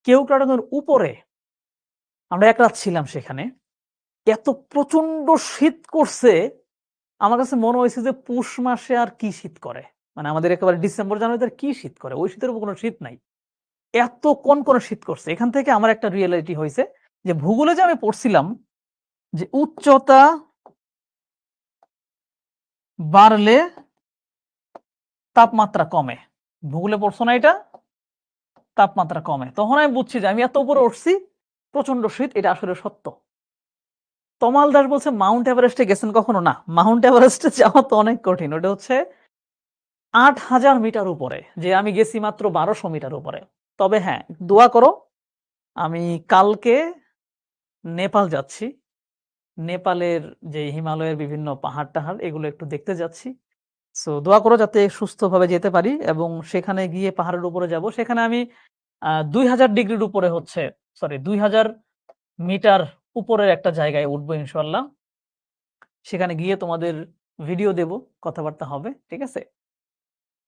কেওক্রাডাঙের উপরে আমরা এক রাত ছিলাম সেখানে। এত প্রচন্ড শীত করছে, আমার কাছে মনে হইছে যে পুষ মাসে আর কি শীত করে? মানে আমাদের একেবারে ডিসেম্বর, জানুয়ারিতে আর কি শীত করে? ওই শীতের উপর কোন শীত নাই। এত কনকনে শীত করছে। এখান থেকে আমার একটা রিয়ালিটি হইছে যে ভূগোলে যে আমি পড়ছিলাম যে উচ্চতা বাড়লে তাপমাত্রা কমে। ভূগোলে পড়ছো না এটা? তাপমাত্রা কমে। তখন আমি বুঝছি যে আমি এত উপরে উঠছি, প্রচন্ড শীত, এটা আসলে সত্য। তমাল দাস বলছে মাউন্ট এভারেস্টে গেছেন কখনো? না, মাউন্ট এভারেস্টে যাওয়া তো অনেক কঠিন। ওটা হচ্ছে ৮,০০০ মিটার উপরে। যে আমি গেছি মাত্র ১২০০ মিটার উপরে। তবে হ্যাঁ, দোয়া করো, আমি কালকে নেপাল যাচ্ছি। নেপালের যে হিমালয়ের বিভিন্ন পাহাড়-টাহাড় এগুলো একটু দেখতে যাচ্ছি। সো দোয়া করো যাতে সুস্থভাবে যেতে পারি, এবং সেখানে গিয়ে পাহাড়ের উপরে যাব। সেখানে আমি ২০০০ ডিগ্রির উপরে হচ্ছে, সরি ২০০০ মিটার উপরের একটা জায়গায় উঠবো ইনশাআল্লাহ। সেখানে গিয়ে তোমাদের ভিডিও দেব, কথাবার্তা হবে। ঠিক আছে?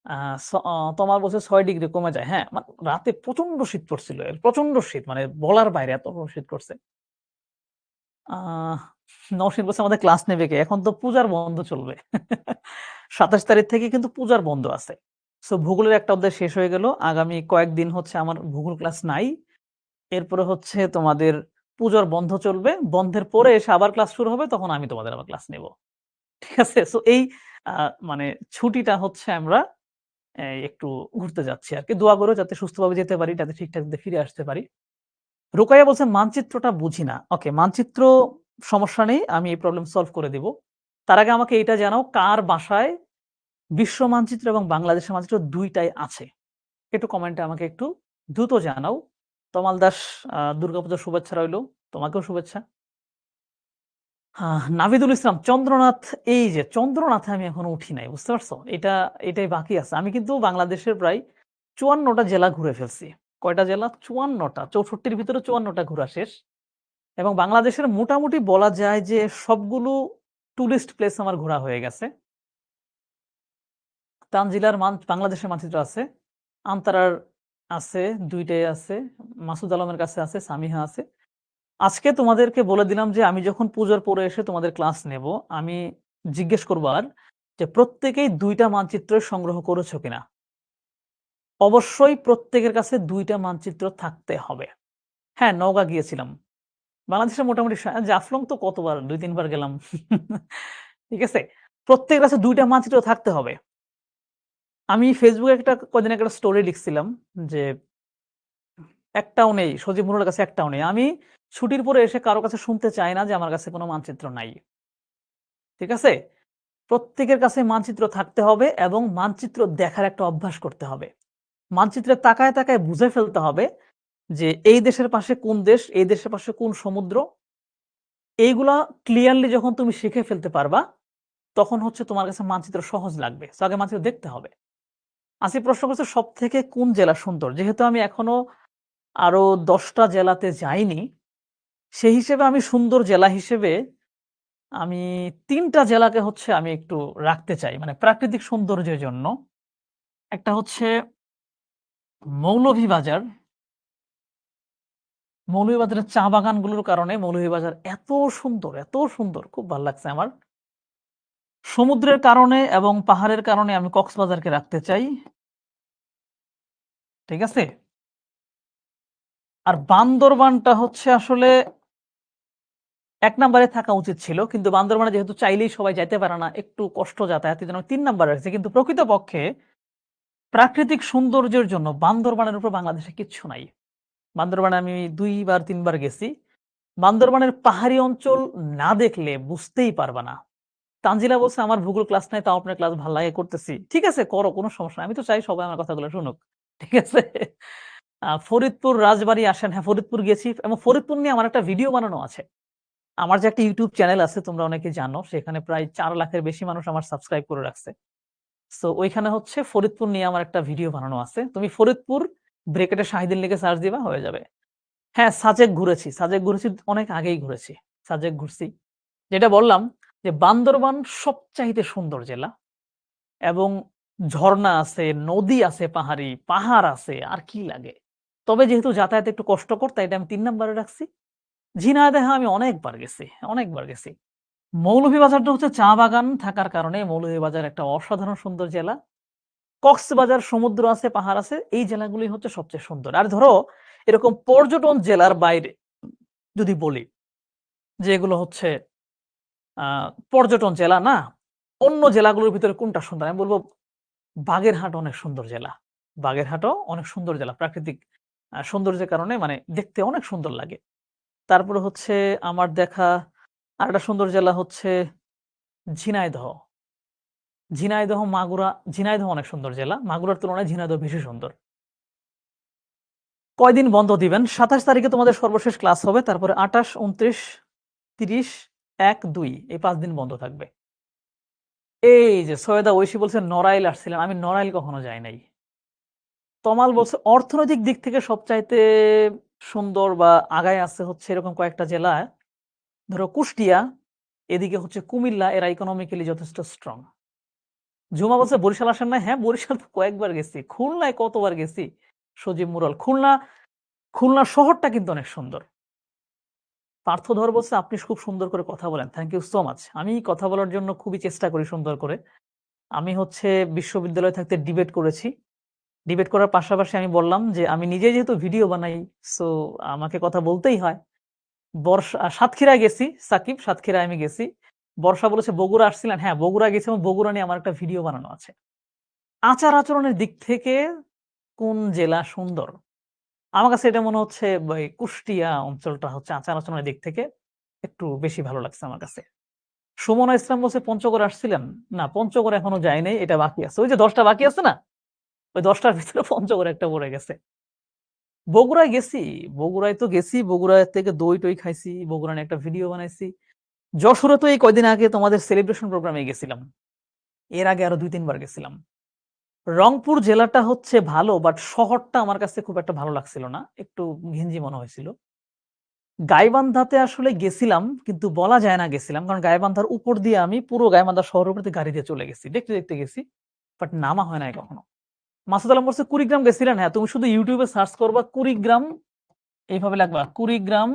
আ স অ তোমার বলছে ৬ ডিগ্রি কমে যায়। হ্যাঁ, রাতে প্রচন্ড শীত পড়ছিল। প্রচন্ড শীত, মানে বলার বাইরে এত শীত করছে। আহ নওশীন বলছে আমাদের ক্লাস নেবে কে? এখন তো পূজার বন্ধ চলবে। ২৭ তারিখ থেকে কিন্তু পূজার বন্ধ আছে। সো ভূগোলের একটা অধ্যায় শেষ হয়ে গেল। আগামী কয়েকদিন হচ্ছে আমার ভূগোল ক্লাস নাই। এরপরে হচ্ছে তোমাদের পূজার বন্ধ চলবে। বন্ধের পরে এসে আবার ক্লাস শুরু হবে, তখন আমি তোমাদের আবার ক্লাস নেব। ঠিক আছে? সো এই আ মানে ছুটিটা হচ্ছে আমরা একটু ঘুরতে যাচ্ছি আরকি। দোয়া করো যাতে সুস্থভাবে যেতে পারি, যাতে ঠিকঠাক ফিরে আসতে পারি। রুকাইয়া বলছে মানচিত্রটা বুঝি না। ওকে, মানচিত্র সমস্যা নেই। আমি এই প্রবলেম সলভ করে দিব। তার আগে আমাকে এটা জানাও কার বাসায় বিশ্ব মানচিত্র এবং বাংলাদেশের মানচিত্র ২ টাই আছে? একটু কমেন্টে আমাকে একটু দ্রুত জানাও। তমাল দাস দুর্গাপূজার শুভেচ্ছা রইলো। তোমাকেও শুভেচ্ছা। নাভিদুল ইসলাম চন্দ্রনাথ, এই যে চন্দ্রনাথে আমি এখনো উঠি নাই। বুঝতে পারছো? এটাই বাকি আছে। আমি কিন্তু বাংলাদেশের প্রায় ৫৪ টা জেলা ঘুরে ফেলছি। কয়টা জেলা? ৫৪ টা। ৬৪ র ভিতরে ৫৪ টা ঘোরা শেষ। এবং বাংলাদেশের মোটামুটি বলা যায় যে সবগুলো টুরিস্ট প্লেস আমার ঘোরা হয়ে গেছে। তানজিলার বাংলাদেশের মানচিত্র আছে, আন্তারার আছে, ২ টাই আছে, মাসুদ আলমের কাছে আছে, সামিহা আছে। আজকে তোমাদেরকে বলে দিলাম যে আমি যখন পূজার পরে এসে তোমাদের ক্লাস নেব, আমি জিজ্ঞেস করব আর যে প্রত্যেকেই ২ টা মানচিত্র সংগ্রহ করেছো কিনা? অবশ্যই প্রত্যেকের কাছে ২ টা মানচিত্র থাকতে হবে। হ্যাঁ, নওগাঁ গিয়েছিলাম। বাংলাদেশের মোটামুটি জাফলং তো কতবার ২-৩ বার গেলাম। ঠিক আছে? প্রত্যেকের কাছে ২ টা মানচিত্র থাকতে হবে। আমি ফেসবুকে কয়দিন আগে একটা স্টোরি লিখছিলাম যে একটাও নেই, সজীব মুরুলের কাছে একটাও নেই। আমি ছুটির পরে এসে কারো কাছে শুনতে চাই না যে আমার কাছে কোনো মানচিত্র নাই। ঠিক আছে? প্রত্যেকের কাছে মানচিত্র থাকতে হবে এবং মানচিত্র দেখার একটা অভ্যাস করতে হবে। মানচিত্রে তাকায়, তাকায় বুঝে ফেলতে হবে যে এই দেশের পাশে কোন দেশ, এই দেশের পাশে কোন সমুদ্র। এইগুলা ক্লিয়ারলি যখন তুমি শিখে ফেলতে পারবা, তখন হচ্ছে তোমার কাছে মানচিত্র সহজ লাগবে। সো আগে মানচিত্র দেখতে হবে। আসিফ প্রশ্ন করছে সবথেকে কোন জেলা সুন্দর? যেহেতু আমি এখনো আরো ১০ টা জেলাতে যাইনি, সেই হিসেবে আমি সুন্দর জেলা হিসেবে আমি ৩ টা জেলাকে হচ্ছে আমি একটু রাখতে চাই। মানে প্রাকৃতিক সৌন্দর্যের জন্য। একটা হচ্ছে মৌলভীবাজার। মৌলভীবাজারের চা বাগানগুলোর কারণে মৌলভীবাজার এত সুন্দর খুব ভাল লাগছে আমার। সমুদ্রের কারণে এবং পাহাড়ের কারণে আমি কক্সবাজারকে রাখতে চাই। ঠিক আছে? আর বান্দরবানটা হচ্ছে আসলে ১ নাম্বারে থাকা উচিত ছিল। কিন্তু বান্দরবানে যেহেতু চাইলেই সবাই যাইতে পারে না, একটু কষ্ট যাতায়াত, এজন্য ৩ নাম্বারে রাখছি। কিন্তু প্রকৃতপক্ষে প্রাকৃতিক সৌন্দর্যের জন্য বান্দরবানের উপর বাংলাদেশে কিচ্ছু নাই। বান্দরবানে আমি ২ বার ৩ বার গেছি। বান্দরবানের পাহাড়ি অঞ্চল না দেখলে বুঝতেই পারবা না। তানজিলা বলছে আমার ভূগোল ক্লাস নাই, তাও আপনার ক্লাস ভাল লাগে করতেছি। ঠিক আছে, করো, কোনো সমস্যা নাই। আমি তো চাই সবাই আমার কথাগুলো শুনুক। ঠিক আছে? ফরিদপুর, রাজবাড়ী আসেন। হ্যাঁ, ফরিদপুর গেছি এবং ফরিদপুর নিয়ে আমার একটা ভিডিও বানানো আছে। আমার যে একটা ইউটিউব চ্যানেল আছে তোমরা অনেকে জানো, সেখানে প্রায় ৪ লাখের বেশি মানুষ আমার সাবস্ক্রাইব করে রাখছে। সো ওইখানে হচ্ছে ফরিদপুর নিয়ে আমার একটা ভিডিও বানানো আছে। তুমি ফরিদপুর ব্রেকেটে শাহিদুল লিখে সার্চ দিবা, হয়ে যাবে। হ্যাঁ, সাজেক ঘুরেছি। অনেক আগেই ঘুরেছি। সাজেক ঘুরছি। যেটা বললাম যে বান্দরবান সবচাইতে সুন্দর জেলা এবং ঝর্ণা আছে, নদী আছে, পাহাড় আছে, আর কি লাগে? তবে যেহেতু যাতায়াতে একটু কষ্টকর তাই এটা আমি ৩ নাম্বারে রাখছি। ঝিনাইদহে আমি অনেকবার গেছি। মৌলভীবাজারটা হচ্ছে চা বাগান থাকার কারণে মৌলভীবাজার একটা অসাধারণ সুন্দর জেলা। কক্সবাজার সমুদ্র আছে, পাহাড় আছে। এই জেলাগুলি হচ্ছে সবচেয়ে সুন্দর। আর ধরো এরকম পর্যটন জেলার বাইরে যদি বলি যে এগুলো হচ্ছে পর্যটন জেলা না, অন্য জেলাগুলোর ভিতরে কোনটা সুন্দর? আমি বলব বাগেরহাট অনেক সুন্দর জেলা। বাগেরহাটও অনেক সুন্দর জেলা। প্রাকৃতিক সৌন্দর্যের কারণে মানে দেখতে অনেক সুন্দর লাগে। তারপরে হচ্ছে আমার দেখা আরেকটা সুন্দর জেলা হচ্ছে ঝিনাইদহ। ঝিনাইদহ অনেক সুন্দর জেলা। মাগুরার তুলনায় ঝিনাইদহ বেশি সুন্দর। কয়দিন বন্ধ দিবেন? ২৭ তারিখে তোমাদের সর্বশেষ ক্লাস হবে। তারপরে ২৮, ২৯, ৩০, ১, ২ এই ৫ দিন বন্ধ থাকবে। এই যে সৈয়দা ঐশী বলছে নড়াইল আসছিলাম। আমি নড়াইল কখনো যাই নাই। তমাল বলছে অর্থনৈতিক দিক থেকে সবচাইতে সুন্দর বা আগায় আছে হচ্ছে এরকম কয়েকটা জেলা। ধরো কুষ্টিয়া, এদিকে হচ্ছে কুমিল্লা, এরা ইকোনমিক্যালি যথেষ্ট স্ট্রং। ঝুমা বলছে বরিশাল আসেন নাই? হ্যাঁ, বরিশাল তো কয়েকবার গেছি। খুলনায় কতবার গেছি? সজীব মুরাল। খুলনা শহরটা কিন্তু অনেক সুন্দর। পার্থধর বলছে আপনি খুব সুন্দর করে কথা বলেন। Thank you so much. আমি কথা বলার জন্য খুবই চেষ্টা করি সুন্দর করে। আমি হচ্ছে বিশ্ববিদ্যালয়ে থাকতে ডিবেট করেছি। ডিবেট করার পাশাপাশি আমি বললাম যে আমি নিজে যেহেতু ভিডিও বানাই, সো আমাকে কথা বলতেই হয়। সাতক্ষীরায় গেছি, সাতক্ষীরায় আমি গেছি। বর্ষা বলেছে বগুড়া আসছিলেন? হ্যাঁ, বগুড়া গেছি এবং বগুড়া নিয়ে আমার একটা ভিডিও বানানো আছে। আচার আচরণের দিক থেকে কোন জেলা সুন্দর? আমার কাছে এটা মনে হচ্ছে এই কুষ্টিয়া অঞ্চলটা হচ্ছে আচার আচরণের দিক থেকে একটু বেশি ভালো লাগছে আমার কাছে। সুমনা ইসলাম বলছে পঞ্চগড়ে আসছিলেন? না, পঞ্চগড়ে এখনো যাই নাই। এটা বাকি আছে। ওই যে ১০ টা বাকি আছে না? ওই ১০ টার ভিতরে পঞ্চগড় একটা পড়ে গেছে। বগুড়ায় গেছি। বগুড়ায় তো গেছি। বগুড়ায় থেকে দই-টই খাইছি। বগুড়া নিয়ে একটা ভিডিও বানাইছি। যশোরে তো এই কয়দিন আগে তোমাদের সেলিব্রেশন প্রোগ্রামে গেছিলাম। এর আগে আরো ২-৩ বার গেছিলাম। রংপুর জেলাটা হচ্ছে ভালো, বাট শহরটা আমার কাছে খুব একটা ভালো লাগছিল না। একটু ঘিঞ্জি মনে হয়েছিল। গাইবান্ধাতে আসলে গেছিলাম, কিন্তু বলা যায় না গেছিলাম। কারণ গাইবান্ধার উপর দিয়ে আমি পুরো গাইবান্ধা শহরের উপর দিয়ে গাড়ি দিয়ে চলে গেছি। দেখতে, দেখতে গেছি। বাট নামা হয় নাই কখনো। মাসুদ আলম বলছে কুড়িগ্রাম গেছিলেন? হ্যাঁ, তুমি শুধু ইউটিউবে সার্চ করবা কুড়িগ্রাম, এইভাবে লিখবা কুড়িগ্রাম,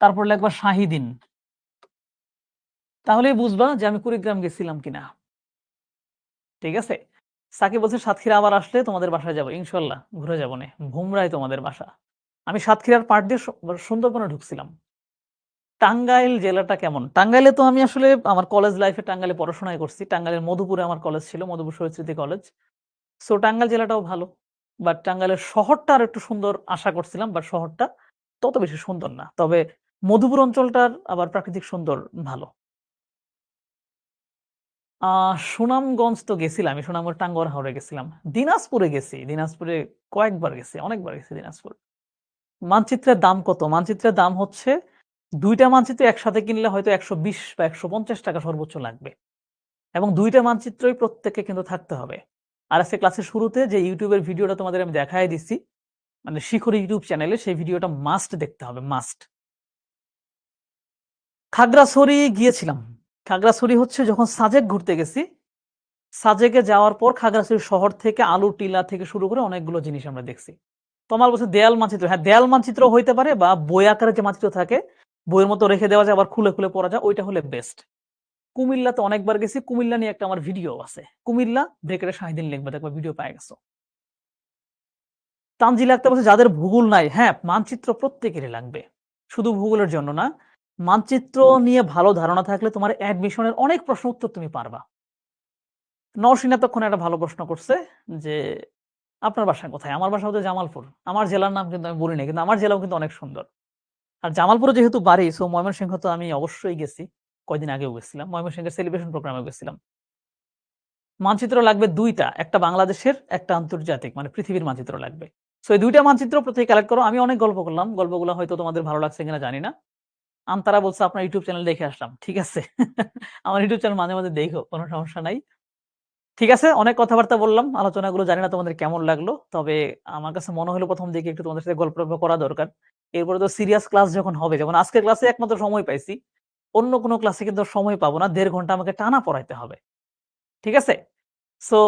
তারপর লিখবা শাহিদিন। তাহলেই বুঝবা যে আমি কুড়িগ্রাম গেছিলাম কিনা। ঠিক আছে? সাকিব বলছে সাতক্ষীরা আবার আসলে তোমাদের বাসায় যাবো। ইনশাল্লাহ ঘুরে যাবো নে। ভুমরাই তোমাদের বাসা। আমি সাতক্ষীরার পাড় দিয়ে সুন্দরবনে ঢুকছিলাম। টাঙ্গাইল জেলাটা কেমন? টাঙ্গাইলে তো আমি আসলে আমার কলেজ লাইফে টাঙ্গাইলে পড়াশোনাই করছি। টাঙ্গাইলের মধুপুরে আমার কলেজ ছিল, মধুপুর শহীদ স্মৃতি কলেজ। সো টাঙ্গাইল জেলাটাও ভালো। বাট টাঙ্গাইলের শহরটা আরো একটু সুন্দর আশা করছিলাম, বাট শহরটা তত বেশি সুন্দর না। তবে মধুপুর অঞ্চলটার আবার প্রাকৃতিক সুন্দর ভালো। সুনামগঞ্জ তো গেছিলাম। আমি সুনামগঞ্জ টাঙ্গুয়ার হাওরে গেছিলাম। দিনাজপুরে গেছি। দিনাজপুরে কয়েকবার গেছি, অনেকবার গেছি দিনাজপুর। মানচিত্রের দাম কত? মানচিত্রের দাম হচ্ছে ২ টা মানচিত্র একসাথে কিনলে হয়তো ১২০ বা ১৫০ টাকা সর্বোচ্চ লাগবে। এবং ২ টা মানচিত্রই প্রত্যেককে কিন্তু থাকতে হবে। আর আজকে ক্লাসের শুরুতে যে ইউটিউবের ভিডিওটা তোমাদের আমি দেখায় দিছি, মানে শিখর ইউটিউব চ্যানেলে, সেই ভিডিওটা মাস্ট দেখতে হবে, মাস্ট। খাগড়াছড়ি গিয়েছিলাম। খাগড়াছড়ি হচ্ছে যখন সাজেক ঘুরতে গেছি, সাজেকে যাওয়ার পর খাগড়াছড়ি শহর থেকে আলু টিলা থেকে শুরু করে অনেকগুলো জিনিস আমরা দেখছি। তোমার বলছে দেয়াল মানচিত্র। হ্যাঁ, দেয়াল মানচিত্র হইতে পারে, বা বই আকারে যে মানচিত্র থাকে, বইয়ের মতো রেখে দেওয়া যায়, আবার খুলে খুলে পড়া যায়, ওইটা হলে বেস্ট। কুমিল্লাতে অনেকবার গেছি। কুমিল্লা নিয়ে একটা আমার ভিডিও আছে। কুমিল্লা ব্রেকেটে শাহিদিন লিখবে, দেখবা ভিডিও পাই গেছো। তানজিল আক্তার বলছে যাদের ভূগোল নাই, হ্যাঁ মানচিত্র প্রত্যেকেরই লাগবে, শুধু ভূগোলের জন্য না। মানচিত্র নিয়ে ভালো ধারণা থাকলে তোমার অ্যাডমিশনের অনেক প্রশ্ন উত্তর তুমি পারবা। নওশিন এতক্ষণ একটা ভালো প্রশ্ন করছে যে আপনার বাসা কোথায়? আমার বাসা হচ্ছে জামালপুর। আমার জেলার নাম কিন্তু আমি বলি নাই, কিন্তু আমার জেলাও কিন্তু অনেক সুন্দর। আর জামালপুরে যেহেতু বাড়ি, সো ময়মনসিংহ তো আমি অবশ্যই গেছি। কয়দিন আগেও গেছিলাম, ময়মনসিংহের সেলিব্রেশন প্রোগ্রামে গেছিলাম। মানচিত্র লাগবে ২ টা, একটা বাংলাদেশের, একটা আন্তর্জাতিক, মানে পৃথিবীর মানচিত্র লাগবে। সো এই ২ টা মানচিত্র প্রত্যেকে কালেক্ট করো। আমি অনেক গল্প করলাম, গল্পগুলো হয়তো তোমাদের ভালো লাগছে কিনা জানি না। আন্তারা বলছে আপনার ইউটিউব চ্যানেল দেখে আসলাম। ঠিক আছে, আমার ইউটিউব চ্যানেল মাঝে মাঝে দেখো, কোনো সমস্যা নাই। ঠিক আছে, অনেক কথাবার্তা বললাম, আলোচনাগুলো জানি না তোমাদের কেমন লাগলো। তবে আমার কাছে মনে হলো প্রথম দিকে একটু তোমাদের সাথে গল্প করা দরকার। এরপরে তো সিরিয়াস ক্লাস যখন হবে, যেমন আজকের ক্লাসে একমাত্র সময় পাইছি, অন্য কোনো ক্লাসে কিন্তু সময় পাবো না। ১.৫ ঘন্টা আমাকে টানা পড়াইতে হবে। ঠিক আছে? সো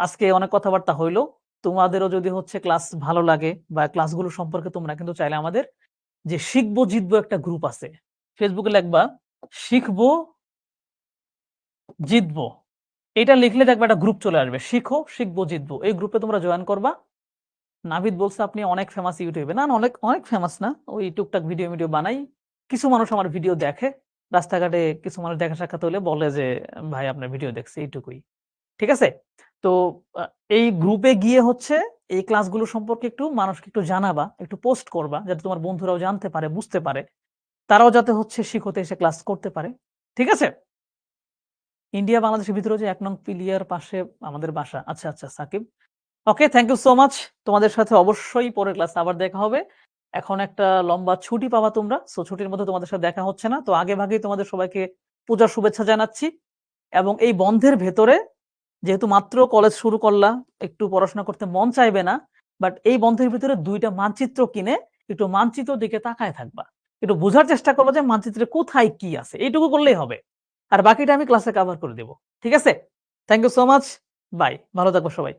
আজকে অনেক কথাবার্তা হইলো। তোমাদেরও যদি হচ্ছে ক্লাস ভালো লাগে বা ক্লাসগুলো সম্পর্কে তোমরা কিন্তু চাইলে আমাদের যে শিখবো জিতবো একটা গ্রুপ আছে, ফেসবুকে লিখবা শিখবো জিতবো। এটা লিখলে দেখবা একটা গ্রুপ চলে আসবে, শিখো শিখবো জিতবো। এই গ্রুপে তোমরা জয়েন করবা। নাভিদ বলছে আপনি অনেক ফেমাস ইউটিউবে। না, অনেক অনেক ফেমাস না, ওই টুকটাক ভিডিও বানাই। কিছু মানুষ আমার ভিডিও দেখে, রাস্তাঘাটে কিছু মানুষ দেখা সাক্ষাৎ হলে বলে যে ভাই আপনার ভিডিও দেখছি, এইটুকুই। ঠিক আছে? তো আ এই গ্রুপে গিয়ে হচ্ছে এই ক্লাসগুলো সম্পর্কে একটু মানুষকে একটু জানাবা, একটু পোস্ট করবা, যাতে তোমার বন্ধুরাও জানতে পারে, বুঝতে পারে। তারাও যাতে হচ্ছে শিখতে এসে ক্লাস করতে পারে। ঠিক আছে? ইন্ডিয়া বাংলাদেশের ভিতরে যে ১ নং পিলিয়ার পাশে আমাদের বাসা। আচ্ছা, আচ্ছা সাকিব। ওকে, থ্যাংক ইউ সো মাচ। তোমাদের সাথে অবশ্যই পরের ক্লাসে আবার দেখা হবে। এখন একটা লম্বা ছুটি পাবা তোমরা। সো ছুটির মধ্যে তোমাদের সাথে দেখা হচ্ছে না। তো আগেভাগেই তোমাদের সবাইকে পূজার শুভেচ্ছা জানাচ্ছি। এবং এই বন্ধের ভেতরে, যেহেতু মাত্র কলেজ শুরু করলা, একটু পড়াশোনা করতে মন চাইবে না। বাট এই বন্ধের ভিতরে ২ টা মানচিত্র কিনে একটু মানচিত্রের দিকে তাকায় থাকবা। একটু বোঝার চেষ্টা করবা যে মানচিত্রে কোথায় কি আছে। এইটুকু করলেই হবে। আর বাকিটা আমি ক্লাসে কভার করে দেব। ঠিক আছে? Thank you so much. Bye. ভালো থাকবো সবাই।